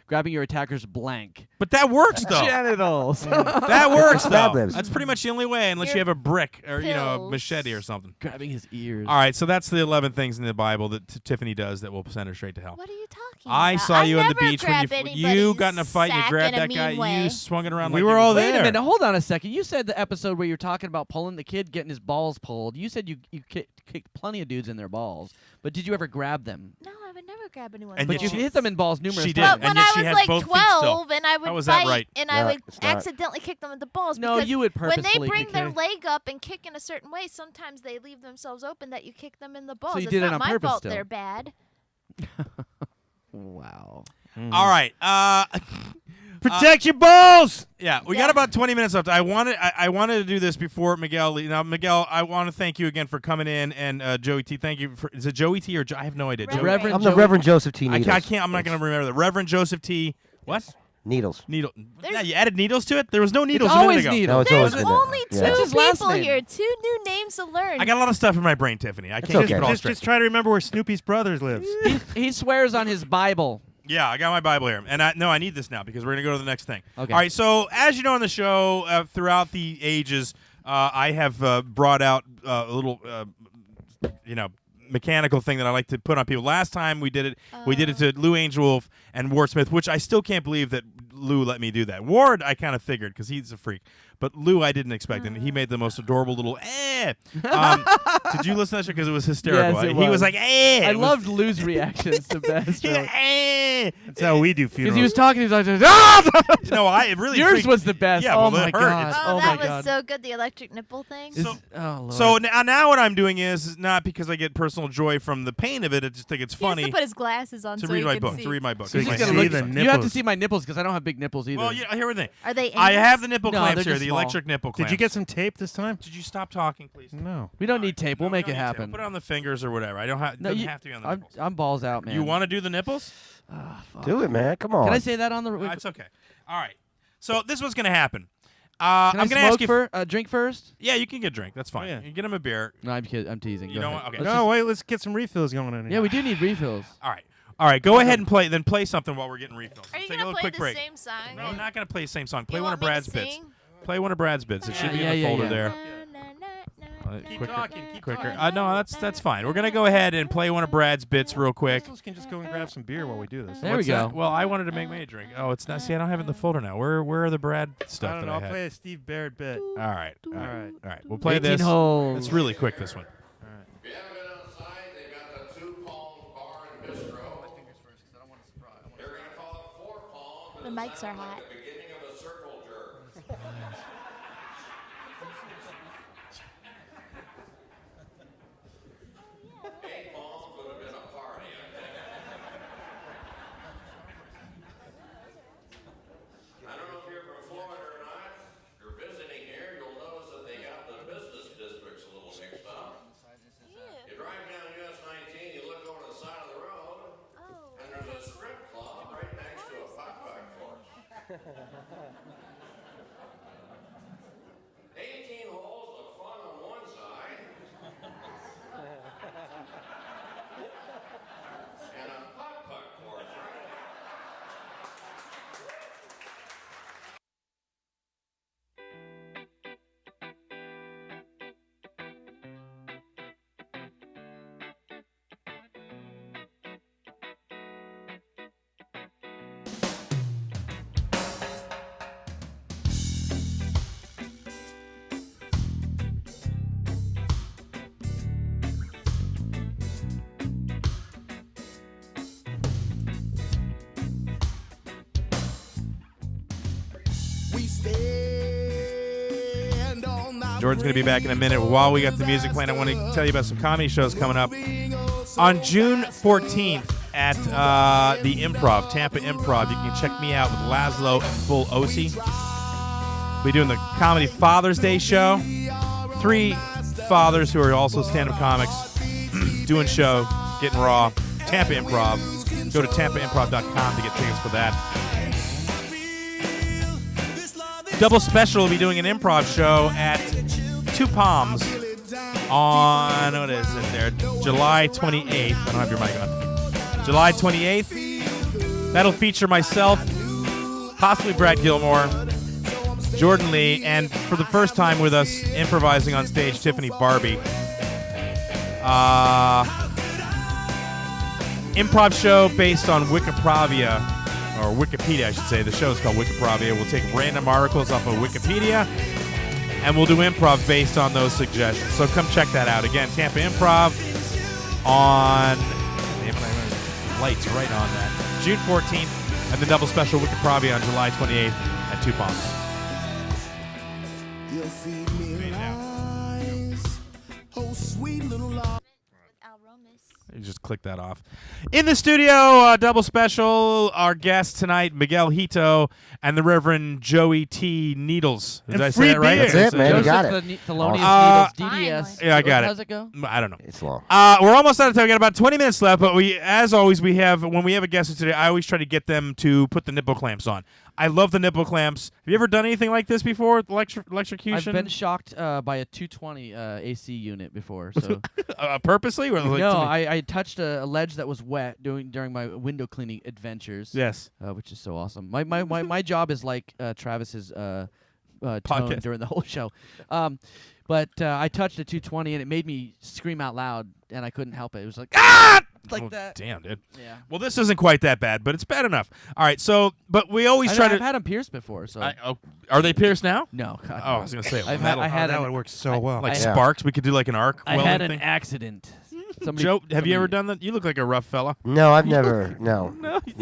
grabbing your attacker's blank. But that works though. Genitals. That works Mad though. Libs. That's pretty much the only way, unless you have a brick or a pills. machete or something. Grabbing his ears. All right, so that's the 11 things in the Bible that Tiffany does that will send her straight to hell. What are you talking I about? saw you on the never beach when grab you got in a fight. You anybody's grabbed sack that in a guy. mean way. You swung it around. We like were you all Wait there. a minute. Hold on a second. You said the episode where you're talking about pulling the kid, getting his balls pulled. You said you kicked plenty of dudes in their balls, but did you ever grab them? No, I would never grab anyone. And But yet you she- hit them in balls numerous She did, times. But when and yet I she was has like both feet still. 12 and I would How was that fight right? and No, I would it's not. accidentally kick them in the balls. No, because you would when they purposefully bring kick their it. leg up and kick in a certain way, sometimes they leave themselves open that you kick them in the balls. you It's did it not on my purpose fault still. they're bad. Wow. All right. Protect your balls. Yeah, we got about 20 minutes left. I wanted to do this before Miguel. Now, Miguel, I want to thank you again for coming in, and Joey T. Thank you for. Is it Joey T. or I have no idea. Reverend I'm the Joey- Reverend Joseph T. I Needles. can't. I'm not going to remember that. Reverend Joseph T. What? Needles. Needle. Yeah, you added needles to it. There was no needles It's a minute always ago. needles. No, it's There's always been there. only Yeah. That's two his last people name. here, two new names to learn. I got a lot of stuff in my brain, Tiffany. I can't okay. keep it all Just, straight. just try to remember where Snoopy's brothers lives. He swears on his Bible. Yeah, I got my Bible here, and I need this now because we're gonna go to the next thing. Okay. All right. So as you know on the show, throughout the ages, I have brought out a little, mechanical thing that I like to put on people. Last time we did it to Lou Angel Wolf and Ward Smith, which I still can't believe that Lou let me do that. Ward, I kind of figured because he's a freak, but Lou, I didn't expect, and he made the most adorable little Did you listen to that show? Because it was hysterical. Yes, it He was was. like I loved Lou's reactions the best. He really. went, That's how we do Because funerals. he was talking, he was like, ah! No, it really. Yours freaked- was the best. Yeah, oh well, my it hurt. god. It's- Oh, oh that my was god. so good. The electric nipple thing. Is- oh lord. So now what I'm doing is not because I get personal joy from the pain of it. I just think it's He has funny to put his glasses on to so read he my can book. see. To read my book. So you It's can my see favorite. the you have to nipples. see my nipples because I don't have big nipples either. Well, yeah, here's the thing. Are they? I angles? have the nipple No, clamps they're here, just the small. electric nipple clamps. Did you get some tape this time? Did you stop talking, please? No. We don't need tape. We'll No, make we it don't need to. happen. Put it on the fingers or whatever. I don't have. No, doesn't you- have to be on the I'm, nipples. I'm balls out, man. You want to do the nipples? Ah, fuck. Do it, man. Come on. Can I say that on the? It's okay. All right. So this is what's gonna happen. Can I'm I gonna smoke ask you. for drink first? Yeah, you can get a drink. That's fine. Oh, yeah. You get him a beer. No, I'm kidding. I'm teasing. You Go don't ahead. want- okay. Let's No, wait. Let's get some refills going on just- here. yeah, we do need refills. All right. Go ahead and play. Then play something while we're getting refills. Are you Take a gonna little play quick the break. same song? No, I'm not gonna play the same song. You Play one want of me to Brad's bits. sing? Play one of Brad's bits. It should be in the Yeah, folder yeah. there. Keep Quicker. talking. Keep Quicker. talking. No, that's fine. We're gonna go ahead and play one of Brad's bits real quick. We can just go and grab some beer while we do this. There we What's go. that? Well, I wanted to make me a drink. Oh, it's not. See, I don't have it in the folder now. Where are the Brad stuff I don't know. that I'll I had? play a Steve Barrett bit. All right. All right. We'll play 18 this. holes. It's really quick. This one. If you haven't been outside, they've got the 2 Palms Bar and Bistro. They're going to call it 4 Palms. but The it mics sounds are hot. Like the beginning of a circle jerk. 8 Palms would have been a party, I think. I don't know if you're from Florida or not. If you're visiting here, you'll notice that they got the business districts a little mixed up. You drive down US 19, you look over the side of the road, and there's a strip club right next to a putt-putt course. 18 holes of fun on one side, and a putt-putt course right We stand on that Jordan's going to be back in a minute. While we got the music playing, I want to tell you about some comedy shows coming up. On June 14th at the Improv, Tampa Improv, you can check me out with Laszlo and Full Osi. We'll be doing the Comedy Father's Day show. 3 fathers who are also stand-up comics doing show, getting raw, Tampa Improv. Go to tampaimprov.com to get tickets for that. Double Special will be doing an improv show at Two Palms on, what is it there, July 28th. I don't have your mic on. July 28th. That'll feature myself, possibly Brad Gilmore, Jordan Lee, and for the first time with us improvising on stage, Tiffany Barbee. Improv show based on Wikipedia, or Wikipedia, I should say. The show is called Wikipedia. We'll take random articles off of Wikipedia, and we'll do improv based on those suggestions. So come check that out. Again, Tampa Improv on lights right on that. June 14th, and the double special Wikipedia on July 28th at Two Palms. You'll feed me lies. Oh, sweet little lie. You just click that off. In the studio, double special, our guest tonight, Miguel Hito and the Reverend Joey T. Needles. Did I say that right? That's it, man. You got it. Thelonious Needles, DDS. Yeah, I got it. How's it go? I don't know. It's long. We're almost out of time. We got about 20 minutes left, but as always, when we have a guest today, I always try to get them to put the nipple clamps on. I love the nipple clamps. Have you ever done anything like this before? Electrocution? I've been shocked by a 220 AC unit before. So purposely? Or no, I touched a ledge that was wet during my window cleaning adventures. Yes, which is so awesome. My job is like Travis's tone during the whole show. But I touched a 220 and it made me scream out loud, and I couldn't help it. It was like, ah! Like that. Damn, dude. Yeah. Well, this isn't quite that bad, but it's bad enough. All right, but we always try to. I've had them pierced before, so. Are they pierced now? No. God, I was gonna say that would work so well. Like sparks, we could do like an arc. I had an accident. Joe, have you ever done that? You look like a rough fella. No, I've never. No. Nothing.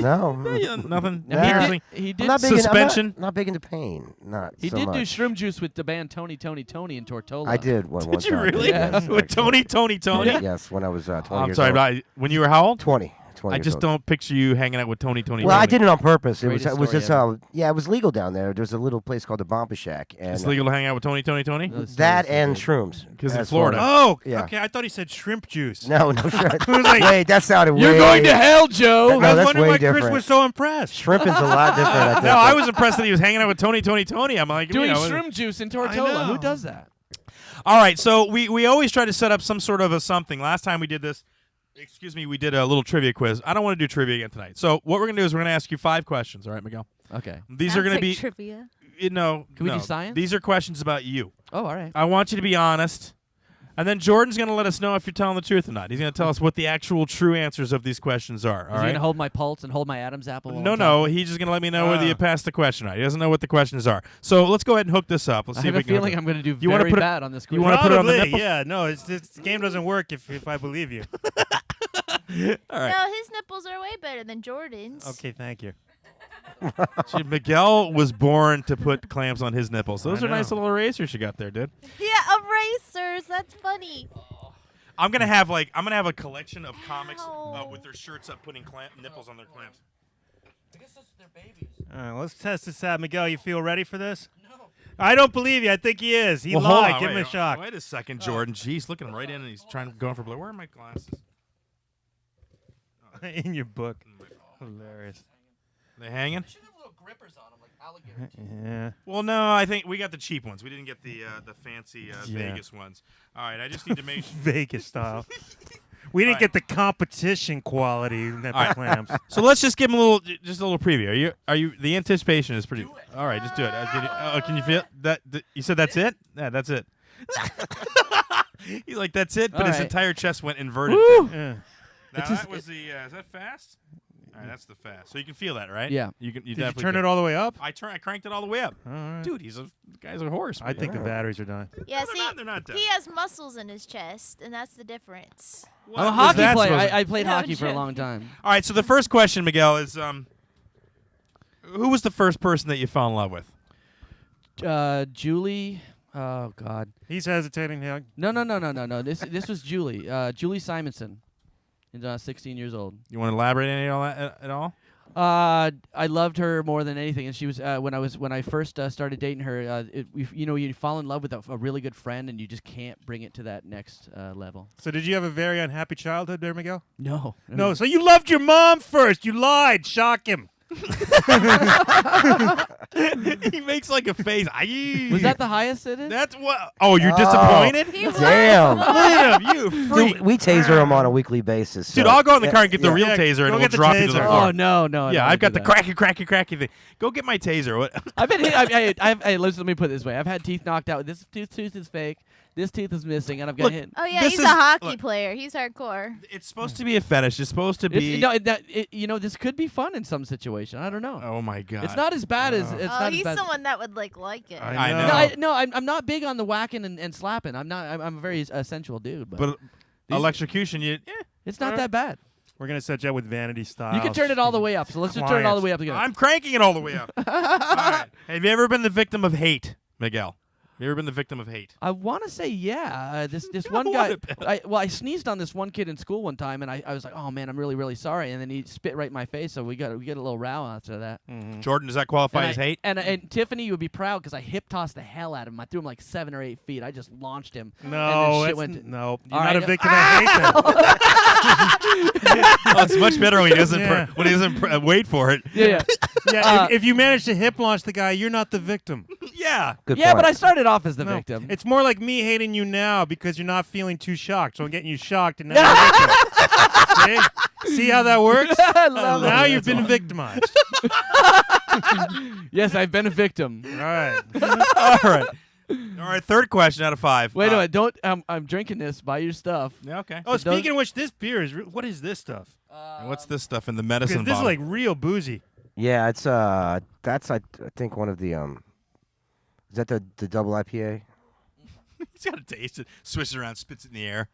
He did. I'm not big suspension. not big into pain. Not. He so did much. do shroom juice with the band Tony in Tortola. I did one Did you time. really? Yes, With actually. Tony? Yes, when I was 20 I'm years sorry, old. but when you were how old? 20. I just don't picture you hanging out with Tony. Well, I did it on purpose. It was Greatest just story it was legal down there. There's a little place called the Bomba Shack, and It's legal to hang out with Tony. that and shrooms. Because in That's Florida. Oh, Yeah. okay. I thought he said shrimp juice. No shrimp. I was like, Wait, that sounded way. You're going to hell, Joe. No, I was that's wondering way why Chris different. was so impressed. Shrimp is a lot different. I think. No, I was impressed that he was hanging out with Tony. I'm like, Doing you know, shroom juice in Tortola. Who does that? All right, so we always try to set up some sort of a something. Last time we did this, we did a little trivia quiz. I don't want to do trivia again tonight. So what we're going to do is we're going to ask you 5 questions. All right, Miguel? Okay. These are going to be trivia. No. Can we do science? These are questions about you. Oh, all right. I want you to be honest. And then Jordan's going to let us know if you're telling the truth or not. He's going to tell us what the actual true answers of these questions are. All Is he right? going to hold my pulse and hold my Adam's apple? while I'm No, talking? he's just going to let me know whether you passed the question or not. He doesn't know what the questions are. So let's go ahead and hook this up. Let's I see have if a we can. feeling I'm going to do wanna very put bad on this quiz. You want to put it on the Probably, nipple? yeah. No, this game doesn't work if I believe you. All right. No, his nipples are way better than Jordan's. Okay, thank you. See, Miguel was born to put clamps on his nipples. Those I are nice know. little erasers you got there, dude. Yeah, erasers. That's funny. I'm gonna have a collection of comics with their shirts up, putting nipples on their clamps. I guess that's their babies. All right, let's test this out. Miguel, you feel ready for this? No. I don't believe you. I think he is. He Well, hold lied. on, Give him wait, a shock. Wait a second, Jordan. Jeez, looking him right in, and he's going for blue. Where are my glasses? In your book. Hilarious. They hanging? Should have little grippers on them, like alligator. Yeah. Well, no, I think we got the cheap ones. We didn't get the fancy Yeah. Vegas ones. All right, I just need to make sure. Vegas style. We didn't get the competition quality nipple All right. clamps. So let's just give him a little preview. Are you? The anticipation is pretty. All right, just do it. Can you feel that? You said that's it? Yeah, that's it. He's like, that's it, but All his right. entire chest went inverted. Yeah. Now that was the. Is that fast? All right, that's the fast. So you can feel that, right? Yeah. You can. Did you definitely turn can. it all the way up? I cranked it all the way up. All right. Dude, the guy's a horse. I think the batteries are done. Yeah, they're see, not- they're not done. he has muscles in his chest, and that's the difference. What I'm a was hockey that player. supposed to- I played No, hockey for a joking. long time. All right, so the first question, Miguel, is who was the first person that you fell in love with? Julie. Oh God. He's hesitating now. No. This was Julie. Julie Simonson. And 16 years old. You want to elaborate any on that at all? I loved her more than anything, and she was when I first started dating her. You fall in love with a really good friend, and you just can't bring it to that next level. So did you have a very unhappy childhood there, Miguel? No. No, so you loved your mom first. You lied. Shock him. He makes like a face. Was that the highest it is? That's what. Oh, you're disappointed? Damn. Look at him, you freak. Dude, we taser him on a weekly basis. Dude, so- I'll go in the car and get the Yeah. real taser, and go we'll get the drop you to the taser. floor. Oh no. I Yeah, don't I've got do the that. cracky thing. Go get my taser. What? I've been hit. Hey, let me put it this way. I've had teeth knocked out. This tooth is fake. This tooth is missing, and I've got Look, hit. Oh yeah, This he's is- a hockey look. player. He's hardcore. It's supposed to be a fetish. It's supposed to be. This could be fun in some situation. I don't know. Oh my god. It's not as bad as. It's Oh, not he's as bad. someone that would like it. I know. No, I'm not big on the whacking and slapping. I'm not. I'm a very sensual dude. But electrocution, it's not that bad. We're gonna set you up with Vanity Style. You can turn it all the way up. So let's just turn it all the way up together. I'm cranking it all the way up. All right. Have you ever been the victim of hate, Miguel? Have you ever been the victim of hate? I want to say yeah. This one guy. I sneezed on this one kid in school one time, and I was like, oh man, I'm really sorry. And then he spit right in my face, so we got a little row after that. Jordan, does that qualify And as hate? And Tiffany, you would be proud because I hip tossed the hell out of him. I threw him like 7 or 8 feet. I just launched him. No, and then shit that's went no. You're All not a right. victim of hate. Then. Oh, it's much better when he doesn't Yeah. wait for it. Yeah. Yeah, if you manage to hip launch the guy, you're not the victim. Yeah. Good Yeah, point. but I started off as the No. victim. It's more like me hating you now because you're not feeling too shocked. So I'm getting you shocked, and now you're a victim. See how that works? I love Now it. you've been victimized. Yes, I've been a victim. All right. All right. All right. Third question out of 5. Wait a minute, don't. I'm drinking this. Buy your stuff. Yeah, okay. Oh, speaking of which, this beer is. What is this stuff? And what's this stuff in the Because medicine this is bottle? like real boozy. Yeah, it's that's I think one of the is that the double IPA? He's got to taste it. Swishes around, spits it in the air.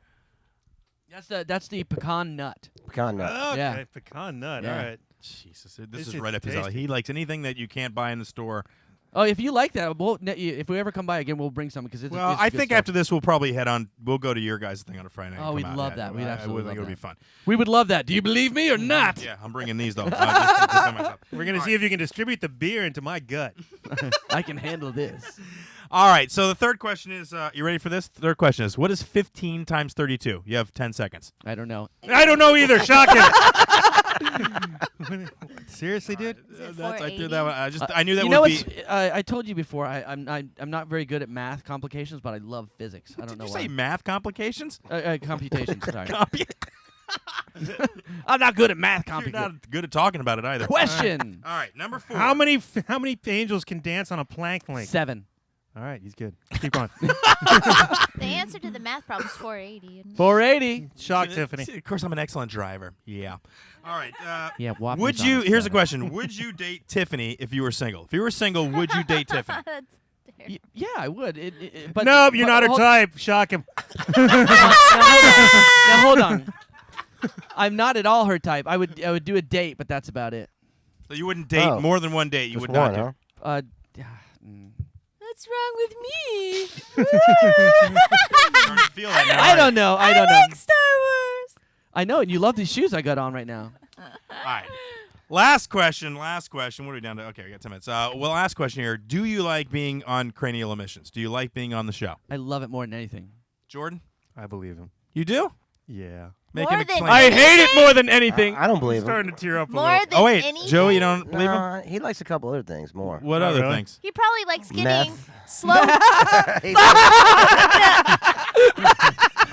That's the pecan nut. Pecan nut. Okay, Yeah. pecan nut. Yeah. All right. Jesus, this This is is right up his alley. tasty. He likes anything that you can't buy in the store. Oh, if you like that, if we ever come by again, we'll bring some because it's. Well, it's I good think stuff. after this, we'll probably head on. We'll go to your guys' thing on a Friday night. Oh, and we'd come out. love Yeah, that. We'd I absolutely think love it would be that. fun. We would love that. Do you believe me or not? Yeah, I'm bringing these though. Just by myself. We're gonna see if you can distribute the beer into my gut. I can handle this. All right. So the third question is, you ready for this? Third question is, what is 15 times 32? You have 10 seconds. I don't know. I don't know either. Shocking. Seriously, dude? I threw that one. I knew that You would know, be. I told you before. I'm not very good at math complications, but I love physics. I don't Did know you why. say math complications? Computations. Sorry. I'm not good at math You're complications. not good at talking about it either. Question. All right, number 4. How many angels can dance on a plank link? 7. All right, he's good. Keep going. The answer to the math problem is 480. 480. Shock, Tiffany. Of course, I'm an excellent driver. Yeah. All right. Yeah. Whoppers Would on you? a Here's a 7. question. Would you date Tiffany if you were single? If you were single, would you date Tiffany? That's terrible. Yeah, I would. But Nope, you're but not her hold- type. Shock him. Now hold on. I'm not at all her type. I would do a date, but that's about it. So you wouldn't date Oh. more than one date. You Just would not one, do. huh? What's wrong with me? Starting to feel that now, I don't know. I don't know. like Star Wars. I know, and you love these shoes I got on right now. All right. Last question. What are we down to? Okay, we got 10 minutes. Last question here. Do you like being on Cranial Emissions? Do you like being on the show? I love it more than anything. Jordan? I believe him. You do? Yeah. Make More him than explain. I hate it more than anything. I don't I'm believe him. starting to tear up a More little. than Oh, wait. anything? Joe, you don't believe him? No, he likes a couple other things more. What Oh, other really? things? He probably likes getting Meth. slow.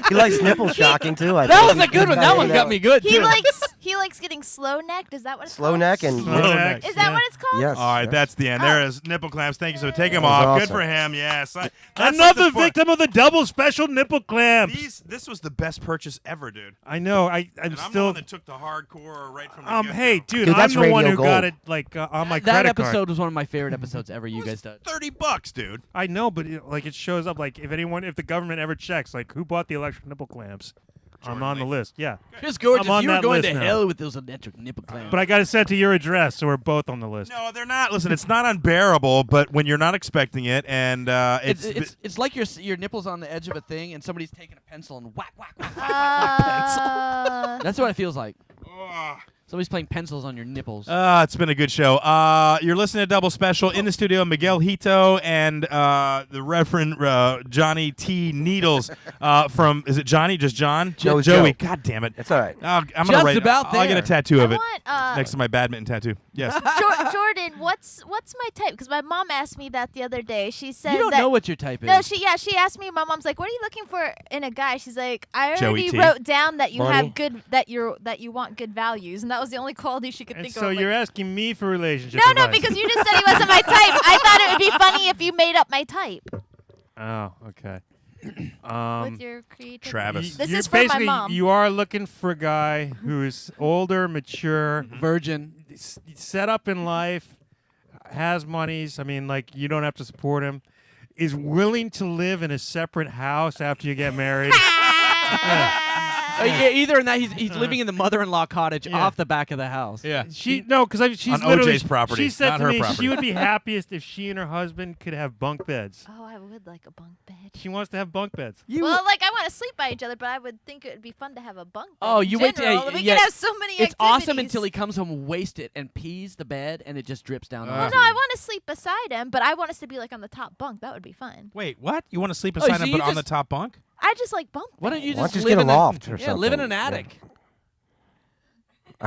He likes nipple shocking too. I That think. was a good one. That one got me good He too. likes getting slow necked. Is that what it's slow called? neck and Slow neck. Is that Yeah. what it's called? yes. All right, yes. that's the end. There is nipple clamps. Thank you. So take them That was off. Good awesome. for him. Yes. That's Another something for- victim of the double special nipple clamps. This was the best purchase ever, dude. I know. I'm And I'm the still. one that took the hardcore right from the Hey, get-go. dude, Dude, I'm that's the one radio who got gold. it like on my that credit episode card. was one of my favorite episodes ever. You guys did. $30, dude. I know, but it shows up like if the government ever checks, like who bought the electric nipple clamps, I'm on the list. Yeah, Chris Gorges, I'm on you were that going list to now. hell with those electric nipple clamps. but I got to send to your address, so we're both on the list. No, they're not. Listen, it's not unbearable, but when you're not expecting it, and it's like your nipples on the edge of a thing, and somebody's taking a pencil and whack, whack, whack, whack, whack, whack pencil. That's what it feels like. Somebody's playing pencils on your nipples. It's been a good show. You're listening to Double Special. In the studio, Miguel Hito and the Reverend Johnny T. Needles from, is it Johnny? Just John? No, it's Joey. Joe. God damn it. It's all right. I'm Just gonna write about I'll get a there. tattoo of I it want, next to my badminton tattoo. Yes. Jordan, what's my type? Because my mom asked me that the other day. She said You don't that, know what your type is. No, she asked me. My mom's like, "What are you looking for in a guy?" She's like, "I Joey already T. wrote down that you Money. have good that you want good values," and that was the only quality she could And think so of. you're asking me for relationship No, advice. because you just said he wasn't my type. I thought it would be funny if you made up my type Oh, okay. with your creativity. Travis. This You're is for my basically, mom. You are looking for a guy who's older, mature, Virgin. set up in life, has monies. I mean, like, you don't have to support him. Is willing to live in a separate house after you get married. Yeah, either in that he's living in the mother-in-law cottage off the back of the house. Yeah. She's On literally OJ's property, She said not to her me property. she would be happiest if she and her husband could have bunk beds. Oh, I would like a bunk bed. She wants to have bunk beds. Well, like I want to sleep by each other, but I would think it would be fun to have a bunk bed. Oh, in you wait till general. We yeah, could have so many It's awesome activities. until he comes home wasted and pees the bed and it just drips down. Well, onto no, I you. want to sleep beside him, but I want us to be like on the top bunk. That would be fun. Wait, what? You want to sleep Oh, beside so him, you but on the just- top bunk? I just like bunk. Why don't you Why just don't you live get a in loft or Yeah, live in something? an Yeah. attic.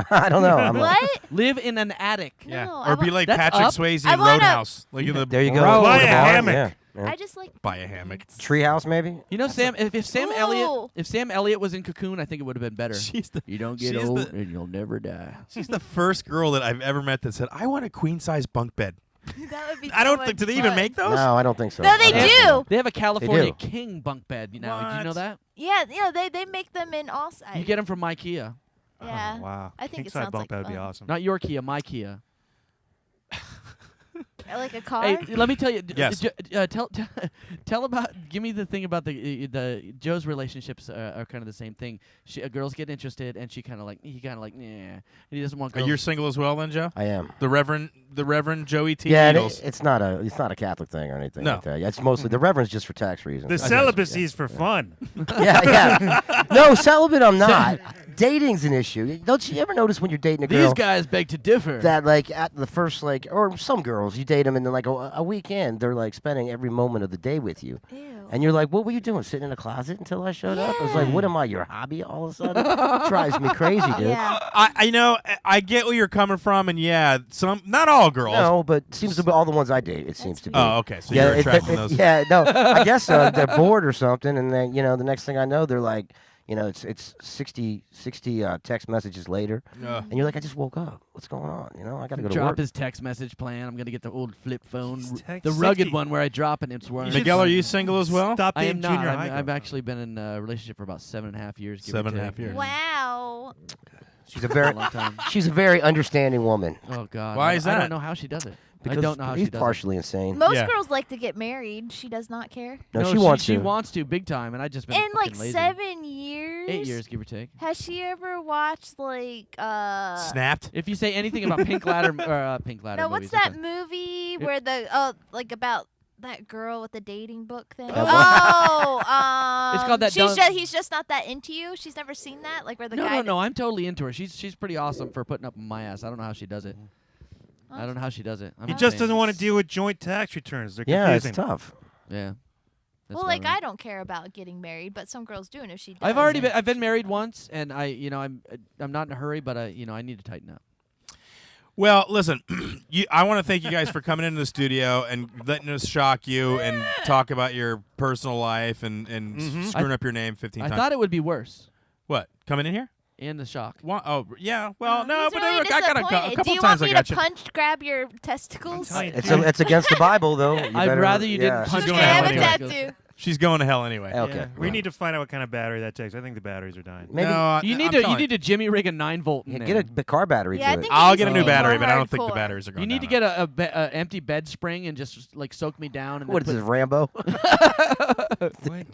I don't know. I'm like, What? Live in an attic. Yeah. No, Or be like That's Patrick up. Swayze I in wanna- Roadhouse. Like in the there you go. Road- Buy With a the bar, hammock. Yeah, yeah. I just like Buy a hammock. Treehouse, maybe. You know, Sam. If Sam Ooh. Elliott was in Cocoon, I think it would have been better. She's the You don't get she's old the- and you'll never die. She's the first girl that I've ever met that said, "I want a queen size bunk bed." that would be. I don't so think. much Do they even fun. make those? No, I don't think so. No, they I don't think do. so. They have a California do. King bunk bed now. Did you know What? that? Yeah, they make them in all sizes. You get them from my Kia. Yeah. Oh, wow. I think it King-size sounds bunk like bed would be fun. awesome. Not your Kia, my Kia. Like a car. Hey, let me tell you. Yes. Tell about. Give me the thing about the Joe's relationships are kind of the same thing. Girls get interested, and he kind of like, nah. And he doesn't want girls. You're single as well, then, Joe? I am. The Reverend Joey T. Yeah, Needles. it's not a Catholic thing or anything No. like that. Yeah, it's mostly the reverend's just for tax reasons. The celibacy is for fun. Yeah. No, celibate I'm not. Dating's an issue. Don't you ever notice when you're dating a girl These guys beg to differ. that like at the first or some girls you date them and then like a weekend they're like spending every moment of the day with you. Ew. And you're like, what were you doing? Sitting in a closet until I showed up? I was like, what am I, your hobby all of a sudden? Drives me crazy, dude. Yeah. I get where you're coming from, and yeah, not all girls. No, but seems to be all the ones I date, it seems to be. Oh, okay. So you're attracting those. Yeah, no, I guess so. They're bored or something, and then, the next thing I know, they're like, it's 60 text messages later, and you're like, I just woke up. What's going on? I got to go to Drop work. his text message plan. I'm gonna get the old flip phone, text the rugged 60. one where I drop and it's working. Miguel, are you single as well? Stop I being am not. junior high. I've actually been in a relationship for about 7.5 years. give or 7.5 take. years. Wow. She's a very, long time. she's a very understanding woman. Oh God. Why is I that? don't know how she does it. Because I don't know how he's she does partially insane. Most Yeah. girls like to get married. She does not care. No, it. she wants She to. wants to big time, and I just been In like fucking lazy. 7 years. 8 years, give or take. Has she ever watched like Snapped. If you say anything about Pink Ladder or Pink Ladder No, movies, what's that okay. movie Yeah. where like about that girl with the dating book thing? That It's called that She's Don't- he's just not that into you. She's never seen that. Like where the guy. No, I'm totally into her. She's pretty awesome for putting up with my ass. I don't know how she does it. I don't know how she does it. He just doesn't want to deal with joint tax returns. They're Yeah, confusing. it's tough. Yeah. That's Well, what like mean. I don't care about getting married, but some girls do, and if she does. I've been married once, and I'm not in a hurry, but I need to tighten up. Well, listen, I want to thank you guys for coming into the studio and letting us shock you and talk about your personal life and screwing up your name 15 I times. thought it would be worse. What? Coming in here? In the shock. Oh, yeah. Well, no, He's but really look, I got a disappointed. couple Do you times want I me got to you. grab your testicles? It's against the Bible, though. You I'd better- rather you yeah. didn't punch She's me. going to I hell have a anyway. tattoo. She's going to hell anyway. Okay. Yeah, we need to find out what kind of battery that takes. I think the batteries are dying. Maybe No, You need to Jimmy rig a 9-volt in yeah, there. get a big car battery Yeah, I to think it. I'll it get a needs new to be battery, more but I don't think the hardcore. batteries are going You need to down. get a empty bed spring and just like soak me down. And What is then this, Rambo?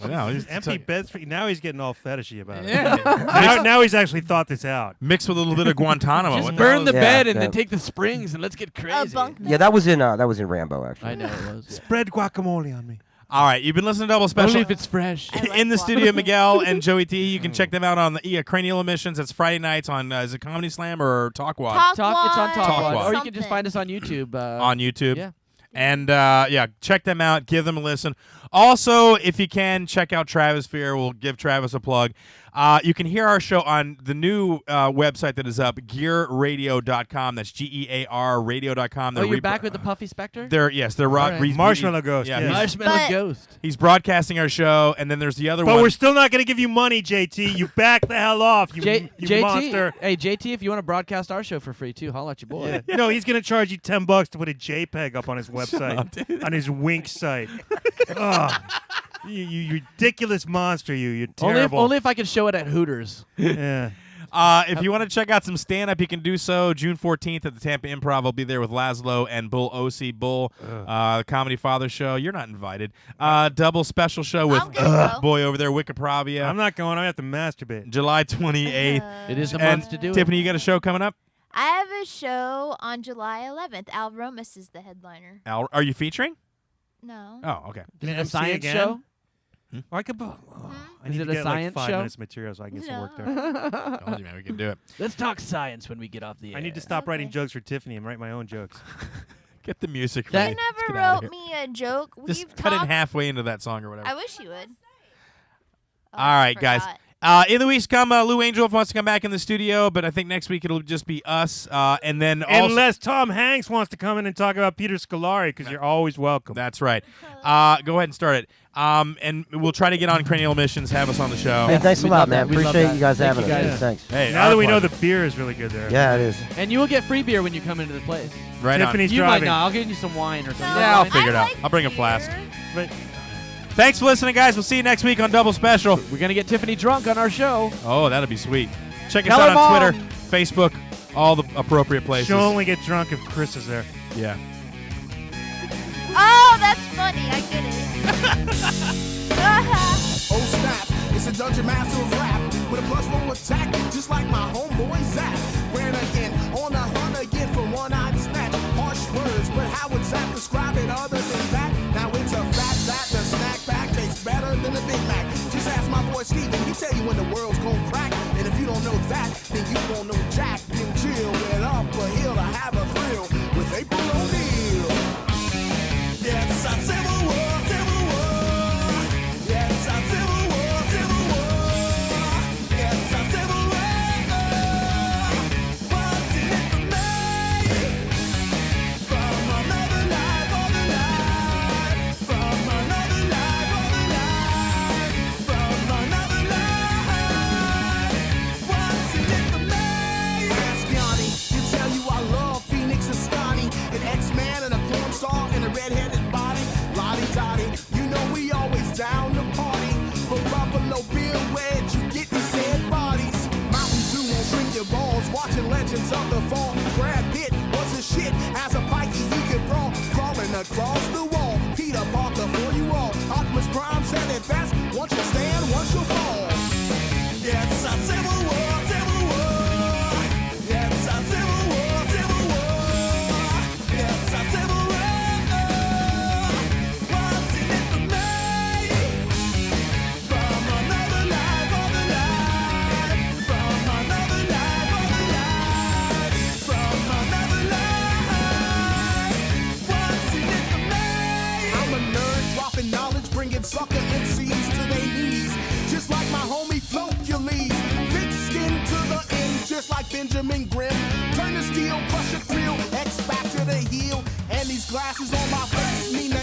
No, he's Empty beds. Now he's getting all fetishy about it. Yeah. now he's actually thought this out. Mixed with a little bit of Guantanamo. Just What burn hell the is- bed Yeah, and yeah. then take the springs and let's get crazy. A bunk Yeah, that was in Rambo, actually. I know it was. Spread guacamole on me. All right, you've been listening to Double Special. Only if it's fresh. In the studio, Miguel and Joey T. You can check them out on the Cranial Emissions. That's Friday nights on, is it Comedy Slam or Talk Wad? Talk It's on Wad. Talk Wad. Or you Something. can just find us on YouTube. On YouTube. Yeah. And, check them out. Give them a listen. Also, if you can, check out Travis Fear. We'll give Travis a plug. You can hear our show on the new website that is up, gearradio.com. That's GEAR radio.com. Oh, you're back with the Puffy Spectre? They're All right. Marshmallow Ghost. Yeah, Yeah. Marshmallow Ghost. he's broadcasting our show, and then there's the other But one. we're still not going to give you money, JT. You back the hell off, you JT, monster. Hey, JT, if you want to broadcast our show for free, too, holla at your boy. No, he's going to charge you $10 to put a JPEG up on his website, on his Wink site. Ugh. You ridiculous monster, you. You're terrible. Only if I can show it at Hooters. Yeah. If you want to check out some stand-up, you can do so. June 14th at the Tampa Improv. I'll be there with Laszlo and Bull O.C. Bull, the Comedy Father show. You're not invited. Double special show with boy over there, Wikipravia. I'm not going. I have to masturbate. July 28th. It is the And month to do it. Tiffany, you got a show coming up? I have a show on July 11th. Al Romas is the headliner. Al, are you featuring? No. Oh, okay. Is it a MC science again? show? Oh, I could. I Is need it to a get science like 5 show? minutes of material so I can get some work there. Told you, man, we can do it. Let's talk science when we get off the air. I need to stop writing jokes for Tiffany and write my own jokes. Get the music That- ready. You Let's never get outta wrote here. me a joke. Just We've cut it talked. halfway into that song or whatever. I wish you would. Oh, All right, guys. forgot. In the weeks come, Lou Angel wants to come back in the studio, but I think next week it'll just be us. And then also, Unless Tom Hanks wants to come in and talk about Peter Scolari, because you're always welcome. That's right. Go ahead and start it. And we'll try to get on Cranial Emissions, have us on the show. Hey, thanks a We lot, love man. that. We love Appreciate that. you guys Thank having you us. guys. Thanks. Hey, Now our that we know pleasure. the beer is really good there. Yeah, it is. And you will get free beer when you come into the place. Right on. Tiffany's You driving. might not. I'll give you some wine or something. Yeah, I'll Wine? figure it out. I'll bring a flask. Thanks for listening, guys. We'll see you next week on Double Special. We're going to get Tiffany drunk on our show. Oh, that'll be sweet. Check us Tell out her on mom. Twitter, Facebook, all the appropriate places. She'll only get drunk if Chris is there. Yeah. Oh, that's funny. I get it. Oh snap, it's a dungeon master of rap with a +1 attack, just like my homeboy Zach. Ran again, on the hunt again for one-eyed snatch. Harsh words, but how would Zach describe it other than that? Now it's a fact that the snack pack tastes better than a Big Mac. Just ask my boy Steven, he tell you when the world's gonna crack. And if you don't know that, then you won't know Jack. Then chill, get up a hill to have a thrill with April O'Neil. Yes, I Civil War, Civil War. Yes, I Civil War, Civil War. Yes, I Civil War. What's in it for me? From another life or the life. From another life or the life. From another life. What's in it for me? Ask Yanni, he tell you I love Phoenix and Scotty, an X-Man and a porn star and a redheaded body. Lottie Dottie, you know we always down to party. But Buffalo Bill, where'd you get these dead bodies? Mountain Dew won't shrink your bones. Watching Legends of the Fall. Brad Pitt was a shit as a pikey he could brawl. Crawling across the wall. Peter Parker for you all. Optimus Prime said it best. Once you stand, once you fall. Yes, a Civil War, Civil War. Yes, a Civil War, Civil War. Yes, a Civil War. What's in it for me? From another life or the life. From another life or the life. From another life. What's in it for me? I'm a nerd dropping knowledge, bringing sucker MCs to their knees. Just like my homie Flocules. Thick skin to the end, just like Benjamin Grimm. Turn the steel, crush a thrill, X Factor to heal. And these glasses on my face mean that